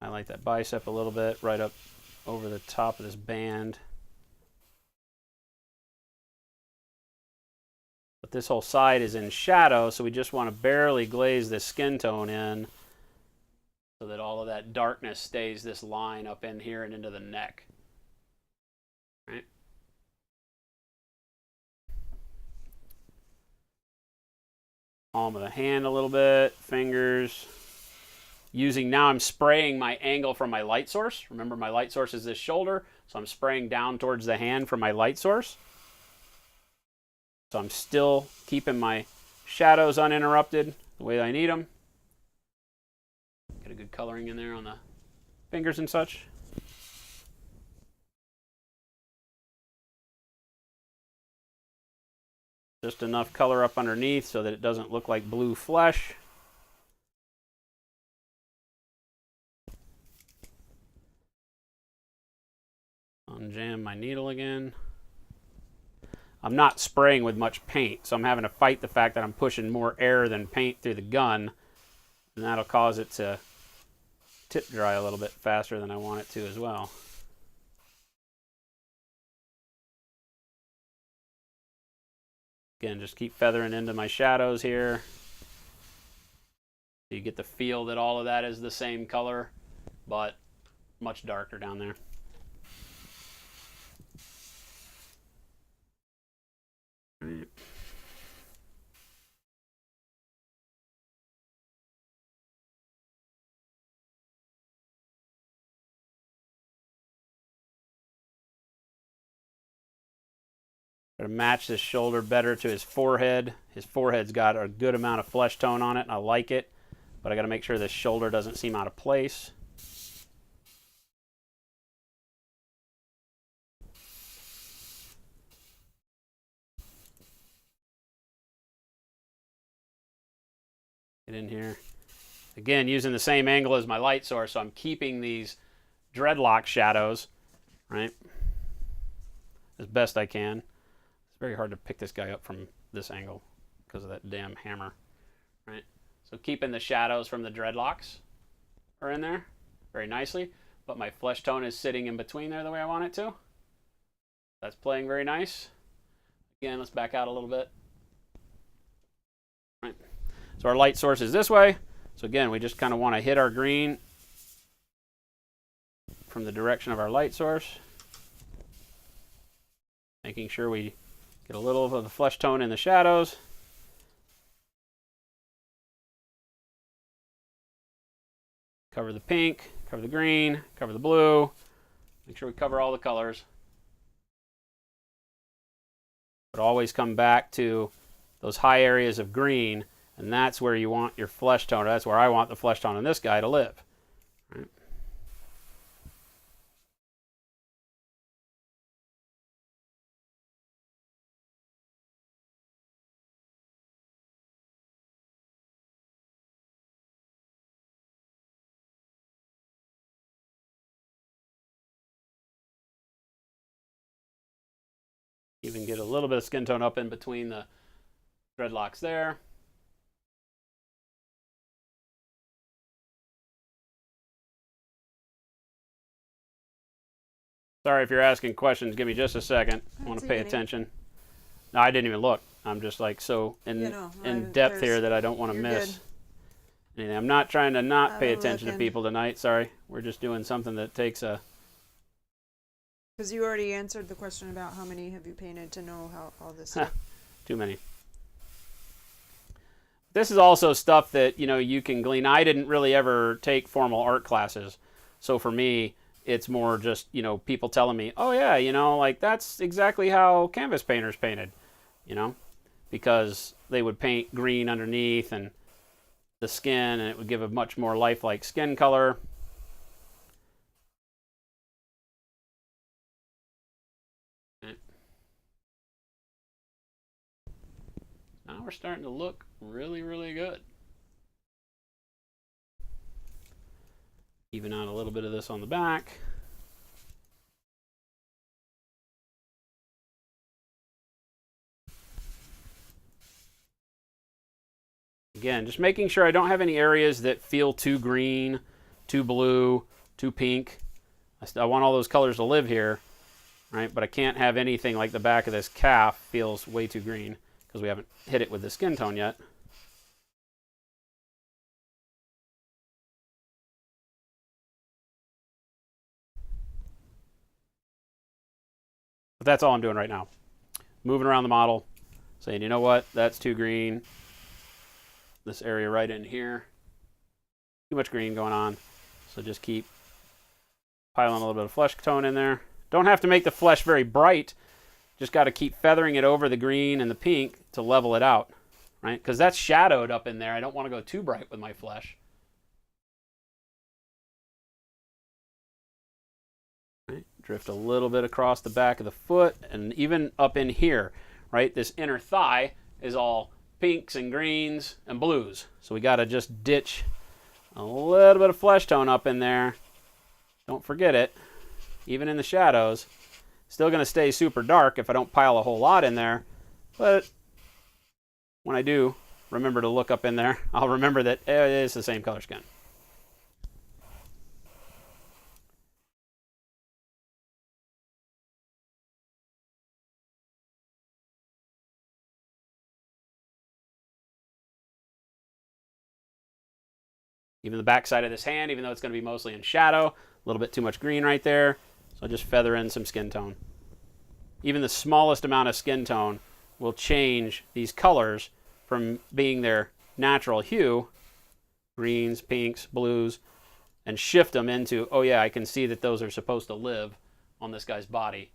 Highlight that bicep a little bit, right up over the top of this band. But this whole side is in shadow, so we just want to barely glaze this skin tone in so that all of that darkness stays this line up in here and into the neck. Right? Palm of the hand a little bit, fingers. Now I'm spraying my angle from my light source. Remember, my light source is this shoulder, so I'm spraying down towards the hand from my light source. So I'm still keeping my shadows uninterrupted the way I need them. Get a good coloring in there on the fingers and such. Just enough color up underneath so that it doesn't look like blue flesh. Unjam my needle again. I'm not spraying with much paint, so I'm having to fight the fact that I'm pushing more air than paint through the gun, and that'll cause it to tip dry a little bit faster than I want it to as well. Again, just keep feathering into my shadows here. So you get the feel that all of that is the same color, but much darker down there. Right. To match this shoulder better to his forehead. His forehead's got a good amount of flesh tone on it, and I like it, but I got to make sure this shoulder doesn't seem out of place. Get in here. Again, using the same angle as my light source, so I'm keeping these dreadlock shadows, right? as best I can. It's very hard to pick this guy up from this angle because of that damn hammer, right? So keeping the shadows from the dreadlocks are in there very nicely, but my flesh tone is sitting in between there the way I want it to. That's playing very nice. Again, let's back out a little bit. Right. So our light source is this way. So again, we just kind of want to hit our green from the direction of our light source, making sure we get a little of the flesh tone in the shadows. Cover the pink, cover the green, cover the blue. Make sure we cover all the colors. But always come back to those high areas of green, and that's where you want your flesh tone. That's where I want the flesh tone in this guy to live. Right? Even get a little bit of skin tone up in between the dreadlocks there. Sorry if you're asking questions. Give me just a second. I want to pay attention. No, I didn't even look. I'm just like so in depth here that I don't want to miss anything. I'm not trying to not pay attention to people tonight. Sorry. We're just doing something that takes a... Because you already answered the question about how many have you painted to know how all this stuff. Too many. This is also stuff that, you know, you can glean. I didn't really ever take formal art classes. So for me, it's more just, you know, people telling me, oh yeah, you know, like that's exactly how canvas painters painted, you know, because they would paint green underneath and the skin, and it would give a much more lifelike skin color. Now we're starting to look really, really good. Even out a little bit of this on the back. Again, just making sure I don't have any areas that feel too green, too blue, too pink. I want all those colors to live here, right? But I can't have anything like the back of this calf feels way too green because we haven't hit it with the skin tone yet. But that's all I'm doing right now. Moving around the model, saying, you know what, that's too green. This area right in here, too much green going on. So just keep piling a little bit of flesh tone in there. Don't have to make the flesh very bright. Just got to keep feathering it over the green and the pink to level it out, right? Because that's shadowed up in there. I don't want to go too bright with my flesh. Right? Drift a little bit across the back of the foot and even up in here, right? This inner thigh is all pinks and greens and blues. So we got to just ditch a little bit of flesh tone up in there. Don't forget it. Even in the shadows. Still going to stay super dark if I don't pile a whole lot in there. But when I do remember to look up in there, I'll remember that it is the same color skin. Even the back side of this hand, even though it's going to be mostly in shadow, a little bit too much green right there. So just feather in some skin tone. Even the smallest amount of skin tone will change these colors from being their natural hue, greens, pinks, blues, and shift them into, oh yeah, I can see that those are supposed to live on this guy's body.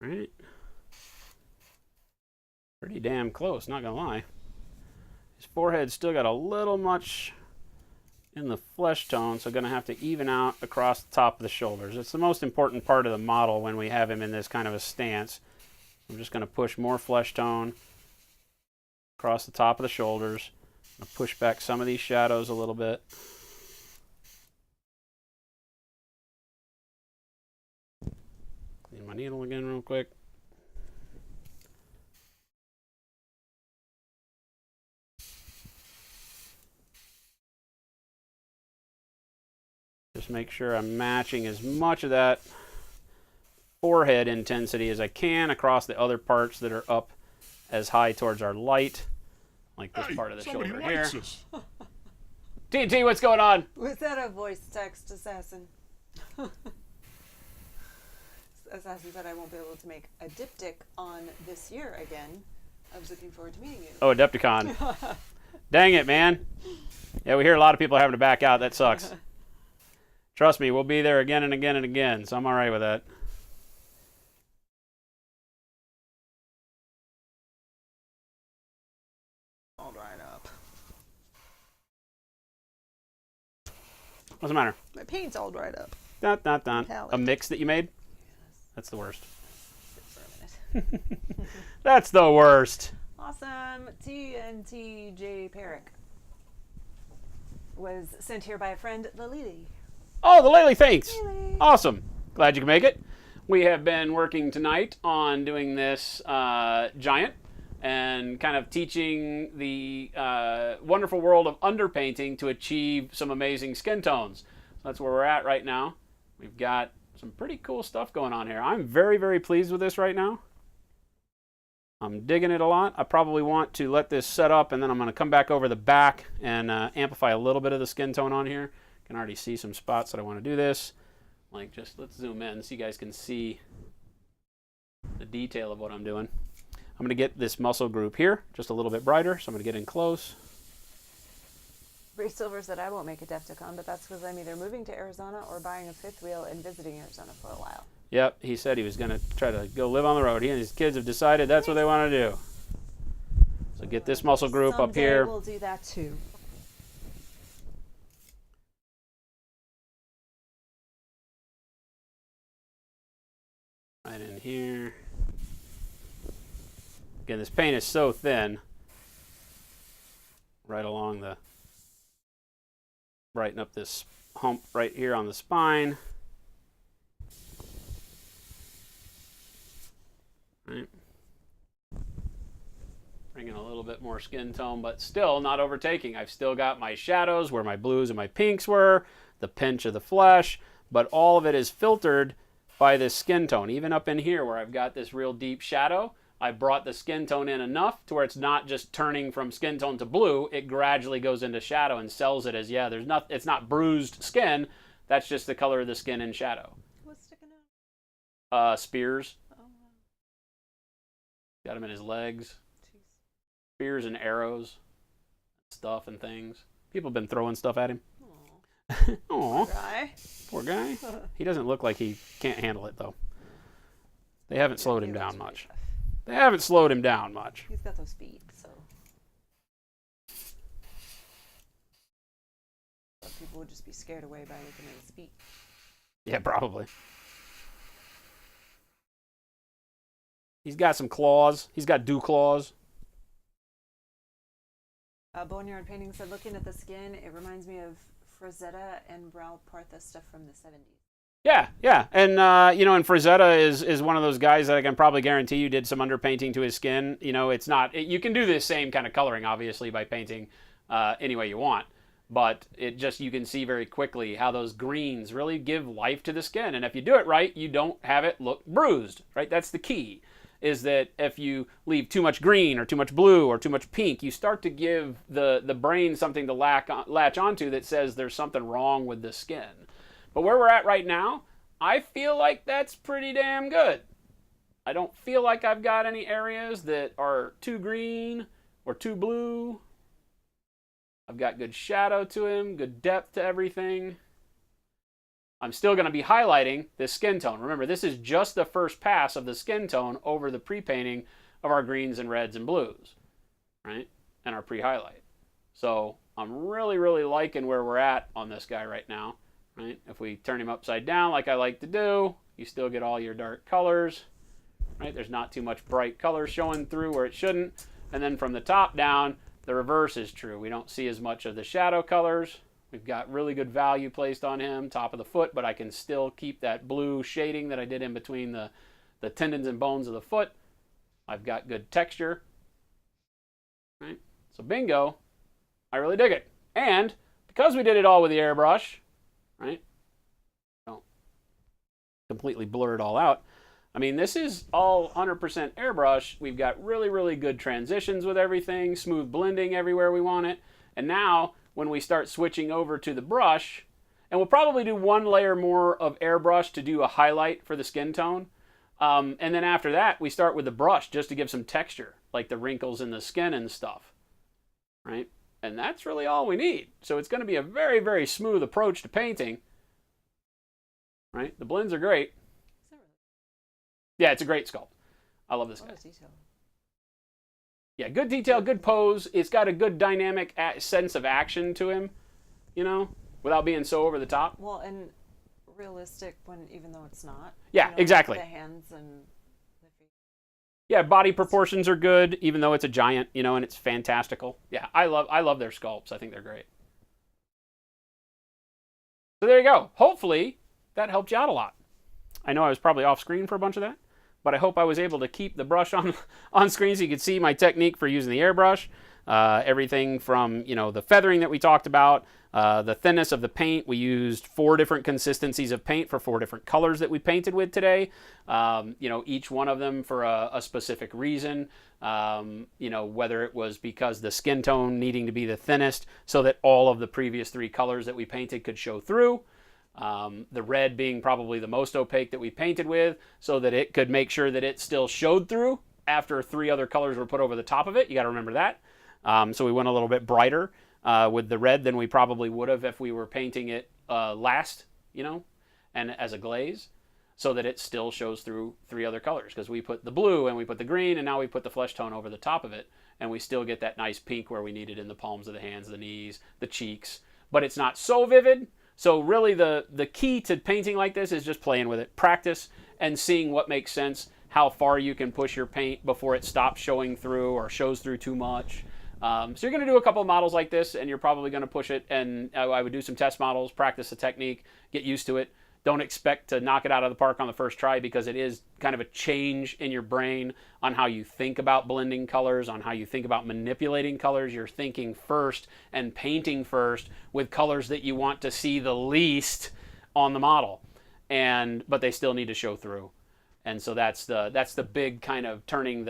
Right? Pretty damn close, not gonna lie. His forehead's still got a little much in the flesh tone, so going to have to even out across the top of the shoulders. It's the most important part of the model when we have him in this kind of a stance. I'm just going to push more flesh tone across the top of the shoulders. I'm going to push back some of these shadows a little bit. Clean my needle again real quick. Just make sure I'm matching as much of that forehead intensity as I can across the other parts that are up as high towards our light, like this part of the somebody shoulder here. likes us. TNT, what's going on? Was that a voice text, Assassin? Assassin said I won't be able to make a diptych on this year again. I was looking forward to meeting you. Oh, Adepticon. Dang it, man. Yeah, we hear a lot of people having to back out. That sucks. Trust me, we'll be there again and again and again, so I'm all right with that. All dried up. What's the matter? My paint's all dried up. Dun, dun, dun. Palette. A mix that you made? Yes. That's the worst. Sit for a minute. That's the worst. Awesome. TNTJ Perrick was sent here by a friend, the Lily. Oh, the Laley, thanks. Lily. Awesome. Glad you can make it. We have been working tonight on doing this giant and kind of teaching the wonderful world of underpainting to achieve some amazing skin tones. So that's where we're at right now. We've got some pretty cool stuff going on here. I'm very, very pleased with this right now. I'm digging it a lot. I probably want to let this set up, and then I'm going to come back over the back and amplify a little bit of the skin tone on here. Can already see some spots that I want to do this. Like, just let's zoom in so you guys can see the detail of what I'm doing. I'm going to get this muscle group here just a little bit brighter, so I'm going to get in close. Ray Silver said I won't make a Defticon, but that's because I'm either moving to Arizona or buying a fifth wheel and visiting Arizona for a while. Yep, he said he was going to try to go live on the road. He and his kids have decided that's what they want to do. So get this muscle group up Someday here. We'll do that too. Right in here. Again, this paint is so thin. Right along the, brighten up this hump right here on the spine. Right. Bringing a little bit more skin tone, but still not overtaking. I've still got my shadows where my blues and my pinks were, the pinch of the flesh, but all of it is filtered by this skin tone. Even up in here where I've got this real deep shadow, I brought the skin tone in enough to where it's not just turning from skin tone to blue. It gradually goes into shadow and sells it as, yeah, it's not bruised skin. That's just the color of the skin in shadow. What's sticking out? Spears. Oh, wow. Got him in his legs. Jeez. Spears and arrows. Stuff and things. People have been throwing stuff at him. Aw. Aw, Guy. poor guy. He doesn't look like he can't handle it, though. They haven't slowed him He looks down really much. tough. They haven't slowed him down much. He's got those feet, so. But people would just be scared away by looking at his feet. Yeah, probably. He's got some claws. He's got dew claws. Boneyard Painting said, looking at the skin, it reminds me of Frazetta and Raul Partha stuff from the 70s. Yeah, yeah. And, and Frazetta is one of those guys that I can probably guarantee you did some underpainting to his skin. You know, it's not... you can do this same kind of coloring, obviously, by painting any way you want. But it just... You can see very quickly how those greens really give life to the skin. And if you do it right, you don't have it look bruised, right? That's the key. Is that if you leave too much green or too much blue or too much pink, you start to give the brain something to latch onto that says there's something wrong with the skin. But where we're at right now, I feel like that's pretty damn good. I don't feel like I've got any areas that are too green or too blue. I've got good shadow to him, good depth to everything. I'm still going to be highlighting this skin tone. Remember, this is just the first pass of the skin tone over the pre-painting of our greens and reds and blues, right? And our pre-highlight. So I'm really, really liking where we're at on this guy right now, right? If we turn him upside down like I like to do, you still get all your dark colors, right? There's not too much bright color showing through where it shouldn't. And then from the top down, the reverse is true. We don't see as much of the shadow colors. We've got really good value placed on him, top of the foot, but I can still keep that blue shading that I did in between the tendons and bones of the foot. I've got good texture, right? So bingo, I really dig it. And because we did it all with the airbrush, right? Don't completely blur it all out. I mean, this is all 100% airbrush. We've got really, really good transitions with everything, smooth blending everywhere we want it. And now, when we start switching over to the brush, and we'll probably do one layer more of airbrush to do a highlight for the skin tone. And then after that, we start with the brush just to give some texture, like the wrinkles in the skin and stuff, right? And that's really all we need. So it's going to be a very, very smooth approach to painting, right? The blends are great. Yeah, it's a great sculpt. I love this guy. Detail. Yeah, good detail, good pose. It's got a good dynamic sense of action to him, you know, without being so over the top. Well, and realistic when even though it's not. Yeah, you know, exactly. The hands and the feet. Yeah, body proportions are good, even though it's a giant, you know, and it's fantastical. Yeah, I love their sculpts. I think they're great. So there you go. Hopefully that helped you out a lot. I know I was probably off screen for a bunch of that, but I hope I was able to keep the brush on screen so you could see my technique for using the airbrush. Everything from, you know, the feathering that we talked about, the thinness of the paint. We used 4 different consistencies of paint for 4 different colors that we painted with today. You know, each one of them for a specific reason. You know, whether it was because the skin tone needing to be the thinnest so that all of the previous 3 colors that we painted could show through. The red being probably the most opaque that we painted with so that it could make sure that it still showed through after 3 other colors were put over the top of it. You got to remember that. So we went a little bit brighter with the red than we probably would have if we were painting it last, you know, and as a glaze, so that it still shows through 3 other colors, because we put the blue and we put the green and now we put the flesh tone over the top of it, and we still get that nice pink where we need it in the palms of the hands, the knees, the cheeks, but it's not so vivid. So really the key to painting like this is just playing with it, practice, and seeing what makes sense, how far you can push your paint before it stops showing through or shows through too much. So you're going to do a couple of models like this, and you're probably going to push it, and I would do some test models, practice the technique, get used to it. Don't expect to knock it out of the park on the first try, because it is kind of a change in your brain on how you think about blending colors, on how you think about manipulating colors. You're thinking first and painting first with colors that you want to see the least on the model, but they still need to show through. And so that's the big kind of turning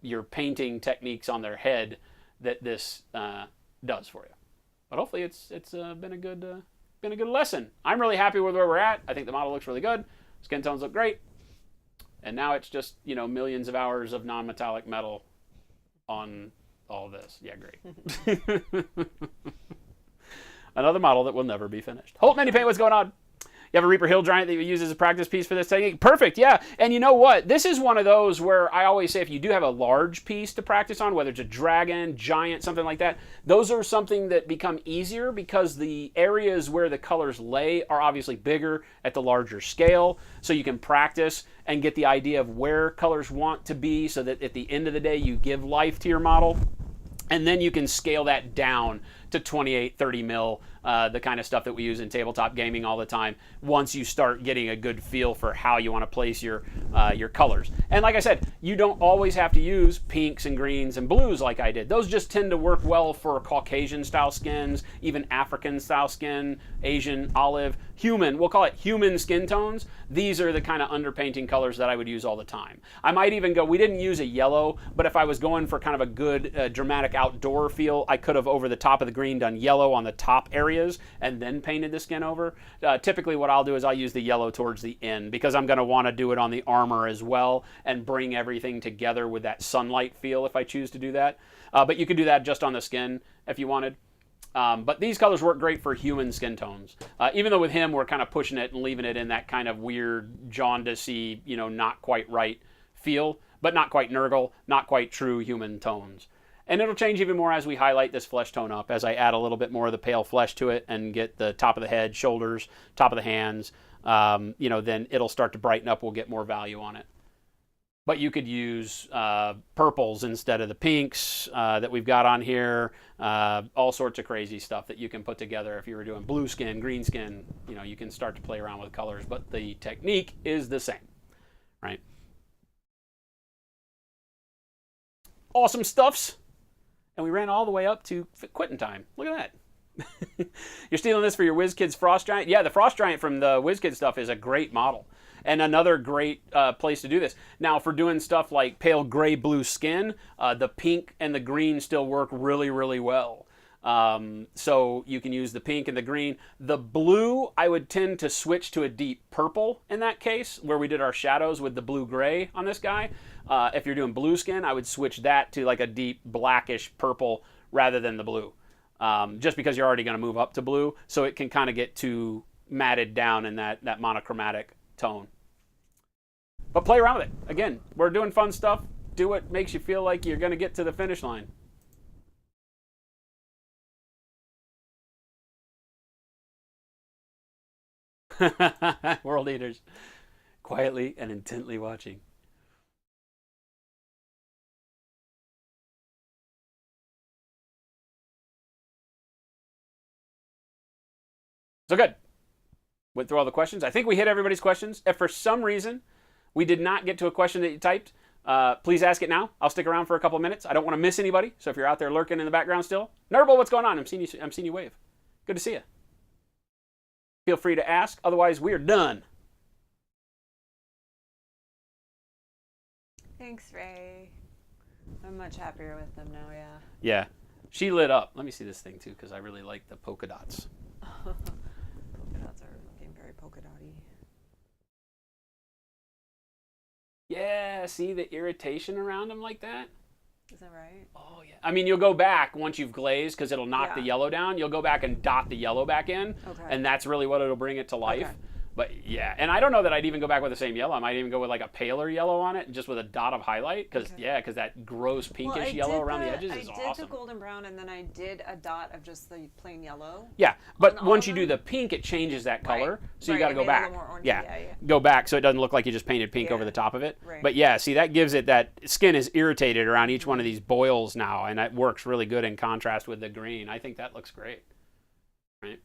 your painting techniques on their head that this does for you. But hopefully it's been a good lesson. I'm really happy with where we're at. I think the model looks really good. Skin tones look great. And now it's just, you know, millions of hours of non-metallic metal on all this. Yeah, great. Another model that will never be finished. Holt Mini Paint, what's going on? You have a Reaper Hill Giant that you use as a practice piece for this technique? Perfect, yeah. And you know what? This is one of those where I always say if you do have a large piece to practice on, whether it's a dragon, giant, something like that, those are something that become easier because the areas where the colors lay are obviously bigger at the larger scale. So you can practice and get the idea of where colors want to be so that at the end of the day you give life to your model. And then you can scale that down to 28, 30 mil, the kind of stuff that we use in tabletop gaming all the time, once you start getting a good feel for how you want to place your colors. And like I said, you don't always have to use pinks and greens and blues like I did. Those just tend to work well for Caucasian style skins, even African style skin, Asian, olive, human, we'll call it human skin tones. These are the kind of underpainting colors that I would use all the time. I might even go, we didn't use a yellow, but if I was going for kind of a good dramatic outdoor feel, I could have over the top of the green done yellow on the top areas and then painted the skin over. Typically what I'll do is I'll use the yellow towards the end because I'm going to want to do it on the armor as well and bring everything together with that sunlight feel if I choose to do that. But you could do that just on the skin if you wanted. But these colors work great for human skin tones. Even though with him we're kind of pushing it and leaving it in that kind of weird jaundicey, you know, not quite right feel, but not quite Nurgle, not quite true human tones. And it'll change even more as we highlight this flesh tone up, as I add a little bit more of the pale flesh to it and get the top of the head, shoulders, top of the hands. Then it'll start to brighten up. We'll get more value on it. But you could use purples instead of the pinks that we've got on here. All sorts of crazy stuff that you can put together. If you were doing blue skin, green skin, you can start to play around with colors. But the technique is the same, right? Awesome stuffs. And we ran all the way up to quitting time. Look at that. You're stealing this for your WizKids Frost Giant? Yeah, the Frost Giant from the WizKids stuff is a great model. And another great place to do this. Now, for doing stuff like pale gray blue skin, the pink and the green still work really, really well. So you can use the pink and the green. The blue, I would tend to switch to a deep purple in that case, where we did our shadows with the blue-gray on this guy. If you're doing blue skin, I would switch that to like a deep blackish purple rather than the blue. Just because you're already going to move up to blue, so it can kind of get too matted down in that monochromatic tone. But play around with it. Again, we're doing fun stuff. Do what makes you feel like you're going to get to the finish line. World eaters, quietly and intently watching. So good. Went through all the questions. I think we hit everybody's questions. If for some reason we did not get to a question that you typed, please ask it now. I'll stick around for a couple of minutes. I don't want to miss anybody. So if you're out there lurking in the background still, Nurble, what's going on? I'm seeing you wave. Good to see you. Feel free to ask. Otherwise, we are done. Thanks, Ray. I'm much happier with them now, yeah. Yeah. She lit up. Let me see this thing, too, because I really like the polka dots. Polka dots are looking very polka dotty. Yeah, see the irritation around them like that? Is that right? Oh, yeah. I mean, you'll go back once you've glazed because it'll knock the yellow down. You'll go back and dot the yellow back in, and that's really what it'll bring it to life. Okay. But, yeah, and I don't know that I'd even go back with the same yellow. I might even go with, like, a paler yellow on it, just with a dot of highlight, because, because that gross pinkish yellow around the edges is awesome. I did the golden brown, and then I did a dot of just the plain yellow. Yeah, but once you do the pink, it changes that color, so you got to go back. Go back so it doesn't look like you just painted pink over the top of it. Right. But, yeah, see, that gives it that skin is irritated around each one of these boils now, and that works really good in contrast with the green. I think that looks great. Right?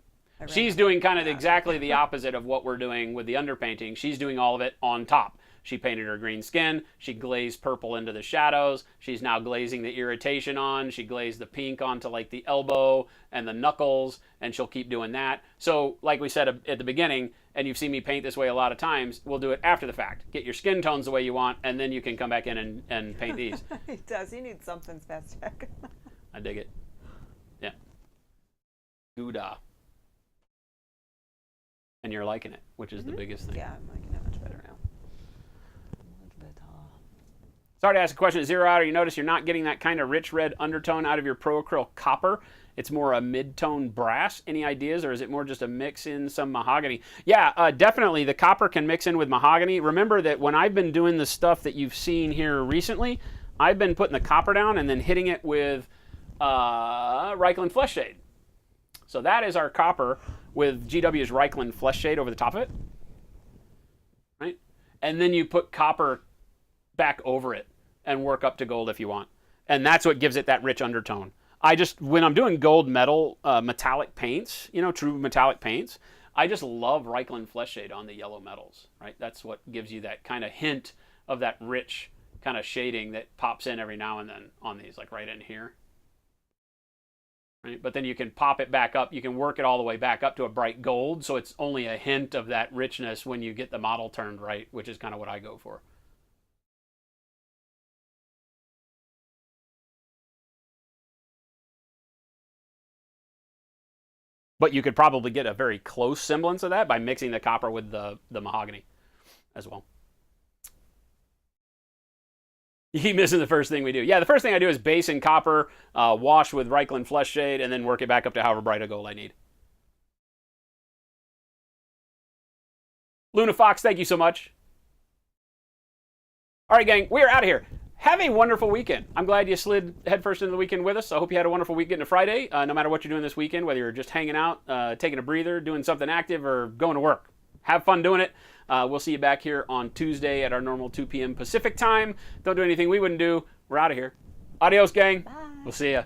She's doing kind of exactly the opposite of what we're doing with the underpainting. She's doing all of it on top. She painted her green skin. She glazed purple into the shadows. She's now glazing the irritation on. She glazed the pink onto like the elbow and the knuckles, and she'll keep doing that. So like we said at the beginning, and you've seen me paint this way a lot of times, we'll do it after the fact. Get your skin tones the way you want, and then you can come back in and paint these. He does. He needs something spastic. I dig it. Yeah. Gouda. And you're liking it, which is the biggest thing. Yeah, I'm liking it much better now. Sorry to ask a question at Zero Hour. You notice you're not getting that kind of rich red undertone out of your Pro Acryl copper. It's more a mid-tone brass. Any ideas, or is it more just a mix in some mahogany? Yeah, definitely. The copper can mix in with mahogany. Remember that when I've been doing the stuff that you've seen here recently, I've been putting the copper down and then hitting it with Reikland Flesh Shade. So that is our copper with GW's Reikland Flesh Shade over the top of it, right? And then you put copper back over it and work up to gold if you want. And that's what gives it that rich undertone. When I'm doing gold metal metallic paints, true metallic paints, I just love Reikland Flesh Shade on the yellow metals, right? That's what gives you that kind of hint of that rich kind of shading that pops in every now and then on these, like right in here. Right? But then you can pop it back up. You can work it all the way back up to a bright gold, so it's only a hint of that richness when you get the model turned right, which is kind of what I go for. But you could probably get a very close semblance of that by mixing the copper with the mahogany as well. You keep missing the first thing we do. Yeah, the first thing I do is base in copper, wash with Reikland Flesh Shade, and then work it back up to however bright a gold I need. Luna Fox, thank you so much. All right, gang, we are out of here. have a wonderful weekend. I'm glad you slid headfirst into the weekend with us. I hope you had a wonderful weekend to Friday, no matter what you're doing this weekend, whether you're just hanging out, taking a breather, doing something active, or going to work. Have fun doing it. We'll see you back here on Tuesday at our normal 2 p.m. Pacific time. Don't do anything we wouldn't do. We're out of here. Adios, gang. Bye. We'll see ya.